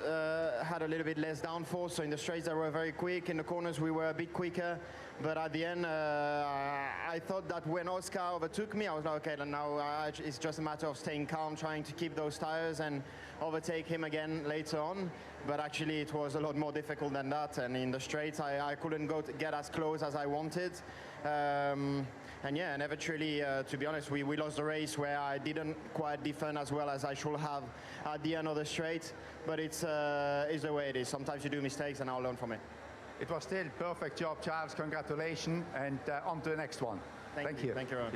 had a little bit less downforce, so in the straights they were very quick. In the corners we were a bit quicker, but at the end I thought that when Oscar overtook me, I was like, okay, then now it's just a matter of staying calm, trying to keep those tires and overtake him again later on. But actually it was a lot more difficult than that, and in the straights I couldn't get as close as I wanted. And yeah, and eventually, to be honest, we lost the race where I didn't quite defend as well as I should have at the end of the straight. But it's the way it is. Sometimes you do mistakes, and I'll learn from it. It was still perfect job, Charles. Congratulations, and on to the next one. Thank you. Thank you, Ron.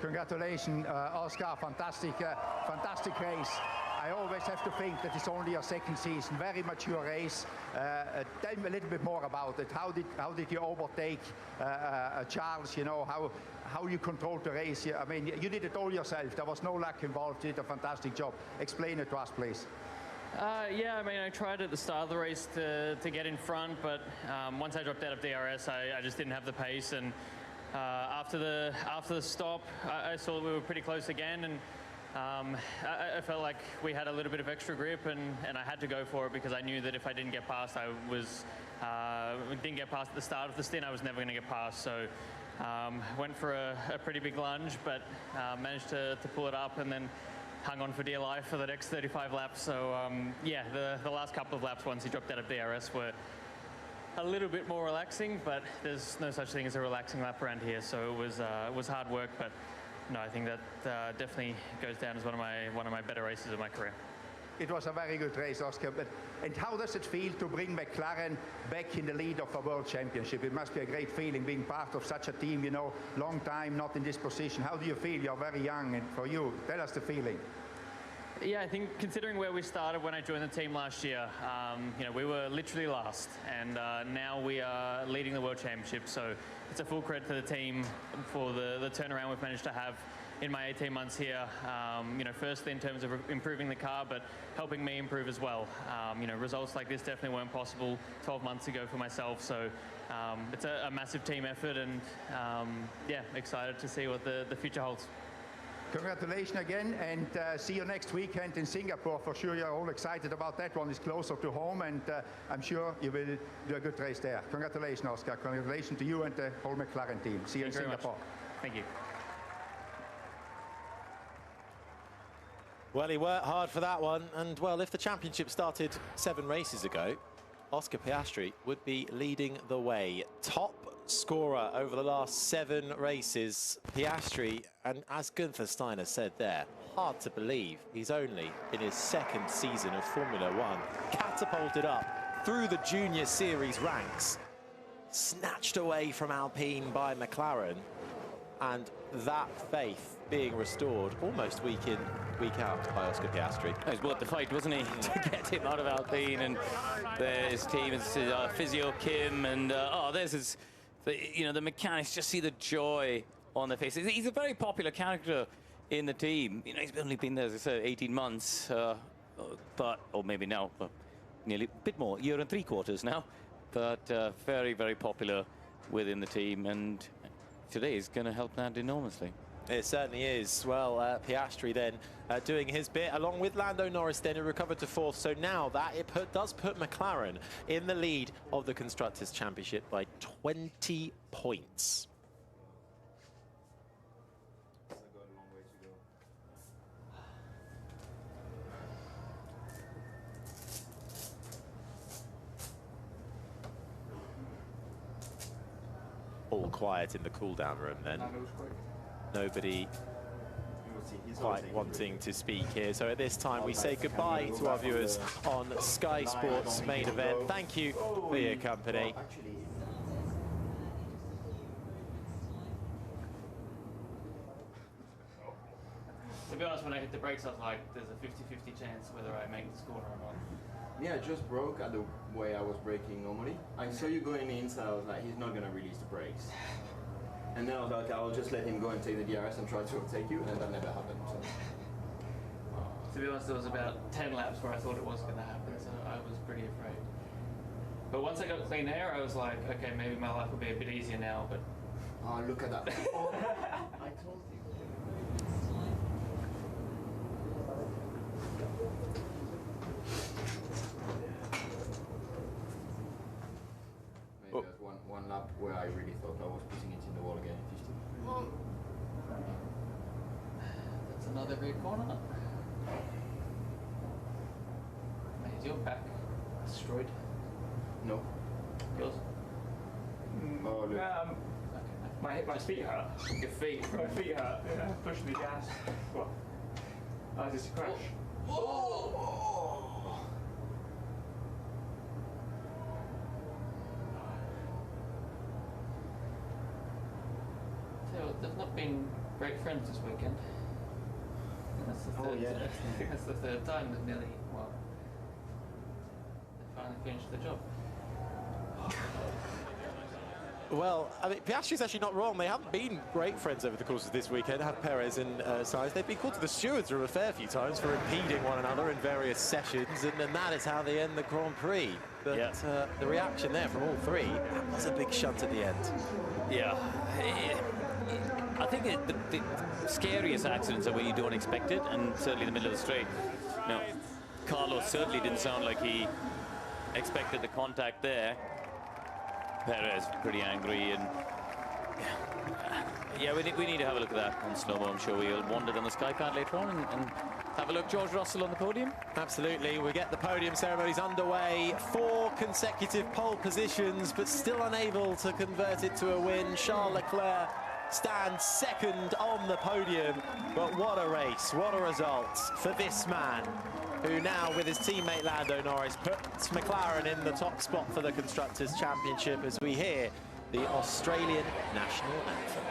Congratulations, Oscar. Fantastic race. I always have to think that it's only your second season, very mature race. Tell me a little bit more about it. How did you overtake Charles? You know, how you controlled the race? I mean, you did it all yourself. There was no luck involved. You did a fantastic job. Explain it to us, please. Yeah, I mean, I tried at the start of the race to get in front, but once I dropped out of DRS, I just didn't have the pace. And after the stop, I saw that we were pretty close again, and I felt like we had a little bit of extra grip, and I had to go for it because I knew that if I didn't get past, didn't get past at the start of the stint, I was never going to get past. So went for a pretty big lunge, but managed to pull it up, and then hung on for dear life for the next 35 laps. So yeah, the last couple of laps once he dropped out of DRS were a little bit more relaxing, but there's no such thing as a relaxing lap around here. So it was hard work, but no, I think that definitely goes down as one of my better races of my career. It was a very good race, Oscar. And how does it feel to bring McLaren back in the lead of a world championship? It must be a great feeling being part of such a team, you know, long time not in this position. How do you feel? You're very young, and for you, tell us the feeling. Yeah, I think considering where we started when I joined the team last year, you know, we were literally last, and now we are leading the World Championship. So it's a full credit to the team for the turnaround we've managed to have in my 18 months here. You know, firstly in terms of improving the car, but helping me improve as well. You know, results like this definitely weren't possible 12 months ago for myself. So it's a massive team effort, and yeah, excited to see what the future holds. Congratulations again, and see you next weekend in Singapore. For sure, you're all excited about that one. It's closer to home, and I'm sure you will do a good race there. Congratulations, Oscar. Congratulations to you and the whole McLaren team. See you in Singapore. Thank you. Well, he worked hard for that one, and well, if the championship started 7 races ago, Oscar Piastri would be leading the way. Top scorer over the last 7 races, Piastri, and as Gunther Steiner said there, hard to believe he's only in his 2nd season of Formula One, catapulted up through the junior series ranks, snatched away from Alpine by McLaren, and that faith being restored almost week in, week out by Oscar Piastri. It was worth the fight, wasn't he, to get him out of Alpine, and his team is physio Kim, and there's his, you know, the mechanics. Just see the joy on their faces. He's a very popular character in the team. You know, he's only been there, as I said, 18 months, or maybe now, nearly a bit more, 1 year and 3/4 now, but very, very popular within the team, and today is going to help that enormously. It certainly is. Well, Piastri then doing his bit, along with Lando Norris then, who recovered to 4th. So now that does put McLaren in the lead of the Constructors' Championship by 20 points. All quiet in the cool-down room then. Nobody quite wanting to speak here. So at this time, we say goodbye to our viewers on Sky Sports Main Event. Thank you for your company. much when I hit the brakes, I was like, there's a 50-50 chance whether I make this corner or not. Yeah, it just broke at the way I was braking normally. I saw you going in, so I was like, he's not going to release the brakes. And then I was like, I'll just let him go and take the DRS and try to overtake you, and that never happened. So. To be honest, there was about 10 laps where I thought it was going to happen, so I was pretty afraid. But once I got clean air, I was like, okay, maybe my life will be a bit easier now, but... Oh, look at that. I told you. Maybe there's one lap where I really thought I was putting it in the wall again in 50. That's another great corner. Is your back destroyed? No. Yours? Oh, look. My feet hurt. Your feet? My feet hurt. Yeah, pushing the gas. What? Oh, just a crash. Oh. So they've not been great friends this weekend. That's the third, I think that's the third time that nearly, well, they finally finished the job. Well, I mean, Piastri's actually not wrong. They haven't been great friends over the course of this weekend. They have Perez and Sainz. They've been called to the stewards a fair few times for impeding one another in various sessions, and that is how they end the Grand Prix. But the reaction there from all three, that was a big shunt at the end. Yeah. I think the scariest accidents are when you don't expect it, and certainly in the middle of the straight. No, Carlos certainly didn't sound like he expected the contact there. Perez pretty angry, and yeah, we need to have a look at that on slow-mo. I'm sure we'll wander down the sky card later on and have a look. George Russell on the podium. Absolutely, we get the podium ceremonies underway. 4 consecutive pole positions, but still unable to convert it to a win. Charles Leclerc stands second on the podium, but what a race, what a result for this man, who now, with his teammate Lando Norris, puts McLaren in the top spot for the Constructors' Championship as we hear the Australian national anthem.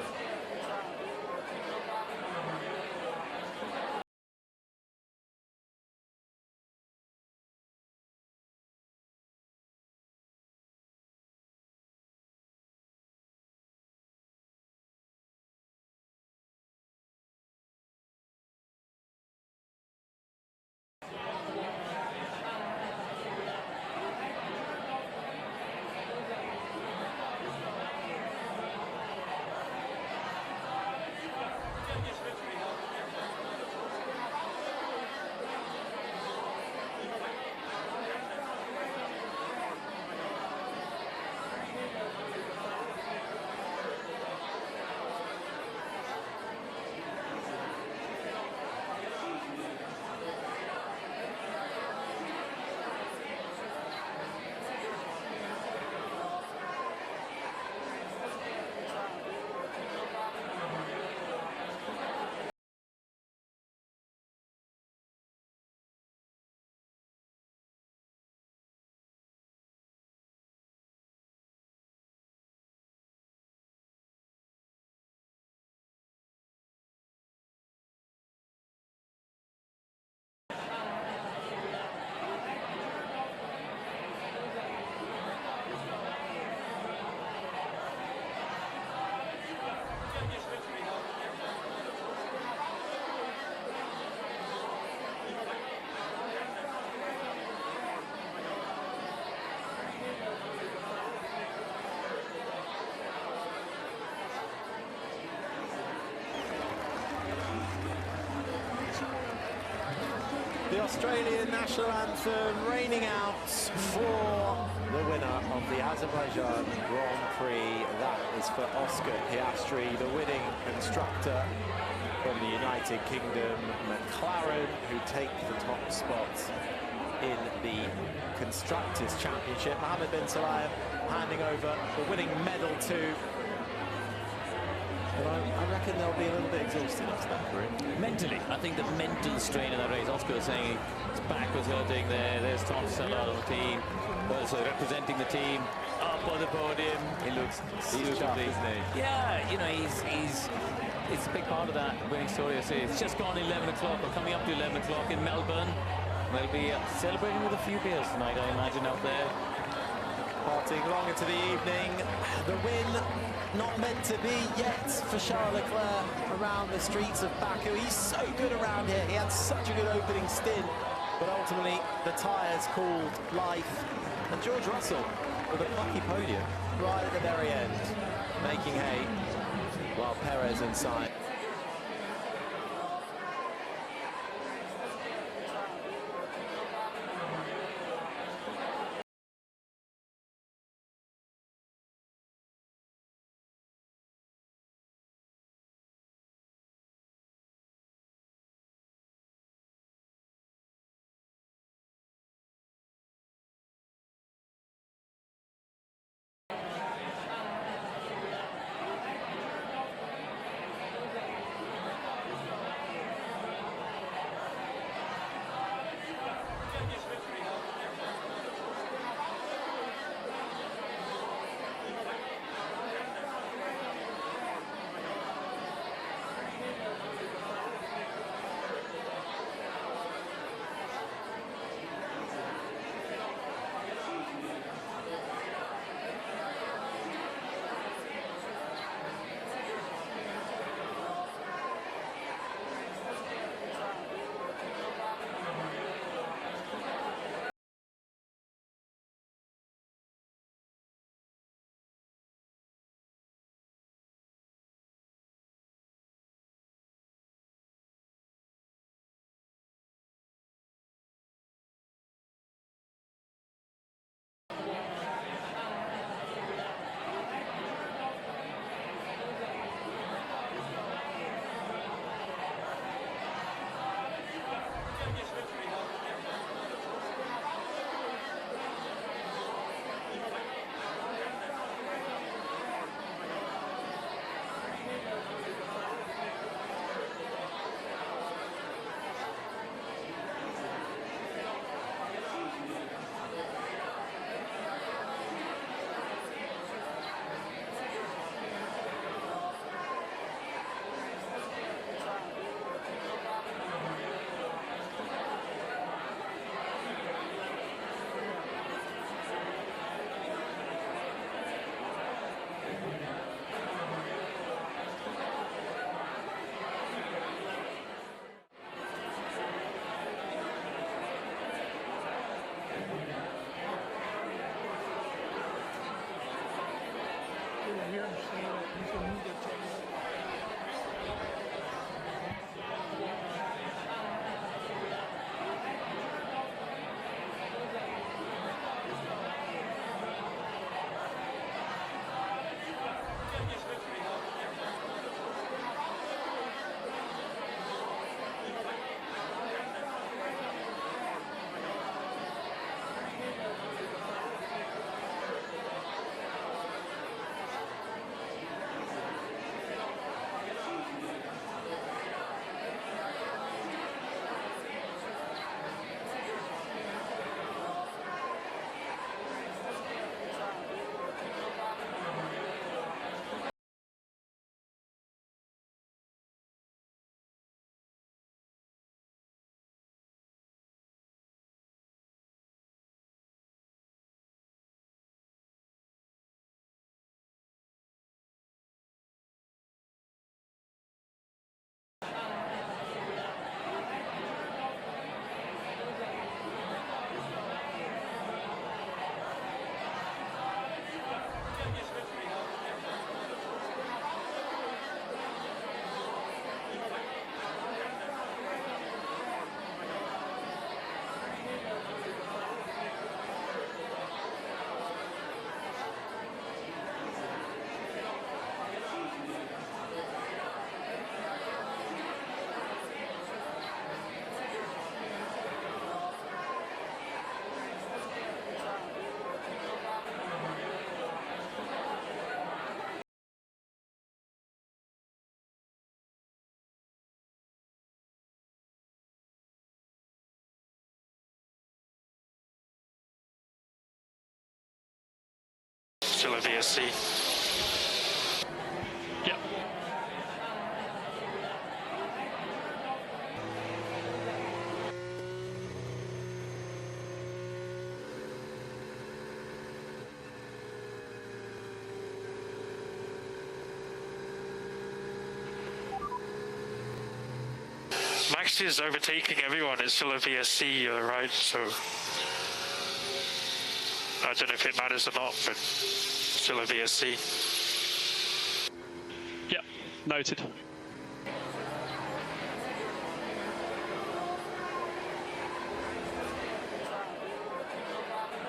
The Australian national anthem raining out for the winner of the Azerbaijan Grand Prix. That is for Oscar Piastri, the winning constructor from the United Kingdom. McLaren, who take the top spot in the Constructors' Championship. Mohammed bin Sulayem handing over the winning medal to. But I reckon they'll be a little bit exhausted after that, Prix. Mentally, I think the mental strain of that race. Oscar was saying his back was hurting there. There's Tom Sellard on the team, also representing the team up on the podium. He looks sharp, isn't he? Yeah, you know, he's it's a big part of that winning story. I say it's just gone 11 o'clock, or coming up to 11 o'clock in Melbourne. They'll be celebrating with a few beers tonight, I imagine, out there. Partying long into the evening. The win not meant to be yet for Charles Leclerc around the streets of Baku. He's so good around here. He had such a good opening stint, but ultimately the tyres called life. And George Russell with a plucky podium right at the very end, making hay while Perez inside. Still a VSC. Yep. Max is overtaking everyone. It's still a VSC, right? So I don't know if it matters or not, but still a VSC. Yep, noted.